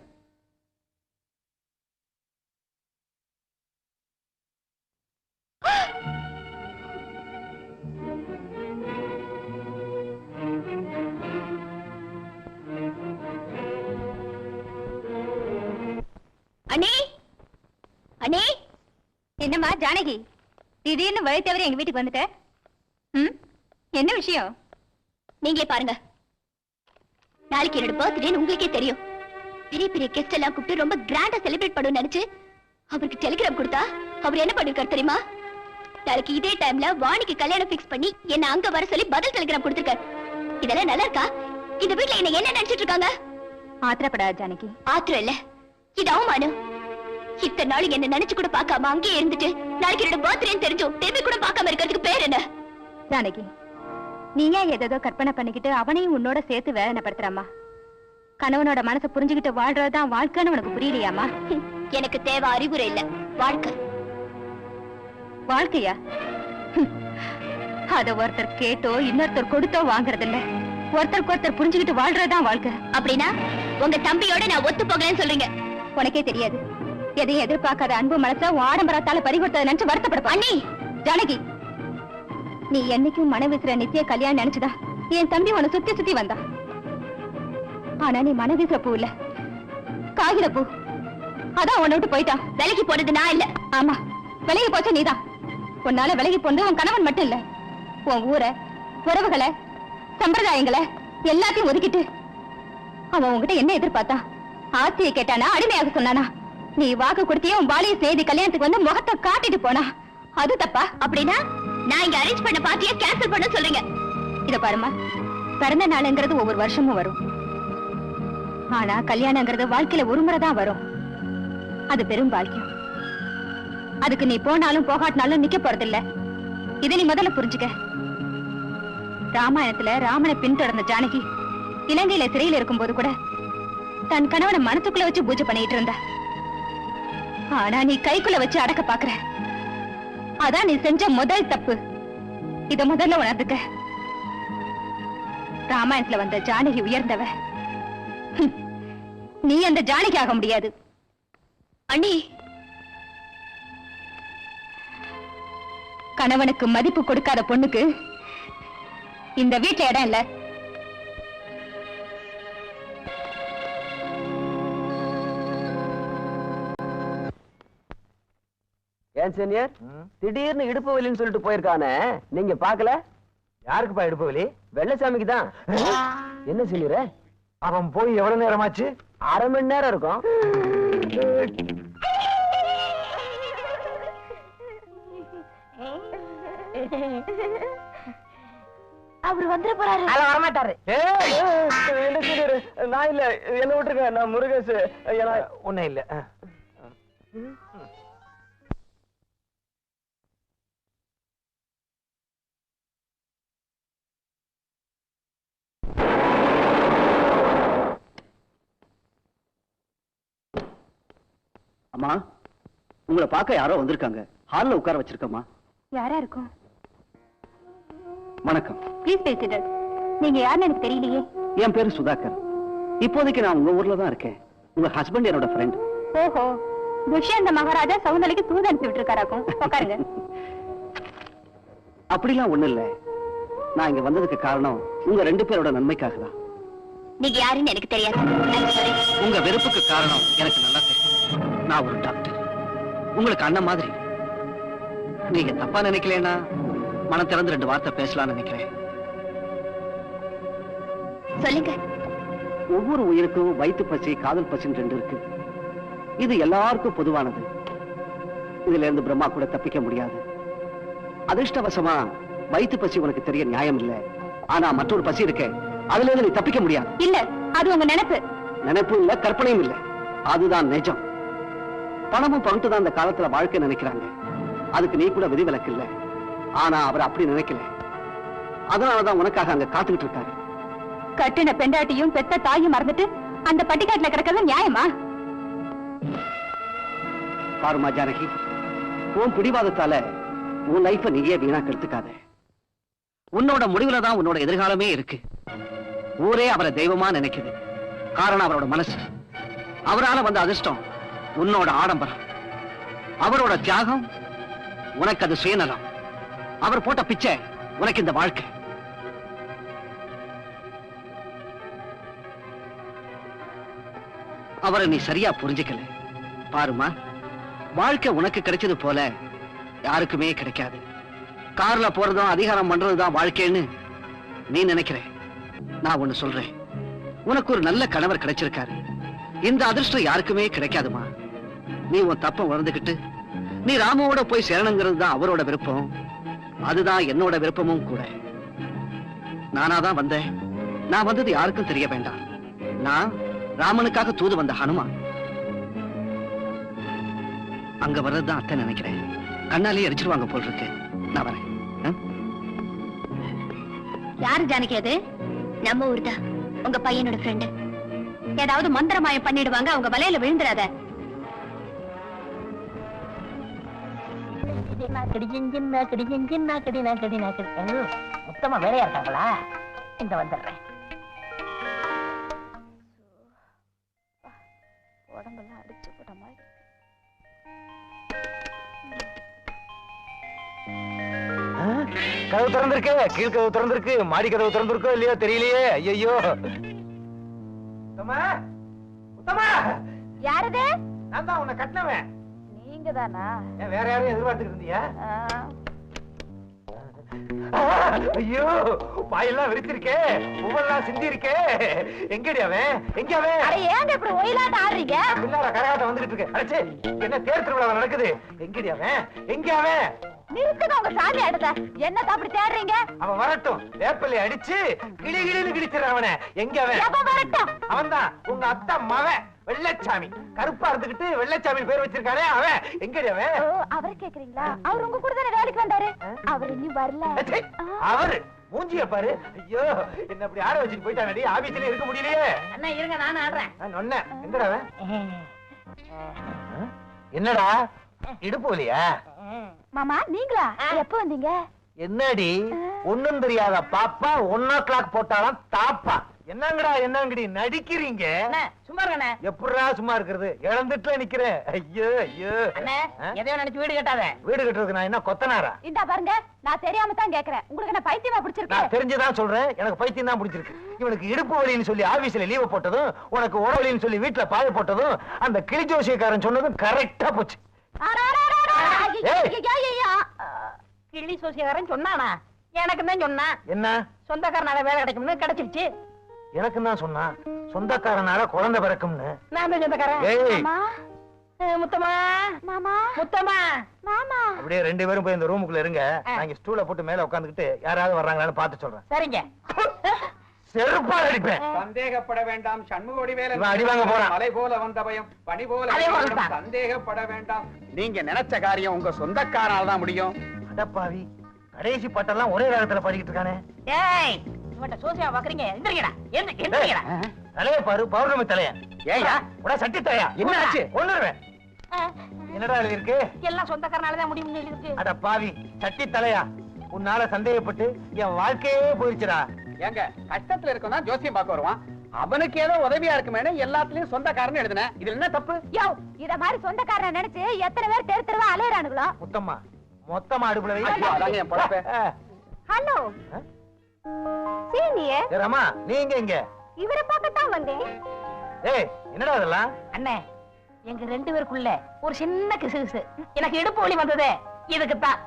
அண்ணே, அண்ணே. என்னம்மா ஜானகி, திடீர்னு வழி தவிர எங்க வீட்டுக்கு வந்துட்ட? என்ன விஷயம்? நீங்களே பாருங்க. நாளைக்கு என்னோட பர்த்டேன்னு உங்களுக்கே தெரியும். பெரிய பெரிய கெஸ்ட் எல்லாம் கூப்பிட்டு ரொம்ப கிராண்டா செலிப்ரேட் பண்ணணும்னு நினைச்சு அவருக்கு டெலிகிராம் கொடுத்தா அவர் என்ன பண்ணிருக்காரு தெரியுமா? நாளைக்கு இதே டைம்ல வாணிக்கு கல்யாணம் பிக்ஸ் பண்ணி என்ன அங்க வர சொல்லி பதில் டெலிகிராம் கொடுத்திருக்காரு. இதெல்லாம் நல்லா இருக்கா? இந்த வீட்டுல என்ன நினைச்சிட்டு இருக்காங்க? ஆத்திரப்படாத ஜானகி. ஆத்திரம் இல்ல, இது அவமானம். இத்தனை நாள் என்ன நினைச்சு கூட பார்க்காம அங்கேயே இருந்துட்டு நாளைக்கு என்னோட பர்த்டேன்னு தெரிஞ்சும் திரும்பி கூட பார்க்காம இருக்கிறதுக்கு பேர் என்ன? ஜானகி, நீ ஏன் ஏதோ கற்பனை பண்ணிக்கிட்டு அவனையும் உன்னோட சேர்த்து வேதனைப்படுத்துறாமா? கணவனோட மனசை புரிஞ்சுக்கிட்டு வாழ்றதுதான் வாழ்க்கைன்னு உனக்கு புரியலையாமா? எனக்கு தேவை அறிவுரை இல்ல, வாழ்க்கை. வாழ்க்கையா? அத ஒருத்தர் கேட்டோ இன்னொருத்தர் கொடுத்தோ வாங்குறது இல்ல, ஒருத்தருக்கு ஒருத்தர் புரிஞ்சுக்கிட்டு வாழ்றதுதான் வாழ்க்கை. அப்படின்னா உங்க தம்பியோட நான் ஒத்து போகலன்னு சொல்றீங்க? உனக்கே தெரியாது, எதையும் எதிர்பார்க்காத அன்பு மனச ஆடம்பரத்தால பறிகொடுத்ததை நினைச்சு வருத்தப்படுப்ப. அண்ணி, ஜானகி, நீ என்னைக்கும் மன வீசுற நித்திய கல்யாணம் நினைச்சுதா என் தம்பி உன்னை சுத்தி சுத்தி வந்தா. ஆனா நீ மன வீசுற பூ இல்ல, காகித பூ. அதான் உன்னை விட்டு போயிட்டான். விலகி போனது நான் இல்ல. ஆமா, விலகி போச்ச நீதான். உன்னால விலகி போனது உன் கணவன் மட்டும் இல்ல, உன் ஊரை, உறவுகளை, சம்பிரதாயங்களை எல்லாத்தையும் ஒதுக்கிட்டு அவன் உன்கிட்ட என்ன எதிர்பார்த்தா? ஆசையை கேட்டானா, அடிமையாக சொன்னானா? நீ வாக்கு கொடுத்தியே உன் பாலிய செய்தி கல்யாணத்துக்கு வந்து முகத்தை காட்டிட்டு போனா அது தப்பா? அப்படின்னா நான் இங்க அரேஞ்ச் பண்ண பார்ட்டியை கேன்சல் பண்ண சொல்றீங்க? இத பாருமா, பிறந்த நாளுங்கிறது ஒவ்வொரு வருஷமும் வரும். ஆனா கல்யாணங்கிறது வாழ்க்கையில ஒரு முறை தான் வரும். அது பெரும் பாக்கியம். அதுக்கு நீ போனாலும் போகாட்டினாலும் நிக்க போறதில்ல. இதை நீ முதல்ல புரிஞ்சுக்க. ராமாயணத்துல ராமனை பின்தொடர்ந்த ஜானகி இலங்கையில சிறையில இருக்கும் போது கூட தன் கணவனை மனசுக்குள்ள வச்சு பூஜை பண்ணிட்டு இருந்தா. ஆனா நீ கைக்குள்ள வச்சு அடக்க பாக்குற. அதான் நீ செஞ்ச முதல் தப்பு. இத முதல்ல உணர்ந்துக்க. ராமாயணத்துல வந்த ஜானகி உயர்ந்தவ, நீ அந்த ஜானகி ஆக முடியாது. அண்ணி, கணவனுக்கு மதிப்பு கொடுக்காத பொண்ணுக்கு இந்த வீட்டுல இடம் இல்ல. ஏன் சீனியர், திடீர்னு இடுப்பு வலின்னு சொல்லிட்டு போயிருக்கானே, நீங்க பாக்கல? யாருக்குப்பா இடுப்பு வலி? வெள்ளசாமிக்கு தான். என்ன சீனியர், அவன் போய் எவ்வளவு நேரமாச்சு? அரை மணி நேரம் இருக்கும். அவர் வந்துட போறாரு. வரமாட்டாரு. என்ன சீனியர், நான் இல்ல, என்ன விட்டுருக்க, நான் முருகேஷ். ஒண்ணும் இல்ல. அம்மா, உங்களை பார்க்க யாரோ வந்திருக்காங்க. ஹால்ல உட்கார வச்சிருக்கம்மா. யாரா இருக்கும்? வணக்கம். ப்ளீஸ் பேசிட்டு. நீங்க யாருன்னு எனக்கு தெரியலையே. என் பேரு சுதாகர். இப்போதைக்கு நான் உங்க ஊர்ல தான் இருக்கேன். உங்க ஹஸ்பண்ட் என்னோட ஃப்ரெண்ட். ஓஹோ, துஷ்யந்த மகாராஜா சவுந்தலைக்கு தூது அனுப்பி விட்டுருக்காராக்கும். உட்காருங்க. அப்படிலாம் ஒண்ணு இல்ல. நான் இங்க வந்ததுக்கு காரணம் உங்க ரெண்டு பேரோட நன்மைக்காக தான். நீங்க யாருன்னு எனக்கு தெரியாது. உங்க வெறுப்புக்கு காரணம் எனக்கு நல்லா தெரியும். நான் ஒரு டாக்டர், உங்களுக்கு அண்ணன் மாதிரி. நீங்க தப்பா நினைக்கலன்னா மனம் திறந்து ரெண்டு வார்த்தை பேசலாம்னு நினைக்கிறேன். சொல்லுங்க. ஒவ்வொரு உயிருக்கும் வயிற்று பசி, காதல் பசின்னு ரெண்டு இருக்கு. இது எல்லாருக்கும் பொதுவானது. இதுல இருந்து பிரம்மா கூட தப்பிக்க முடியாது. அதிர்ஷ்டவசமா வயிற்று பசி உனக்கு தெரிய நியாயம் இல்ல. ஆனா மற்றொரு பசி இருக்கு, அதுல இருந்து நீ தப்பிக்க முடியாது. இல்ல, அது உங்க நினைப்பு. நினைப்பும் இல்ல, கற்பனையும் இல்ல, அதுதான் நிஜம். பணமும் பகுட்டுதான் அந்த காலத்துல வாழ்க்கை நினைக்கிறாங்க. அதுக்கு நீ கூட விதிவிலக்கு இல்ல. ஆனா அவர் அப்படி நினைக்கல. அதனாலதான் உனக்காக அங்க காத்துக்கிட்டு இருக்காரு. கட்டின பெண்டாட்டியும் பெத்த தாயும் மறந்துட்டு அந்த பட்டிக்காட்டுல கிடக்கிறது நியாயமா? பாருமா ஜானகி, உன் பிடிவாதத்தால உன் லைஃப நீயே வீணா கெடுத்துக்காத. உன்னோட முடிவுல தான் உன்னோட எதிர்காலமே இருக்கு. ஊரே அவரை தெய்வமா நினைக்குது. காரணம் அவரோட மனசு. அவரால வந்த அதிர்ஷ்டம் உன்னோட ஆடம்பரம். அவரோட தியாகம் உனக்கு அது சுயநலம். அவர் போட்ட பிச்சை உனக்கு இந்த வாழ்க்கை. அவரை நீ சரியா புரிஞ்சுக்கல. பாருமா, வாழ்க்கை உனக்கு கிடைச்சது போல யாருக்குமே கிடைக்காது. கார்ல போறதும் அதிகாரம் பண்றதுதான் வாழ்க்கைன்னு நீ நினைக்கிற. நான் ஒண்ணு சொல்றேன், உனக்கு ஒரு நல்ல கணவர் கிடைச்சிருக்காரு. இந்த அதிர்ஷ்டம் யாருக்குமே கிடைக்காதுமா. நீ உன் தப்ப உணர்ந்துகிட்டு நீ ராமோட போய் சேரணுங்கிறது தான் அவரோட விருப்பம். அதுதான் என்னோட விருப்பமும் கூட. நானாதான் வந்தேன். நான் வந்தது யாருக்கும் தெரிய வேண்டாம். நான் ராமனுக்காக தூது வந்த ஹனுமான். அங்க வர்றதுதான் அத்தை நினைக்கிறேன். கண்ணாலேயே அடிச்சிருவாங்க போல் இருக்கு. நான் வரேன். யாரு ஜானகி அது? நம்ம ஊர் தான், உங்க பையனோட ஃப்ரெண்டு. ஏதாவது மந்திரமாயம் பண்ணிடுவாங்க, அவங்க வலையில விழுந்துடாத. மொத்தமா வேலையா இருக்காங்களா? இந்த வந்துடுறேன். உடம்பெல்லாம் அடிச்சு போட்ட மாதிரி. கதவு திறந்திருக்கு, கீழ் கதவு திறந்திருக்கு, மாடி கதவு திறந்திருக்கோ இல்லையோ தெரியலையே. ஐயோ யாரது? நான் தான் உன்னை கட்டினவன். நீங்க தானா? வேற யாரையும் எதிர்பார்த்துட்டு இருந்தியா? ஐயோ பாயெல்லாம் விரிச்சிருக்கே, பூவெல்லாம் சிந்தி இருக்கே. எங்கடி அவன்? எங்க அவன்? ஏங்க இப்படி ஒயிலாட்ட ஆடுறீங்க? பின்னால கரகாட்டம் வந்துகிட்டு இருக்கு. அடச்சே, என்ன தேர் திருவிழா நடக்குது. எங்கடி அவன்? எங்க அவன்? நிறுத்துங்க உங்க சாமி ஆடுத. என்னத்த அப்படி தேடுறீங்க? அவன் வரட்டும், வேப்பலை அடிச்சு கிளி கிளின்னு கிழிச்சிடறான் அவனை. எங்க அவன்? வரட்டும். அவன் தான் உங்க அத்தை மவன் வெள்ளச்சாமி. கருப்பா இருந்துகிட்டு வெள்ளச்சாமி பேர் வச்சிருக்கானே அவன். எங்கடி அவன்? அவரை கேக்குறீங்களா? அவர் உங்க கூட தானே வேலைக்கு வந்தாரு. அவர் இன்னும் வரல. அவரு மூஞ்சிய பாரு. ஐயோ என்ன அப்படி ஆட வச்சுட்டு போயிட்டானடி. ஆபீஸ்ல இருக்க முடியலையே. அண்ணா இருங்க, நான் ஆடுறேன். நொன்ன எங்கடா அவன்? என்னடா இடுப்பு வலியா? மாமா நீங்களா? எப்ப வந்தீங்க? என்னடி ஒண்ணும் தெரியாத பாப்பா 1 o'clock போட்டாலும் தாப்பா. என்னங்கடா என்னங்கடி நடிக்கிறீங்க? சும்மா இருக்கண்ணே. எப்படா சும்மா இருக்கிறது? இழந்துட்டு நிக்கிறேன். ஐயோ ஐயோ. எதையோ நினைச்சு வீடு கட்டாத. வீடு கட்டுறதுக்கு நான் என்ன கொத்தனாரா? இந்தா பாருங்க, நான் தெரியாம தான் கேக்குறேன். உங்களுக்கு என்ன பைத்தியமா பிடிச்சிருக்கு? நான் தெரிஞ்சுதான் சொல்றேன். எனக்கு பைத்தியம் தான் பிடிச்சிருக்கு. இவனுக்கு இடுப்பு வலின்னு சொல்லி ஆபீஸ்ல லீவ் போட்டதும், உனக்கு உட வலின்னு சொல்லி வீட்டுல பாய போட்டதும், அந்த கிளி ஜோசியக்காரன் சொன்னதும் கரெக்டா போச்சு. கிள்ளி சோசியக்காரன் சொன்னானா? எனக்கு தான் சொன்னான். என்ன? சொந்தக்காரனால வேலை கிடைக்கும்னு கிடைச்சிருச்சு. எனக்கு தான் சொன்னா சொந்தக்காரனால குழந்தை பிறக்கும்னு. நான் தான் சொந்தக்காரன். முத்தமா மாமா, முத்தமா மாமா. அப்படியே 2 பேரும் போய் இந்த ரூமுக்குள்ள இருங்க. நான் ஸ்டூல போட்டு மேல உட்கார்ந்துகிட்டு யாராவது வர்றாங்களான்னு பார்த்து சொல்றேன். சரிங்க. செருப்பா அடிப்பேன். சந்தேகப்பட வேண்டாம். சண்முகோடி வேலை அடி வாங்க போறான். மலை போல வந்த பயம் பனி போல. சந்தேகப்பட வேண்டாம். நீங்க நினைச்ச காரியம் உங்க சொந்தக்காரனால தான் முடியும். அடப்பாவி, கடைசி பட்டெல்லாம் ஒரே ராகத்துல பாடிக்கிட்டு இருக்கானே. ஏய் இவன்ட்ட சோசியா பாக்குறீங்க. எந்திரிங்கடா, எந்திரிங்கடா. தலைய பாரு, பௌர்ணமி தலைய. ஏயா உட சட்டி தலையா? என்ன ஆச்சு? கொன்னுருவேன். என்னடா எழுதி இருக்கு? எல்லாம் சொந்தக்காரனால தான் முடியும்னு எழுதி இருக்கு. அட பாவி, சட்டி தலையா, உன்னால சந்தேகப்பட்டு என் வாழ்க்கையே போயிடுச்சுடா. ஏங்க கஷ்டத்துல இருக்கா ஜோசியம் பார்க்க வருவான். அவனுக்கு ஏதோ உதவியா இருக்குமே எல்லாத்துலயும் சொந்தக்காரன் எழுதுனேன். இதுல என்ன தப்பு? யோ, இத மாதிரி சொந்தக்காரன் நினைச்சு எத்தனை பேர் தெரு தெருவா அலையறானுங்களோ. முத்தம்மா மொத்தமா அடுப்புல வை. அதாங்க என் பொழப்பே. ஹலோ சீனியே. ரமா, நீங்க எங்க? இவரை பார்க்கத்தான் வந்தேன். ஏய் என்னடா இதெல்லாம்? அண்ணே, எங்க 2 பேருக்குள்ள ஒரு சின்ன கிசுகிசு. எனக்கு இடுப்பு வலி வந்ததே இதுக்கு தான்.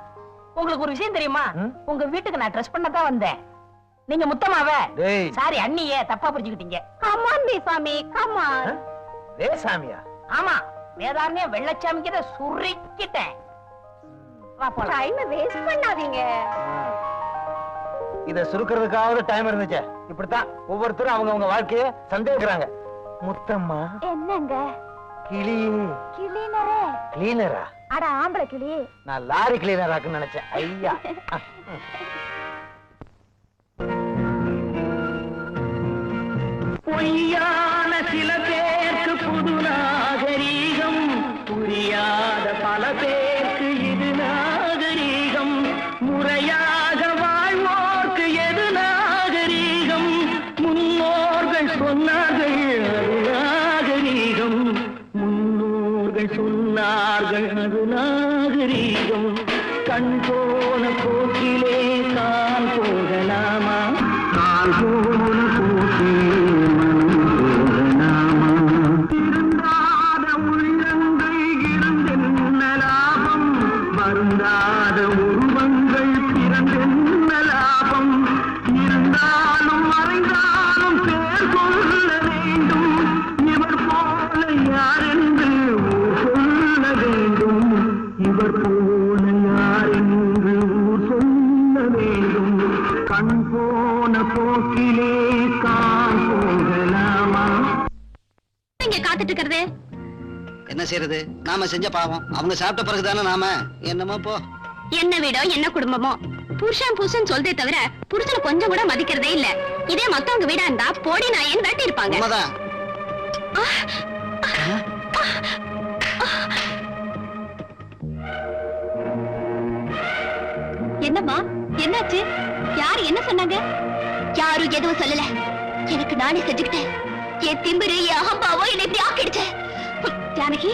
உங்களுக்கு ஒரு விஷயம் தெரியுமா? உங்க வீட்டுக்கு நான் ட்ரெஸ் பண்ண தான் வந்தேன். நீங்க முத்தமாவ சாரி அண்ணியே தப்பா புரிஞ்சுக்கிட்டீங்க. கமான் சாமி, கமான். வேசாமியா? ஆமா, வேதாரண்ய வெள்ளச்சாமிக்கு சுருக்கிட்டேன். வா போலாம். டைம் வேஸ்ட் பண்ணாதீங்க. இத சுருக்கிறதுக்காவது டைம் இருந்துச்சு. இப்படித்தான் ஒவ்வொருத்தரும் அவங்க வாழ்க்கைய சந்தேகிக்கிறாங்க. முத்தம்மா என்னங்க? கிளி கிளீனரே. கிளீனரா? அட ஆம்பளை கிளி. நான் லாரி கிளீனராக்குன்னு நினைச்சேன். ஐயா பொய்யான சில பேருக்கு புது நாகரீகம், புரியாத பல பேருக்கு இது நாகரீகம். முறையாக வாழ்வோர்க்கு எது நாகரீகம்? முன்னோர்கள் சொன்னார்கள் அது நாகரீகம். முன்னோர்கள் சொன்னார்கள் அது நாகரீகம். கண் போன போக்கிலே கால் போகலாமா? கால் போன போக்கிலே வருந்தாத உருவங்கள் பிறந்தென்ன லாபம்? இருந்தாலும் மறைந்தாலும் பேர் சொல்ல வேண்டும். இவர் போல யார் என்று ஊர் சொல்ல வேண்டும். இவர் போல யார் என்று ஊர் சொல்ல வேண்டும். கண் போன போக்கிலே கால் போகலாமா? இங்க காத்துட்டு இருக்கிறது என்ன செய்யறது? நாம செஞ்ச பாவம். அவங்க சாப்பிட்ட பிறகுதானே நாம. என்னமோ போ. என்ன வீடோ என்ன குடும்பமோ புருஷன் புருஷன் சொல்றதே தவிர புருஷனை கொஞ்சம் கூட மதிக்கிறதே இல்ல. இதே மத்தவங்க வீடா இருந்தா போடி நாயன் விரட்டி இருப்பாங்க. உண்மைதான். என்னம்மா என்னாச்சு? யாரு என்ன சொன்னாங்க? யாரும் எதுவும் சொல்லல. எனக்கு நானே செஞ்சுக்கிட்டேன். என் திமிரு என் அகம்பாவோ என்னை இப்படி ஆக்கிடுச்சு. ஜானகி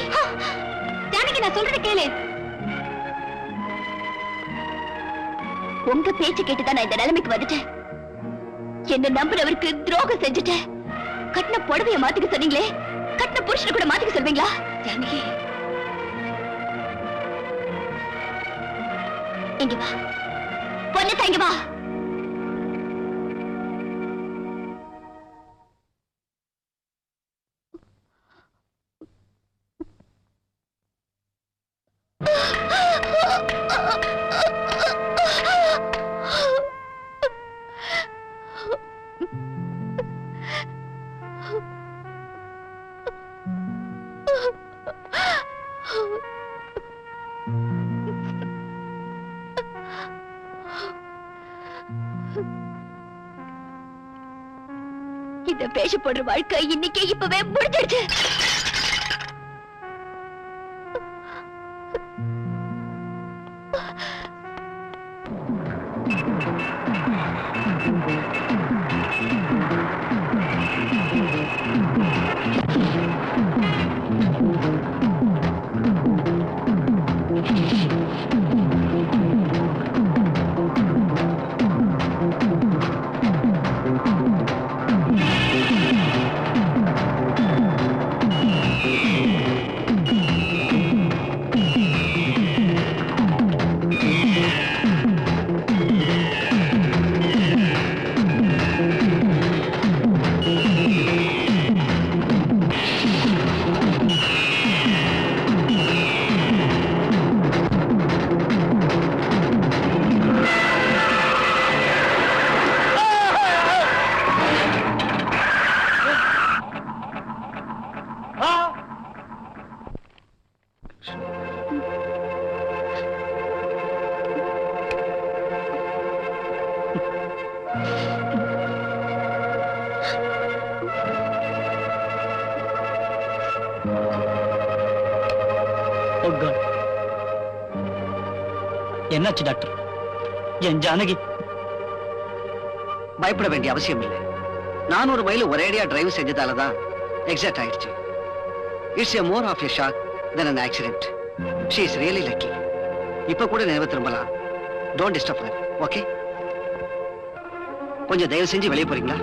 ஜானகி நான் சொல்றத கேளு. உங்க பேச்சு கேட்டுதான் நான் இந்த நிலைமைக்கு வந்துட்டேன். என்ன நம்புறவருக்கு துரோகம் செஞ்சுட்டேன். கட்டின புடவைய மாத்திக்க சொன்னீங்களே, கட்டின புருஷனை கூட மாத்திக்க சொல்வீங்களா? ஜானகி இங்க வா, பொண்ணு தாங்க வா. இந்த பேச போடுற வாழ்க்கை இன்னைக்கு இப்பவே முடிஞ்சிடுச்சு. என்னாச்சு டாக்டர்? என் ஜானகி பயப்பட வேண்டிய அவசியம் இல்லை. 400 மைல் ஒரேடியா டிரைவ் செஞ்சதாலதான் எக்ஸாக்ட் ஆயிடுச்சு. It's a more of a shock than an accident. She is really lucky. இப்ப கூட நினைவு திரும்பலாம். Don't disturb her. Okay? கொஞ்சம் தயவு செஞ்சு வெளியே போறீங்களா?